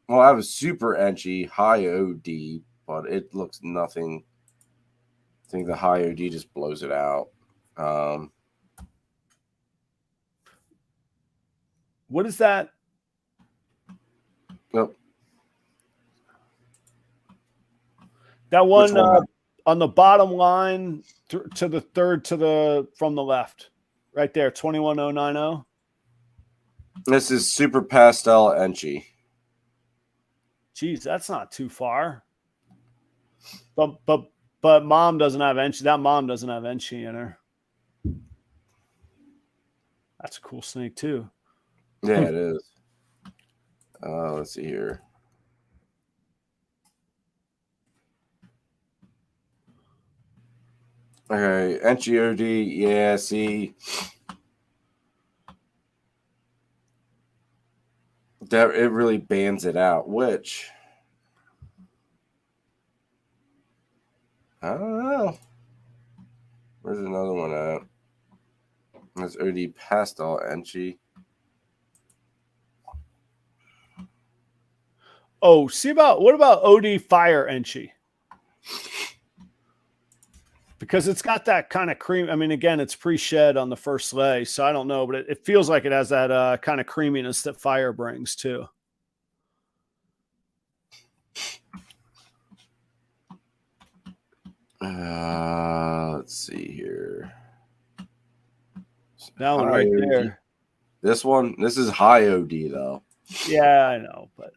a super Enchi high OD, but it looks nothing. I think the high OD just blows it out. What is that? Nope. That one on the bottom line to the third from the left, right there, 21090. This is super pastel Enchi. Geez, that's not too far. But mom doesn't have Enchi. That mom doesn't have Enchi in her. That's a cool snake too. Yeah, it is. Let's see here. Okay, Enchi OD. Yeah, see. That it really bans it out, which I don't know. Where's another one at? That's OD pastel Enchi. Oh, what about OD fire Enchi? Because it's got that kind of cream. I mean, again, it's pre-shed on the first lay, so I don't know, but it feels like it has that kind of creaminess that fire brings too. Let's see here. That one right there. This is high OD though. Yeah, I know, but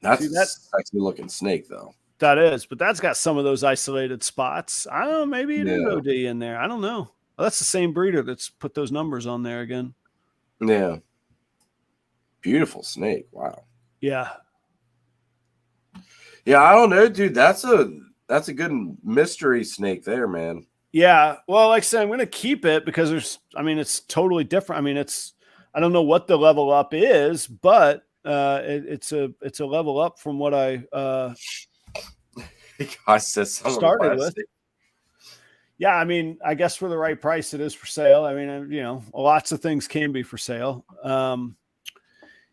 that's a sexy looking snake though. That is, but that's got some of those isolated spots. I don't know. Maybe it is OD in there. I don't know. Well, that's the same breeder that's put those numbers on there again. Yeah. Beautiful snake. Wow. Yeah. Yeah, I don't know, dude. That's a That's a good mystery snake there, man. Yeah. Well, like I said, I'm going to keep it because it's totally different. I mean, I don't know what the level up is, but it's a level up from what I started with. Yeah, I mean, I guess for the right price, it is for sale. I mean, lots of things can be for sale.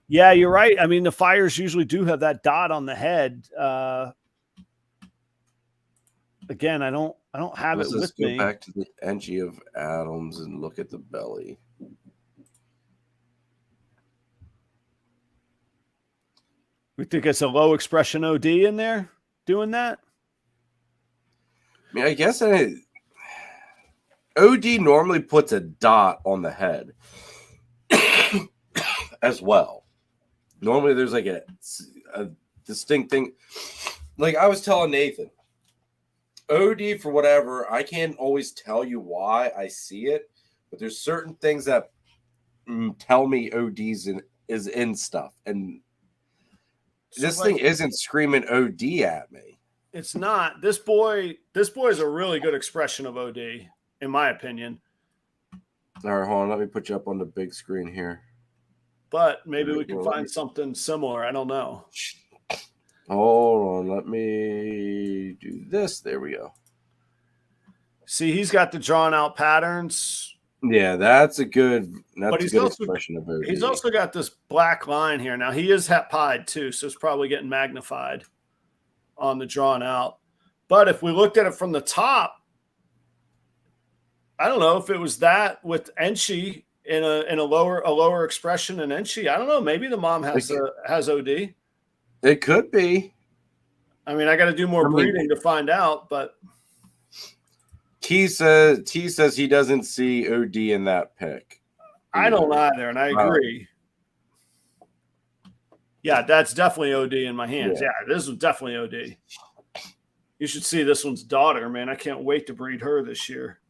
Yeah, you're right. I mean, the fires usually do have that dot on the head. Again, I don't have it with me. Let's go back to the entry of Adams and look at the belly. We think it's a low expression OD in there doing that. I mean, I guess OD normally puts a dot on the head as well. Normally there's like a distinct thing. Like I was telling Nathan, OD for whatever, I can't always tell you why I see it, but there's certain things that tell me OD's is in stuff. And this thing isn't screaming OD at me. It's not. This boy is a really good expression of OD, in my opinion. All right, hold on. Let me put you up on the big screen here. But maybe we can find something similar. I don't know. Hold on. Let me do this. There we go. See, he's got the drawn out patterns. Yeah, that's a good expression of OD. He's also got this black line here. Now, he is het pied too, so it's probably getting magnified on the drawn out. But if we looked at it from the top, I don't know if it was that with Enchi in a lower expression in Enchi. I don't know. Maybe the mom has OD. It could be. I mean, I got to do more breeding to find out, but T says he doesn't see OD in that pic. I don't either, and I agree. Yeah, that's definitely OD in my hands. Yeah, this was definitely OD. You should see this one's daughter, man. I can't wait to breed her this year.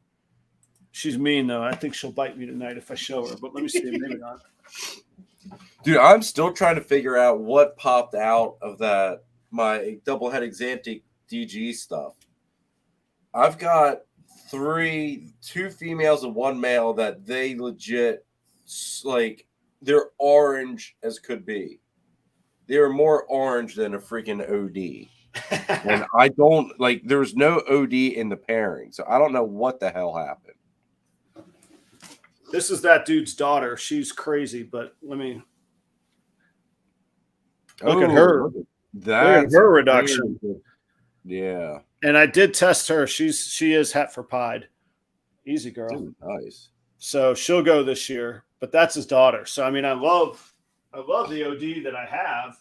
She's mean, though. I think she'll bite me tonight if I show her, but let me see. Maybe not. Dude, I'm still trying to figure out what popped out of my double-head Xantic DG stuff. I've got two females and one male that they legit, like, they're orange as could be. They're more orange than a freaking OD. And I don't, like, there's no OD in the pairing, so I don't know what the hell happened. This is that dude's daughter. She's crazy, but let me look at her. Look at her reduction. Yeah. And I did test her. She is het for pied. Easy girl. Ooh, nice. So she'll go this year, but that's his daughter. So I mean, I love the OD that I have.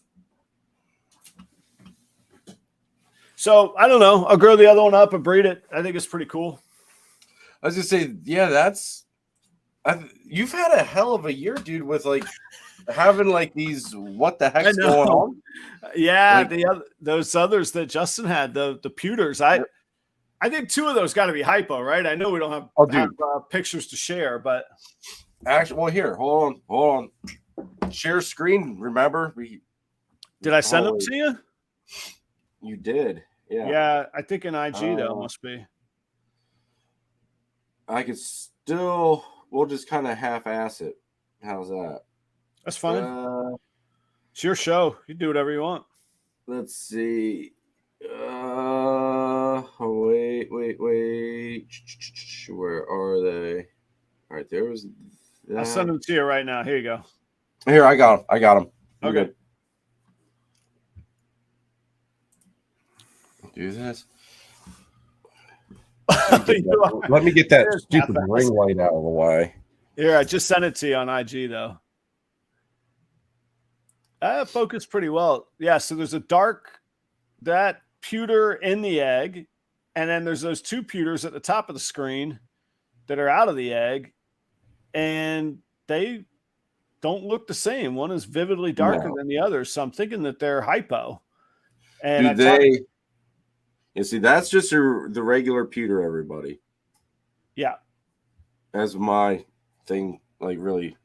So I don't know. I'll grow the other one up and breed it. I think it's pretty cool. I was gonna say, yeah, you've had a hell of a year, dude, with like having like these what the heck's going on. Yeah, like, those others that Justin had, the pewters. I think two of those got to be hypo, right? I know we don't have pictures to share, but actually, well, here, hold on. Share screen. Remember, did I send them to you? You did, yeah. Yeah, I think in IG though must be. I could still. We'll just kind of half-ass it. How's that? That's fine. It's your show. You do whatever you want. Let's see. Wait. Where are they? All right, there was that. I'll send them to you right now. Here you go. Here, I got them. Okay. Good. Do this. Let me get that stupid ring light out of the way. Here, I just sent it to you on IG, though. Focused pretty well. Yeah, so there's that pewter in the egg, and then there's those two pewters at the top of the screen that are out of the egg, and they don't look the same. One is vividly darker than the other, so I'm thinking that they're hypo. And you see, that's just the regular pewter, everybody. Yeah. As my thing, like, really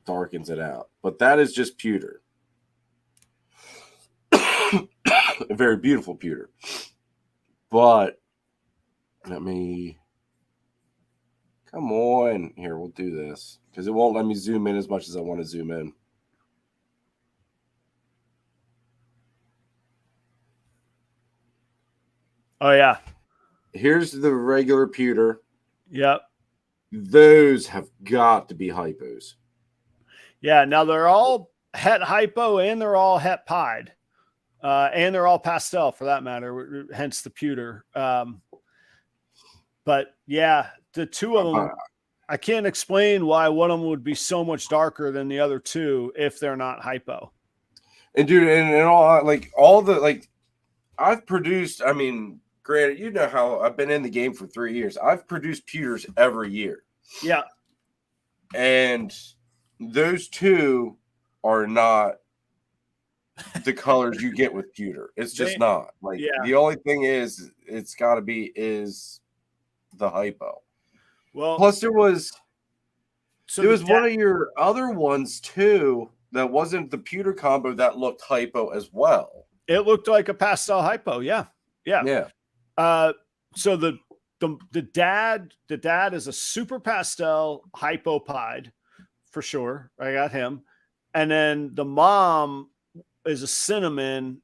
darkens it out. But that is just pewter. A very beautiful pewter. But let me come on here. We'll do this because it won't let me zoom in as much as I want to zoom in. Oh yeah. Here's the regular pewter. Yep. Those have got to be hypos. Yeah. Now they're all het hypo and they're all het pied. And they're all pastel for that matter, hence the pewter. But yeah, the two of them, I can't explain why one of them would be so much darker than the other two if they're not hypo. And dude, and all the I've produced, I mean, granted, you know how I've been in the game for 3 years. I've produced pewters every year. Yeah. And those two are not the colors you get with pewter. It's just not. The only thing is it's got to be is the hypo. Well, plus there was one of your other ones too that wasn't the pewter combo that looked hypo as well. It looked like a pastel hypo. Yeah. So the dad is a super pastel hypo pied for sure. I got him. And then the mom is a cinnamon,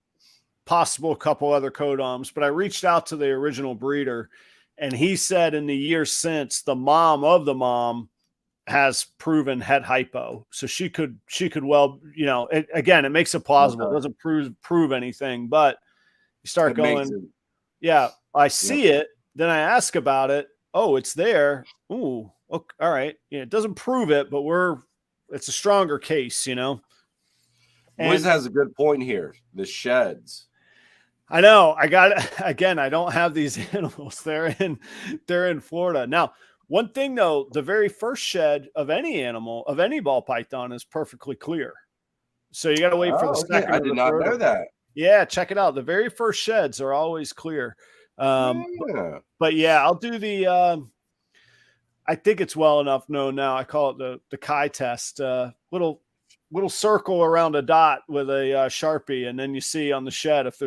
possible a couple other codoms, but I reached out to the original breeder and he said in the years since the mom of the mom has proven het hypo. So she could well, it makes it plausible. It doesn't prove anything, but you start going, yeah, I see it. Then I ask about it. Oh, it's there. Ooh, okay, all right. Yeah, it doesn't prove it, but it's a stronger case, Wiz has a good point here. The sheds. I know. I don't have these animals. They're in Florida. Now, one thing though, the very first shed of any animal, of any ball python is perfectly clear. So you got to wait for the second. I did not know that. Yeah, check it out. The very first sheds are always clear. But yeah, I'll do the I think it's well enough known now. I call it the Chi test. Little circle around a dot with a Sharpie, and then you see on the shed if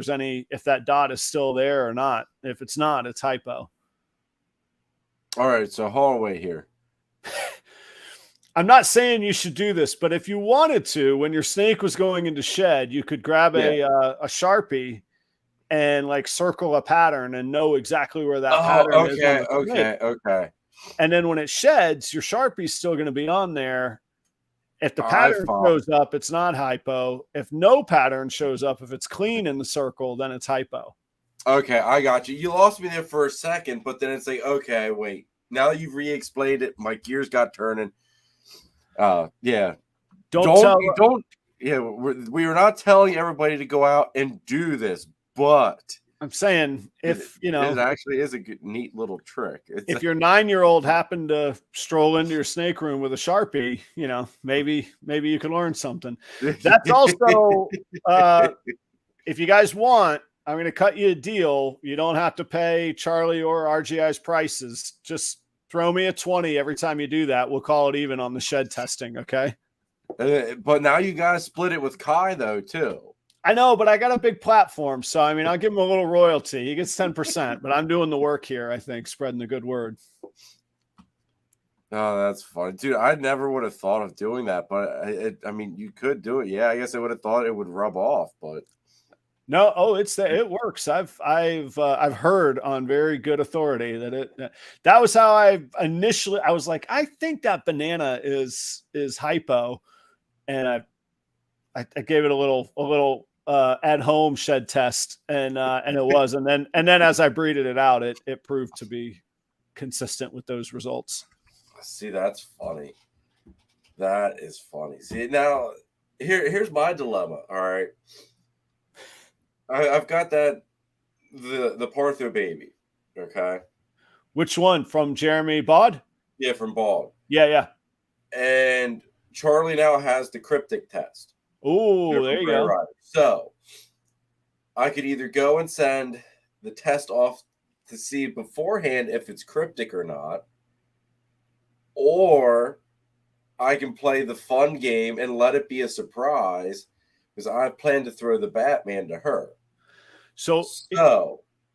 that dot is still there or not. If it's not, it's hypo. All right, so hallway here. I'm not saying you should do this, but if you wanted to, when your snake was going into shed, you could grab a Sharpie and circle a pattern and know exactly where that pattern is. Okay. And then when it sheds, your Sharpie's still going to be on there. If the pattern shows up, it's not hypo. If no pattern shows up, if it's clean in the circle, then it's hypo. Okay, I got you. You lost me there for a second, but then it's like, okay, wait. Now that you've re-explained it, my gears got turning. Yeah. Don't. Yeah, we were not telling everybody to go out and do this, but I'm saying it actually is a good, neat little trick. If your 9-year-old happened to stroll into your snake room with a Sharpie, maybe you can learn something. That's also, if you guys want, I'm going to cut you a deal. You don't have to pay Charlie or RGI's prices. Just throw me a 20 every time you do that. We'll call it even on the shed testing. Okay. But now you got to split it with Kai though, too. I know, but I got a big platform. So, I'll give him a little royalty. He gets 10%, but I'm doing the work here, I think, spreading the good word. Oh, that's funny. Dude, I never would have thought of doing that, but you could do it. Yeah, I guess I would have thought it would rub off, but no. Oh, it works. I've heard on very good authority that was how I was like, I think that banana is hypo. And I gave it a little at home shed test and it was, and then as I breeded it out, it proved to be consistent with those results. See, that's funny. That is funny. See, now here's my dilemma. All right. I've got the Partho baby. Okay. Which one? From Jeremy Bod? Yeah, from Bod. Yeah. And Charlie now has the cryptic test. Oh, there you go. Rider. So I could either go and send the test off to see beforehand if it's cryptic or not, or I can play the fun game and let it be a surprise because I plan to throw the Batman to her. So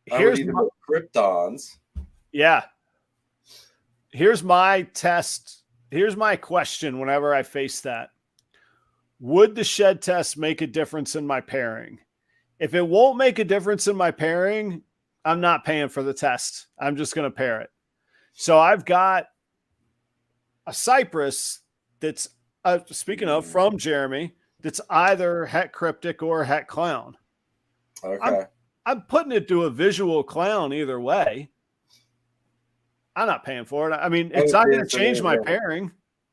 Here's go Kryptons. Yeah. Here's my test. Here's my question whenever I face that. Would the shed test make a difference in my pairing? If it won't make a difference in my pairing, I'm not paying for the test. I'm just going to pair it. So I've got a Cypress that's, speaking of, from Jeremy, that's either het cryptic or het clown. Okay. I'm putting it to a visual clown either way. I'm not paying for it. I mean, it's not going to change my pairing.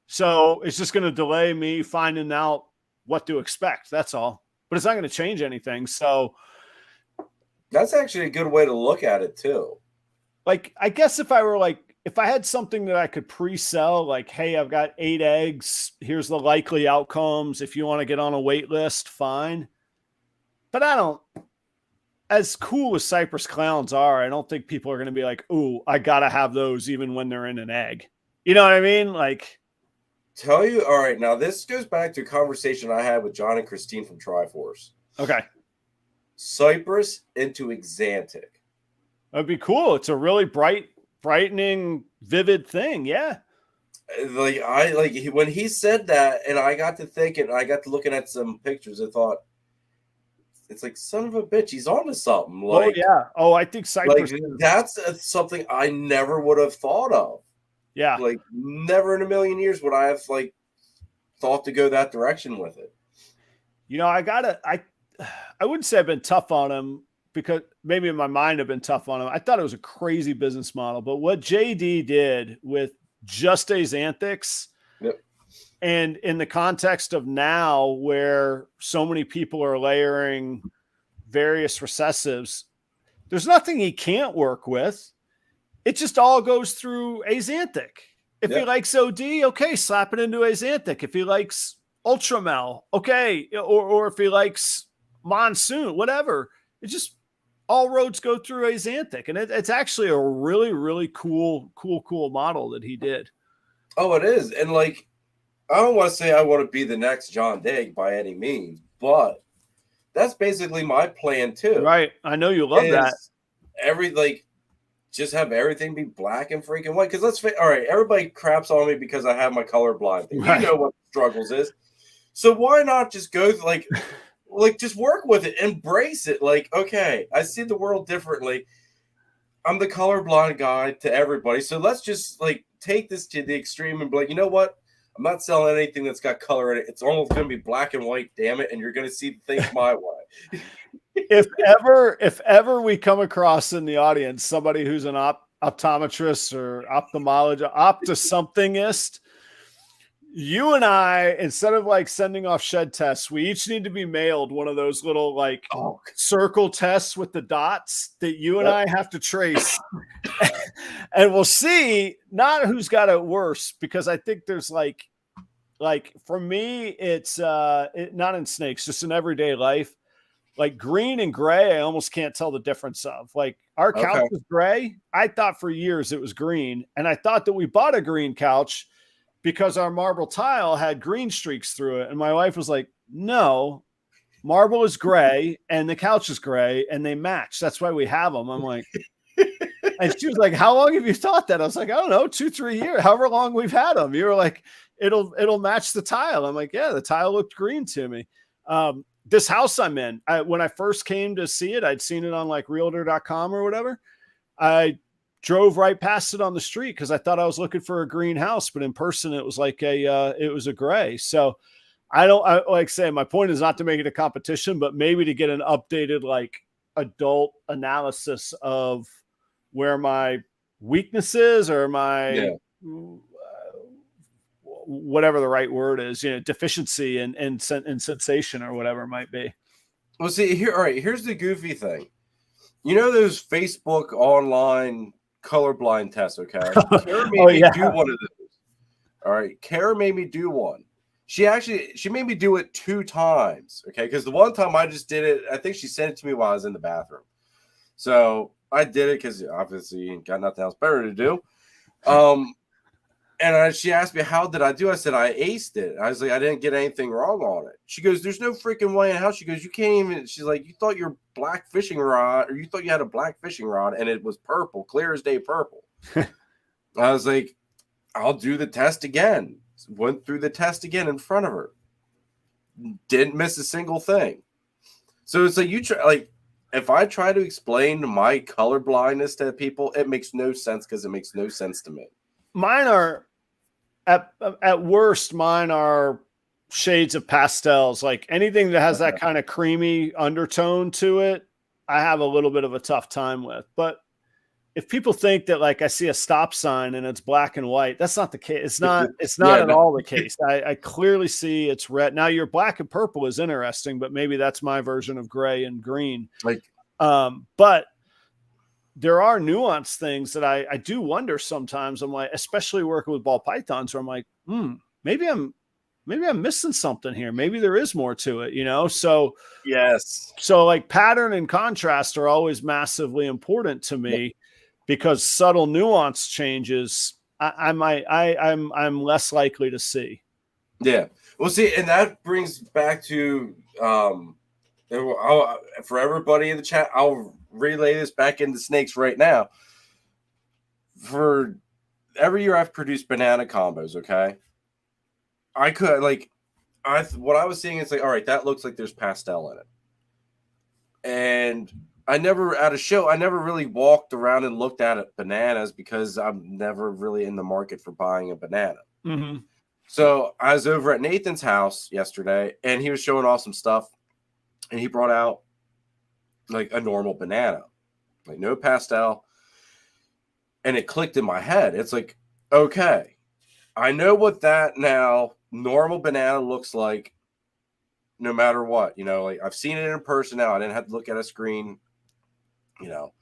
So it's just going to delay me finding out what to expect. That's all. But it's not going to change anything. So that's actually a good way to look at it too. Like, I guess if I had something that I could pre-sell, like, hey, I've got 8 eggs. Here's the likely outcomes. If you want to get on a wait list, fine. But I don't, as cool as Cypress clowns are, I don't think people are going to be like, ooh, I got to have those even when they're in an egg. You know what I mean? Like, tell you, all right, now this goes back to a conversation I had with John and Christine from Triforce. Okay. Cypress into Exantic. That'd be cool. It's a really brightening, vivid thing. Yeah. When he said that, and I got to thinking, I got to looking at some pictures, I thought, it's like, son of a bitch, he's on to something. Like, oh, yeah. Oh, I think Cypress. Like, that's something I never would have thought of. Yeah. Like, never in a million years would I have, like, thought to go that direction with it. You know, I wouldn't say I've been tough on him, because maybe in my mind I've been tough on him. I thought it was a crazy business model. But what JD did with just Axanthics, yep. And in the context of now where so many people are layering various recessives, there's nothing he can't work with. It just all goes through Axanthic. If he likes OD, okay, slap it into Axanthic. If he likes Ultramel, okay, or if he likes Monsoon, whatever. It just, all roads go through Axanthic, and it's actually a really, really cool model that he did. Oh, it is. And like, I don't want to say I want to be the next John Digg by any means, but that's basically my plan too. Right. I know you love that. Just have everything be black and freaking white. Because all right, everybody craps on me because I have my colorblind thing. Right. You know what the struggles is. So why not just go just work with it, embrace it. Like, okay, I see the world differently. I'm the colorblind guy to everybody. So let's just like take this to the extreme and be like, you know what? I'm not selling anything that's got color in it. It's almost going to be black and white, damn it. And you're going to see things my way. If ever we come across in the audience somebody who's an optometrist or ophthalmologist, opto-somethingist, you and I, instead of like sending off shed tests, we each need to be mailed one of those little like circle tests with the dots that you and I have to trace. And we'll see not who's got it worse, because I think there's like for me, it's not in snakes, just in everyday life. Like green and gray, I almost can't tell the difference of. Like our couch is gray. I thought for years it was green. And I thought that we bought a green couch because our marble tile had green streaks through it. And my wife was like, no, marble is gray and the couch is gray and they match. That's why we have them. I'm like, and she was like, how long have you thought that? I was like, I don't know, 2-3 years, however long we've had them. You were like, it'll match the tile. I'm like, yeah, the tile looked green to me. This house I'm in, when I first came to see it, I'd seen it on like realtor.com or whatever. I drove right past it on the street because I thought I was looking for a green house, but in person it was like it was a gray. So I like say, my point is not to make it a competition, but maybe to get an updated like adult analysis of where my weakness is or my whatever the right word is, deficiency and sensation or whatever it might be. Well, see here. All right, here's the goofy thing. You know those Facebook online colorblind tests, okay? Kara made me do one of those. All right, Kara made me do one. She made me do it 2 times, okay? Because the one time I just did it, I think she sent it to me while I was in the bathroom. So I did it because obviously got nothing else better to do. And she asked me, how did I do? I said, I aced it. I was like, I didn't get anything wrong on it. She goes, there's no freaking way in hell. She goes, you can't even, she's like, you thought your black fishing rod, or you thought you had a black fishing rod and it was purple, clear as day purple. I was like, I'll do the test again. Went through the test again in front of her. Didn't miss a single thing. So it's like, you try, like, if I try to explain my color blindness to people, it makes no sense because it makes no sense to me. Mine are, at worst, mine are shades of pastels. Like anything that has that kind of creamy undertone to it, I have a little bit of a tough time with. But if people think that like I see a stop sign and it's black and white, that's not the case. It's not at all the case. I clearly see it's red. Now your black and purple is interesting, but maybe that's my version of gray and green. But there are nuanced things that I do wonder sometimes. I'm like, especially working with ball pythons, where I'm like, maybe I'm missing something here. Maybe there is more to it, you know? So yes. So like pattern and contrast are always massively important to me, because subtle nuance changes I'm less likely to see. Yeah. Well, see, and that brings back to for everybody in the chat, I'll relay this back into snakes right now. For every year I've produced banana combos, okay? I could what I was seeing is like, all right, that looks like there's pastel in it. And I never really walked around and looked at bananas because I'm never really in the market for buying a banana. Mm-hmm. So I was over at Nathan's house yesterday and he was showing off some stuff and he brought out like a normal banana, like no pastel. And it clicked in my head. It's like, okay, I know what that now normal banana looks like no matter what, you know, like I've seen it in person now. I didn't have to look at a screen, you know,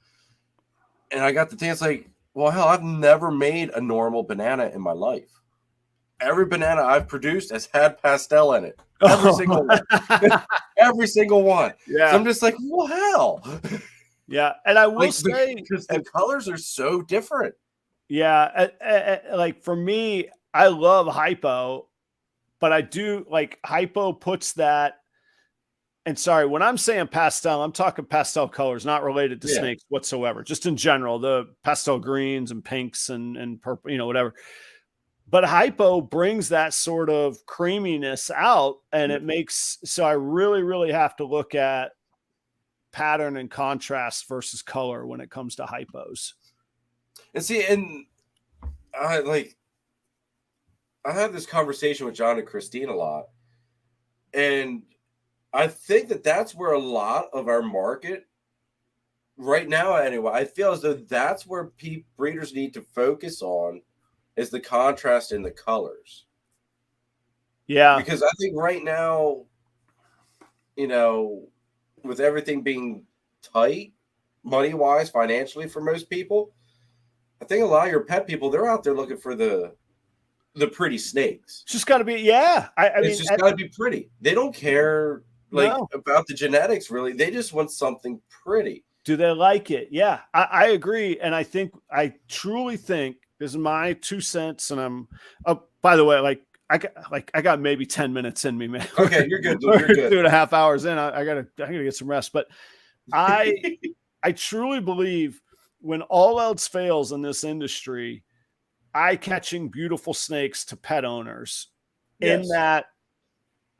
and I got the thing. It's like, well, hell, I've never made a normal banana in my life. Every banana I've produced has had pastel in it. Every single one. Every single one. Yeah. So I'm just like, well, hell. Yeah. And I will say, because the colors are so different. Yeah. Like for me, I love hypo, but I do like hypo puts that. And sorry, when I'm saying pastel, I'm talking pastel colors, not related to snakes whatsoever. Just in general, the pastel greens and pinks and purple, you know, whatever. But hypo brings that sort of creaminess out, and it makes, so I really, really have to look at pattern and contrast versus color when it comes to hypos. And see, and I had this conversation with John and Christine a lot, and I think that's where a lot of our market right now, anyway, I feel as though that's where breeders need to focus on, is the contrast in the colors. Yeah. Because I think right now, you know, with everything being tight, money-wise, financially for most people, I think a lot of your pet people, they're out there looking for the pretty snakes. It's just got to be, yeah. It's just got to be pretty. They don't care about the genetics, really. They just want something pretty. Do they like it? Yeah, I agree. And I truly think, this is my 2 cents, and I'm by the way, I got maybe 10 minutes in me, man. Okay, you're good. You're good. 2.5 hours in. I gotta get some rest. But I truly believe when all else fails in this industry, eye-catching beautiful snakes to pet owners in that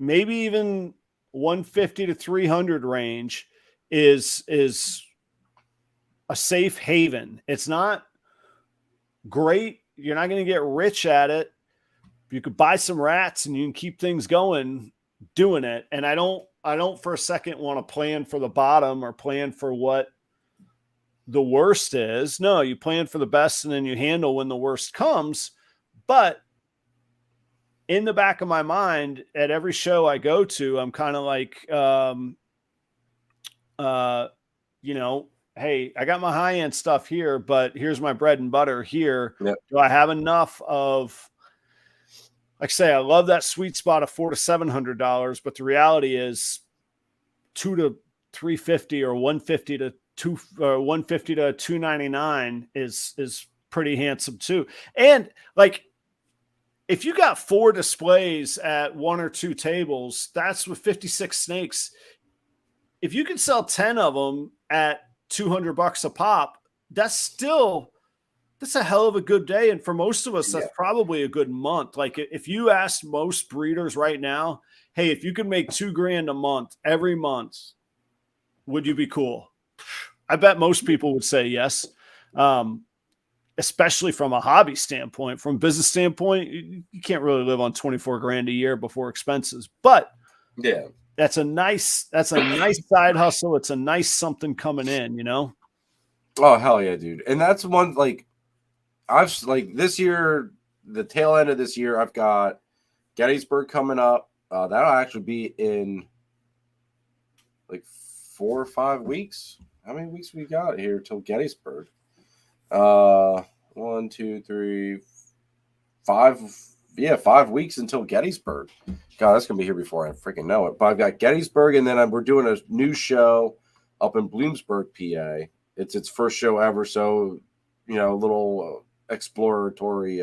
maybe even 150 to 300 range is a safe haven. It's not great. You're not going to get rich at it. You could buy some rats and you can keep things going doing it. And I don't for a second want to plan for the bottom or plan for what the worst is. No, you plan for the best and then you handle when the worst comes. But in the back of my mind, at every show I go to, I'm kind of like, you know, hey, I got my high-end stuff here, but here's my bread and butter here. Yep. Do I have enough of, like I say, I love that sweet spot of $400 to $700, but the reality is $200 to $350 or $150 to $299 is pretty handsome too. And like, if you got 4 displays at 1 or 2 tables, that's with 56 snakes. If you can sell 10 of them at $200 a pop, that's a hell of a good day. And for most of us, that's probably a good month. Like if you asked most breeders right now, hey, if you could make $2,000 a month, every month, would you be cool? I bet most people would say yes. Especially from a hobby standpoint. From a business standpoint, you can't really live on $24,000 a year before expenses, but yeah, that's a nice side hustle. It's a nice something coming in, you know? Oh, hell yeah, dude. And that's one, like, this year, the tail end of this year, I've got Gettysburg coming up. That'll actually be in like 4 or 5 weeks. How many weeks we got here till Gettysburg? 1, 2, 3, 5. Yeah, 5 weeks until Gettysburg. God, that's gonna be here before I freaking know it. But I've got Gettysburg, and then we're doing a new show up in Bloomsburg, PA. It's its first show ever, so a little exploratory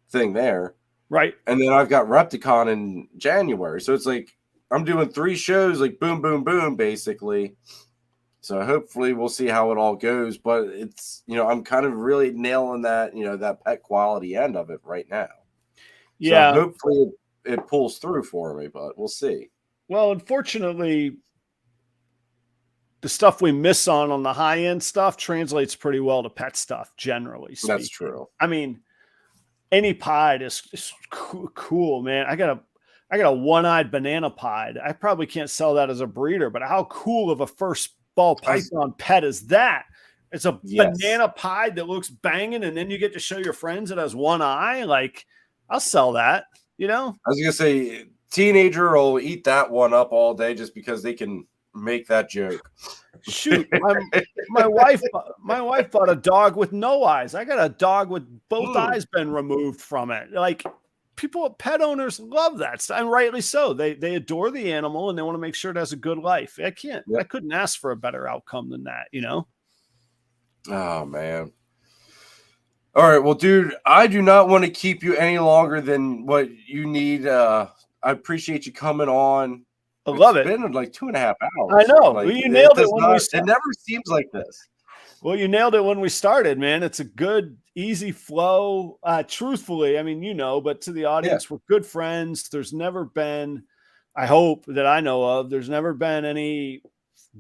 thing there, right? And then I've got Repticon in January, so it's like I'm doing 3 shows, like boom, boom, boom, basically. So hopefully we'll see how it all goes, but it's I'm kind of really nailing that that pet quality end of it right now. Yeah, so hopefully it pulls through for me, but we'll see. Well, unfortunately, the stuff we miss on the high end stuff translates pretty well to pet stuff, generally speaking. That's true. I mean, any pied is cool, man. I got a one-eyed banana pied. I probably can't sell that as a breeder, but how cool of a first ball python pet is that? It's a banana pied that looks banging, and then you get to show your friends it has one eye. Like, I'll sell that, I was gonna say, teenager will eat that one up all day just because they can make that joke. Shoot, my wife bought a dog with no eyes. I got a dog with both eyes been removed from it. Like, pet owners love that, and rightly so. They adore the animal and they want to make sure it has a good life. I couldn't ask for a better outcome than that, Oh man. All right, well, dude, I do not want to keep you any longer than what you need. I appreciate you coming on. I love it. It's been like 2.5 hours. I know. Like, you nailed it when we started. It never seems like this. Well, you nailed it when we started, man. It's a good, easy flow. Truthfully, I mean, but to the audience, we're good friends. There's never been, I hope that I know of, there's never been any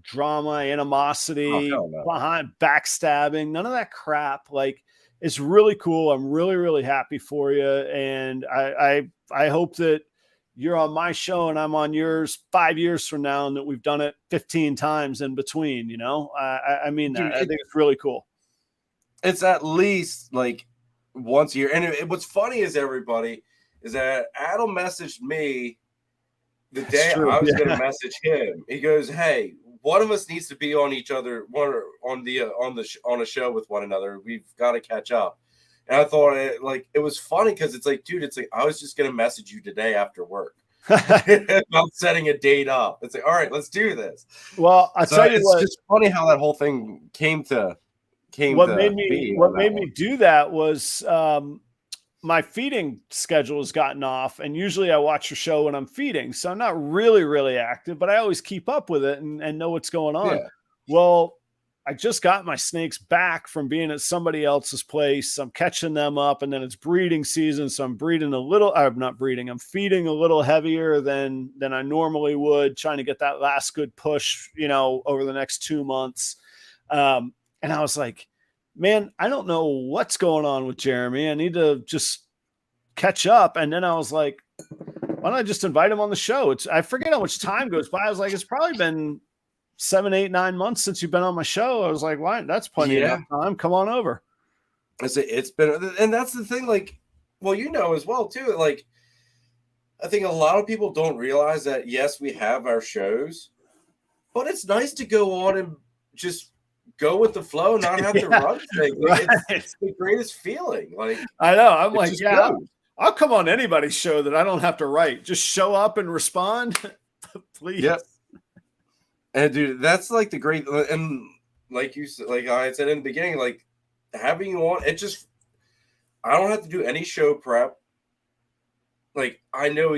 drama, animosity, behind backstabbing, none of that crap. Like, it's really cool. I'm really, really happy for you. And I hope that you're on my show and I'm on yours 5 years from now, and that we've done it 15 times in between, I mean, that. I think it's really cool. It's at least like once a year. And what's funny is that Adam messaged me the day I was going to message him. He goes, "Hey, one of us needs to be on each other, on a show with one another. We've got to catch up." And I thought it was funny because it's like, dude, it's like I was just gonna message you today after work about setting a date up. It's like, all right, let's do this. Well, I'll tell you what. It's just funny how that whole thing came to. What made me do that was my feeding schedule has gotten off, and usually I watch your show when I'm feeding, so I'm not really, really active, but I always keep up with it and know what's going on. Yeah. Well, I just got my snakes back from being at somebody else's place. I'm catching them up, and then it's breeding season, so I'm breeding I'm feeding a little heavier than I normally would, trying to get that last good push, over the next 2 months. And I was like, man, I don't know what's going on with Jeremy. I need to just catch up. And then I was like, why don't I just invite him on the show? I forget how much time goes by. I was like, it's probably been 7, 8, 9 months since you've been on my show. I was like, why? That's plenty of time. Come on over. It's been, and that's the thing. Like, well, as well too. Like, I think a lot of people don't realize that. Yes, we have our shows, but it's nice to go on and just go with the flow and not have to run things. Like, it's the greatest feeling. Like, I know. I'm like, I'll come on anybody's show that I don't have to write. Just show up and respond, please. Yep. And dude, that's like the great, and like I said in the beginning, like having you on, I don't have to do any show prep. like I know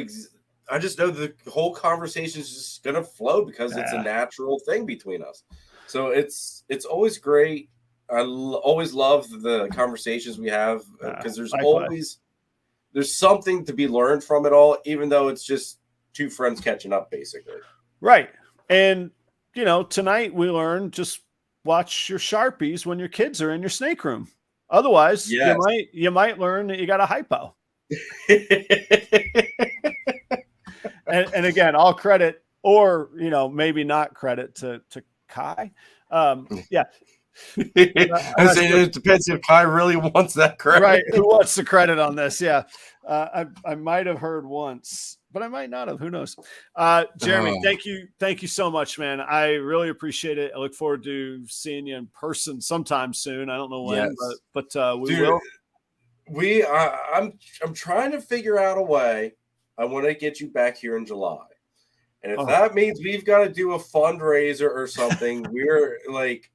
I just know the whole conversation is just gonna flow because it's a natural thing between us. So it's always great. I always love the conversations we have because there's something to be learned from it all, even though it's just two friends catching up, basically. Right. And tonight we learned just watch your Sharpies when your kids are in your snake room. Otherwise, you might learn that you got a hypo. and again, all credit, or maybe not credit to Kai. Yeah. I say it depends if Kai really wants that credit. Right. Who wants the credit on this? Yeah. I might have heard once, but I might not have. Who knows? Jeremy, thank you so much, man. I really appreciate it. I look forward to seeing you in person sometime soon. I don't know when, but we will. I'm trying to figure out a way. I want to get you back here in July. And if that means we've got to do a fundraiser or something, we're like,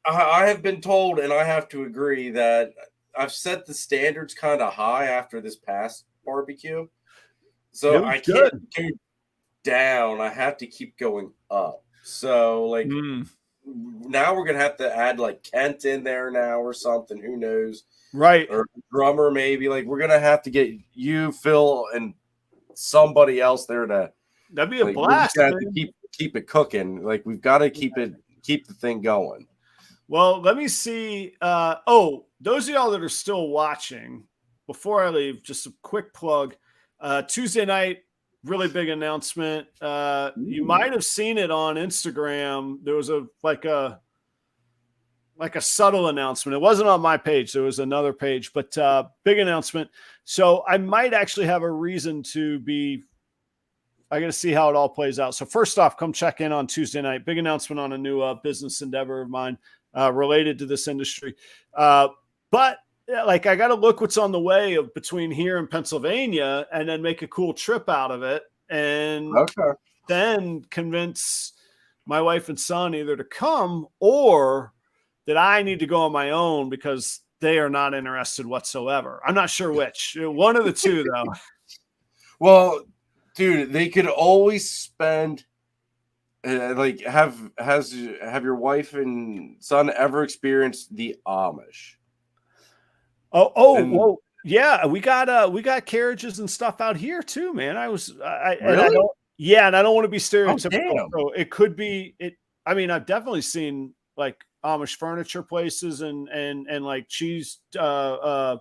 I have been told, and I have to agree, that I've set the standards kind of high after this past barbecue. So I can't go down. I have to keep going up. So, like, now we're going to have to add, like, Kent in there now or something. Who knows? Right. Or drummer, maybe. Like, we're going to have to get you, Phil, and somebody else there to. That'd be a blast. We have to keep it cooking. Like, we've got to keep the thing going. Well, let me see. Those of y'all that are still watching, before I leave, just a quick plug. Tuesday night, really big announcement. You might have seen it on Instagram. There was a subtle announcement. It wasn't on my page. There was another page, but big announcement. So I might actually have a reason to be. I got to see how it all plays out. So first off, come check in on Tuesday night. Big announcement on a new business endeavor of mine related to this industry. But I got to look what's on the way between here and Pennsylvania and then make a cool trip out of it. And then convince my wife and son either to come or that I need to go on my own because they are not interested whatsoever. I'm not sure which. One of the two, though. Well, dude, they could always spend have your wife and son ever experienced the Amish? Well, yeah, we got carriages and stuff out here too, man. Really? And I don't want to be stereotypical. So it could be it. I mean, I've definitely seen like Amish furniture places and like cheese, not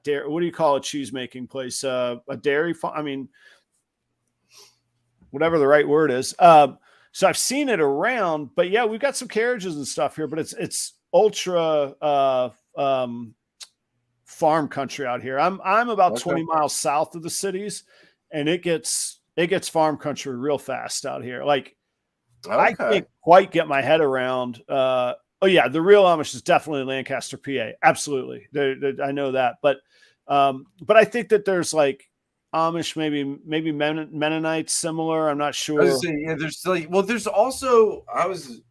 dairy. What do you call a cheese making place? A dairy farm. I mean, whatever the right word is. So I've seen it around, but yeah, we've got some carriages and stuff here, but it's ultra farm country out here. I'm about 20 miles south of the cities, and it gets farm country real fast out here. Like I can't quite get my head around. The real Amish is definitely Lancaster, PA. Absolutely. I know that, but I think that there's like Amish, maybe Mennonites similar. I'm not sure. I was saying, there's also, I was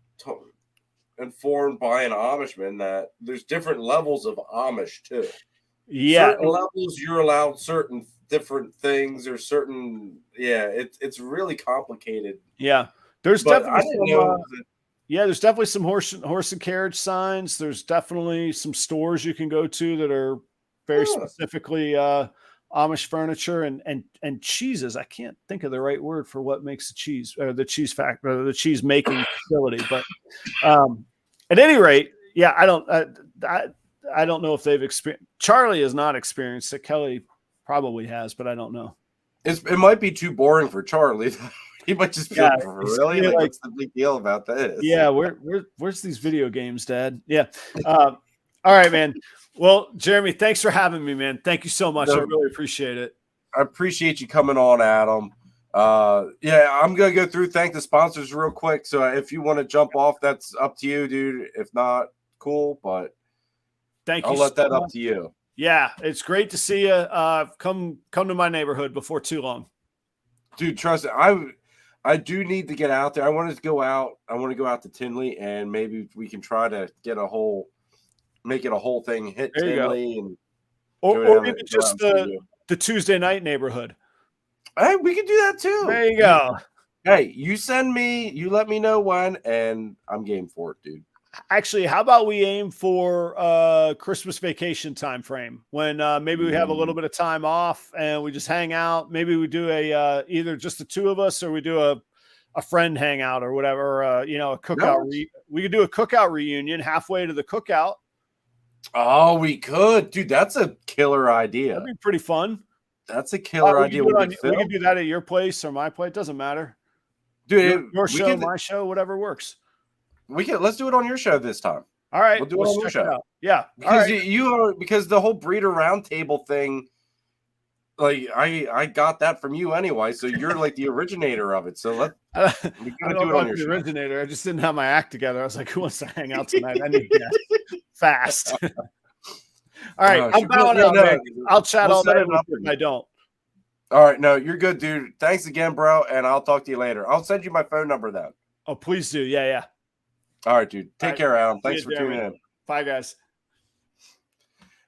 informed by an Amishman that there's different levels of Amish too. Yeah. Certain levels you're allowed certain different things or certain, it's really complicated. Yeah. There's definitely there's definitely some horse and carriage signs. There's definitely some stores you can go to that are very specifically Amish furniture and cheeses. I can't think of the right word for what makes the cheese or the cheese factory or the cheese making facility. But at any rate, I don't know if they've experienced. Charlie has not experienced it. Kelly probably has, but I don't know. It might be too boring for Charlie. He might just feel really like what's the big deal about this? Yeah, where's these video games, Dad? Yeah. All right, man. Well, Jeremy, thanks for having me, man. Thank you so much. I really appreciate it. I appreciate you coming on, Adam. I'm gonna go through thank the sponsors real quick. So if you want to jump off, that's up to you, dude. If not, cool. But I'll let that up to you. Yeah, it's great to see you. Come to my neighborhood before too long, dude. Trust me, I do need to get out there. I want to go out to Tinley, and maybe we can try to get make it a whole thing. Hit Tinley, and or even just the Tuesday night neighborhood. Hey, we can do that too. There you go. Hey, you send me, you let me know when, and I'm game for it, dude. Actually, how about we aim for Christmas vacation time frame when maybe we have a little bit of time off and we just hang out. Maybe we do a either just the two of us or we do a friend hangout or whatever. A cookout. We could do a cookout reunion halfway to the cookout. Oh, we could, dude. That's a killer idea. That'd be pretty fun. That's a killer idea. We could do that at your place or my place. It doesn't matter, dude. Your show, my show, whatever works. Let's do it on your show this time. All right. We'll do it on your show. Yeah. Because because the whole breeder roundtable thing, like I got that from you anyway. So you're like the originator of it. So we gotta do it on your show. Originator. I just didn't have my act together. I was like, who wants to hang out tonight? I need to get fast. All right. I'm bowing out, Nick. I'll chat all day if I don't. All right. No, you're good, dude. Thanks again, bro. And I'll talk to you later. I'll send you my phone number then. Oh, please do. Yeah. All right, dude. Take care, Adam. Thanks for tuning in. Bye, guys.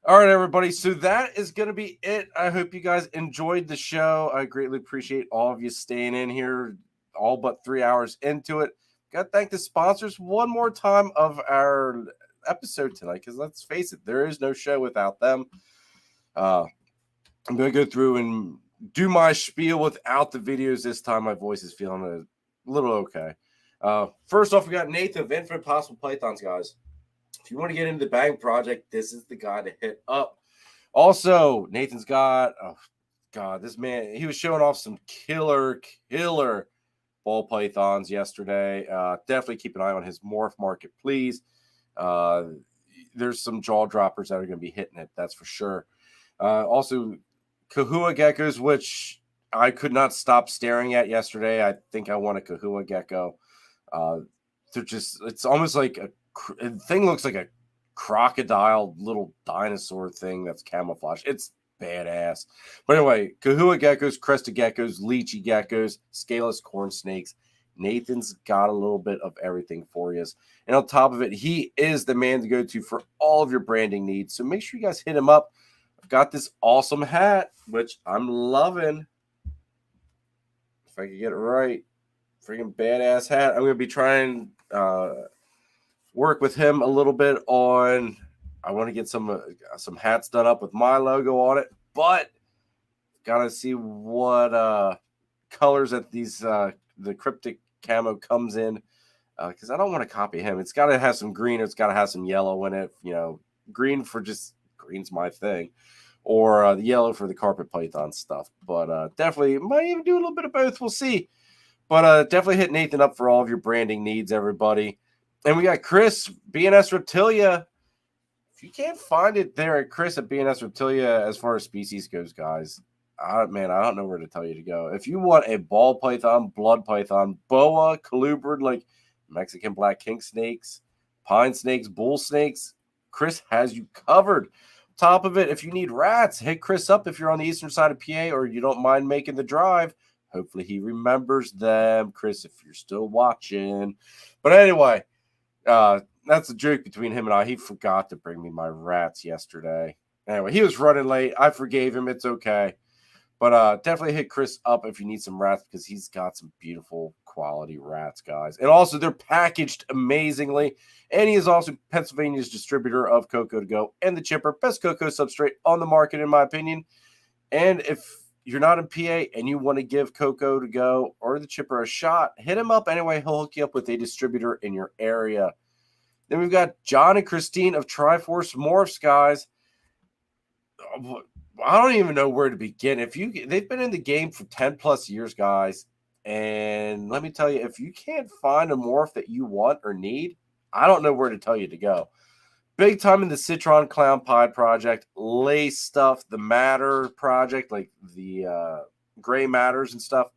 All right, everybody. So that is going to be it. I hope you guys enjoyed the show. I greatly appreciate all of you staying in here all but 3 hours into it. Got to thank the sponsors one more time of our episode tonight because let's face it, there is no show without them. I'm going to go through and do my spiel without the videos this time. My voice is feeling a little okay. First off, we got Nathan of Infinite Possible Pythons, guys. If you want to get into the Bang Project, this is the guy to hit up. Also, Nathan's got, this man, he was showing off some killer ball pythons yesterday. Definitely keep an eye on his Morph market, please. There's some jaw droppers that are going to be hitting it, that's for sure. Also, Kahua geckos, which I could not stop staring at yesterday. I think I want a Kahua gecko. They're just, it's almost like the thing looks like a crocodile little dinosaur thing that's camouflaged. It's badass. But anyway, Kahua geckos, crested geckos, lychee geckos, scaleless corn snakes. Nathan's got a little bit of everything for you. And on top of it, he is the man to go to for all of your branding needs. So make sure you guys hit him up. I've got this awesome hat, which I'm loving. If I could get it right. Freaking badass hat. I'm going to be trying work with him a little bit on. I want to get some hats done up with my logo on it, but gotta see what colors that these the cryptic camo comes in because I don't want to copy him. It's got to have some green. Or it's got to have some yellow in it. Green for just green's my thing, or the yellow for the carpet python stuff. But definitely might even do a little bit of both. We'll see. But definitely hit Nathan up for all of your branding needs, everybody. And we got Chris, B&S Reptilia. If you can't find it there at Chris at B&S Reptilia as far as species goes, guys, I don't know where to tell you to go. If you want a ball python, blood python, boa, colubrid, like Mexican black king snakes, pine snakes, bull snakes, Chris has you covered. Top of it, if you need rats, hit Chris up if you're on the eastern side of PA or you don't mind making the drive. Hopefully he remembers them. Chris, if you're still watching. But anyway, that's a joke between him and I. He forgot to bring me my rats yesterday. Anyway, he was running late. I forgave him. It's okay. But definitely hit Chris up if you need some rats because he's got some beautiful quality rats, guys. And also, they're packaged amazingly. And he is also Pennsylvania's distributor of Cocoa to Go and the Chipper. Best cocoa substrate on the market, in my opinion. And if you're not in PA and you want to give Cocoa to Go or the Chipper a shot, hit him up anyway. He'll hook you up with a distributor in your area. Then we've got John and Christine of Triforce Morphs, guys. I don't even know where to begin. They've been in the game for 10 plus years, guys. And let me tell you, if you can't find a morph that you want or need, I don't know where to tell you to go. Big time in the Citron Clown Pie project, lace stuff, the Matter project, like the gray matters and stuff.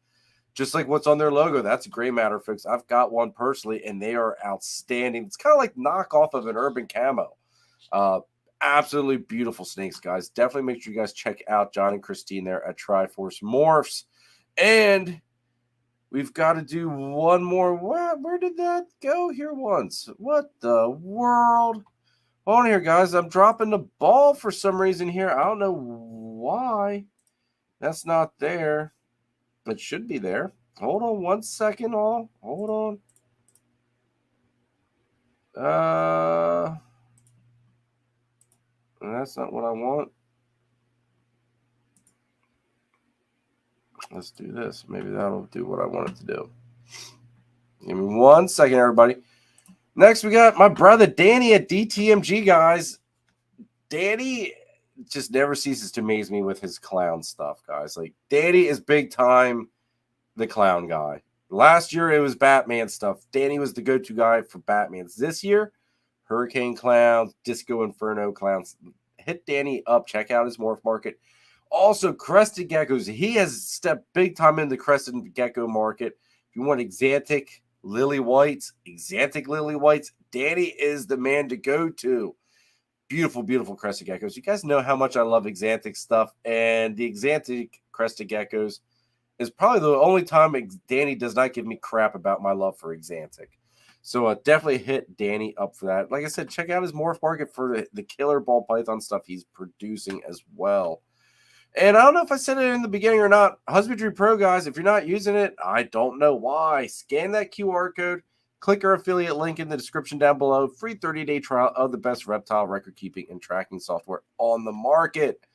Just like what's on their logo. That's a gray matter, folks. I've got one personally, and they are outstanding. It's kind of like knockoff of an urban camo. Absolutely beautiful snakes, guys. Definitely make sure you guys check out John and Christine there at Triforce Morphs. And we've got to do one more. Where did that go here once? What the world? Hold on here, guys. I'm dropping the ball for some reason here. I don't know why. That's not there. It should be there. Hold on 1 second. Hold on. That's not what I want. Let's do this. Maybe that'll do what I want it to do. Give me 1 second, everybody. Next, we got my brother Danny at DTMG, guys. Danny just never ceases to amaze me with his clown stuff, guys. Like, Danny is big time the clown guy. Last year, it was Batman stuff. Danny was the go-to guy for Batmans. This year, Hurricane clowns, Disco Inferno clowns. Hit Danny up. Check out his Morph market. Also, crested geckos. He has stepped big time in the crested gecko market. If you want exantic lily whites, Danny is the man to go to. Beautiful, beautiful crested geckos. You guys know how much I love exantic stuff, and the exantic crested geckos is probably the only time Danny does not give me crap about my love for exantic. So definitely hit Danny up for that. Like I said, check out his Morph market for the killer ball python stuff he's producing as well. And I don't know if I said it in the beginning or not. Husbandry Pro, guys, if you're not using it, I don't know why. Scan that QR code. Click our affiliate link in the description down below. Free 30-day trial of the best reptile record keeping and tracking software on the market.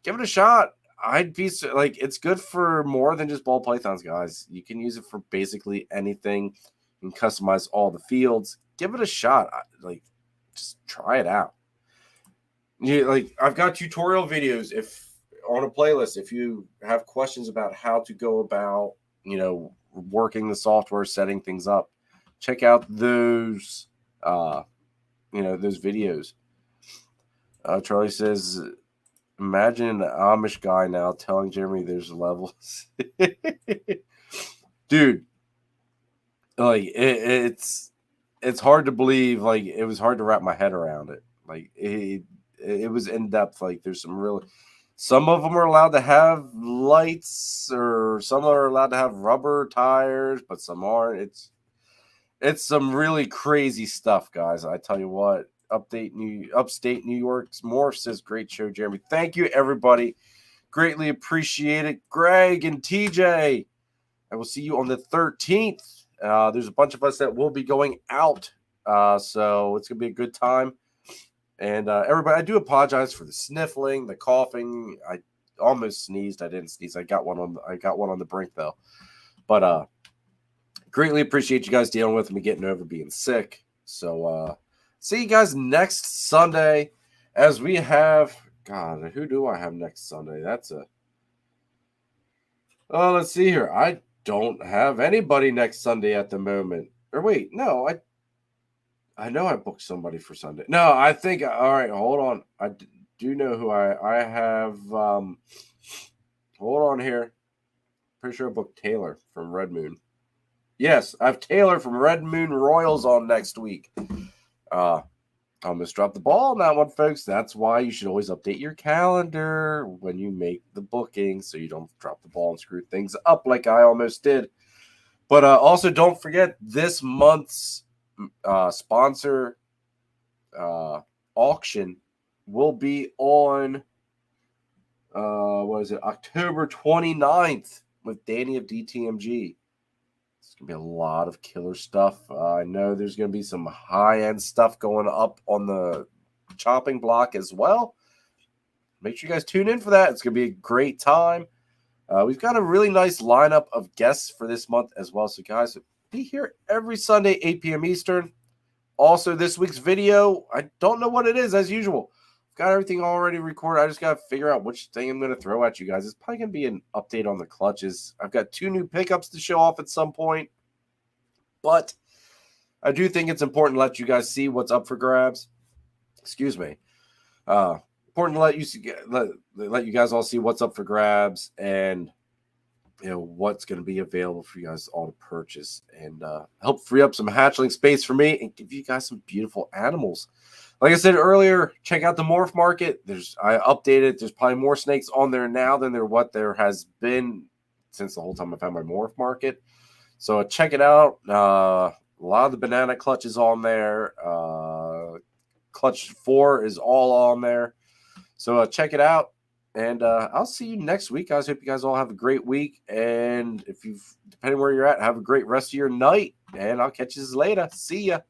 Give it a shot. I'd be like, it's good for more than just ball pythons, guys. You can use it for basically anything. You can customize all the fields. Give it a shot. Like, just try it out. I've got tutorial videos on a playlist. If you have questions about how to go about, working the software, setting things up, check out those, those videos. Charlie says, imagine an Amish guy now telling Jeremy there's levels. Dude, like it's hard to believe. Like, it was hard to wrap my head around it. Like, it was in depth. Like, there's some of them are allowed to have lights, or some are allowed to have rubber tires, but some aren't. It's some really crazy stuff, guys. I tell you what. Upstate New York's Morph says, great show, Jeremy. Thank you, everybody. Greatly appreciate it. Greg and TJ, I will see you on the 13th. There's a bunch of us that will be going out, so it's going to be a good time. And everybody, I do apologize for the sniffling, the coughing. I almost sneezed. I didn't sneeze. I got one on the brink, though. But greatly appreciate you guys dealing with me getting over being sick. So see you guys next Sunday, as we have, God, who do I have next Sunday? Let's see here. I don't have anybody next Sunday at the moment. Or wait, no, I know I booked somebody for Sunday. No, I think, all right, hold on. I do know who I have. Hold on here. Pretty sure I booked Taylor from Red Moon. Yes, I have Taylor from Red Moon Royals on next week. I almost dropped the ball on that one, folks. That's why you should always update your calendar when you make the booking, so you don't drop the ball and screw things up like I almost did. But also, don't forget, this month's sponsor auction will be on October 29th with Danny of DTMG. It's gonna be a lot of killer stuff. I know there's gonna be some high-end stuff going up on the chopping block as well. Make sure you guys tune in for that. It's gonna be a great time. We've got a really nice lineup of guests for this month as well. So, guys, be here every Sunday, 8 p.m. Eastern. Also, this week's video, I don't know what it is, as usual. I've got everything already recorded. I just got to figure out which thing I'm going to throw at you guys. It's probably going to be an update on the clutches. I've got 2 new pickups to show off at some point. But I do think it's important to let you guys see what's up for grabs. Excuse me. Important to let you guys all see what's up for grabs, and what's going to be available for you guys all to purchase, and help free up some hatchling space for me and give you guys some beautiful animals. Like I said earlier, check out the Morph market. I updated. There's probably more snakes on there now than there has been since the whole time I've had my Morph market. So check it out. A lot of the banana clutches on there. Clutch 4 is all on there. So check it out. And I'll see you next week, guys. Hope you guys all have a great week. And if you've, depending where you're at, have a great rest of your night. And I'll catch you later. See ya.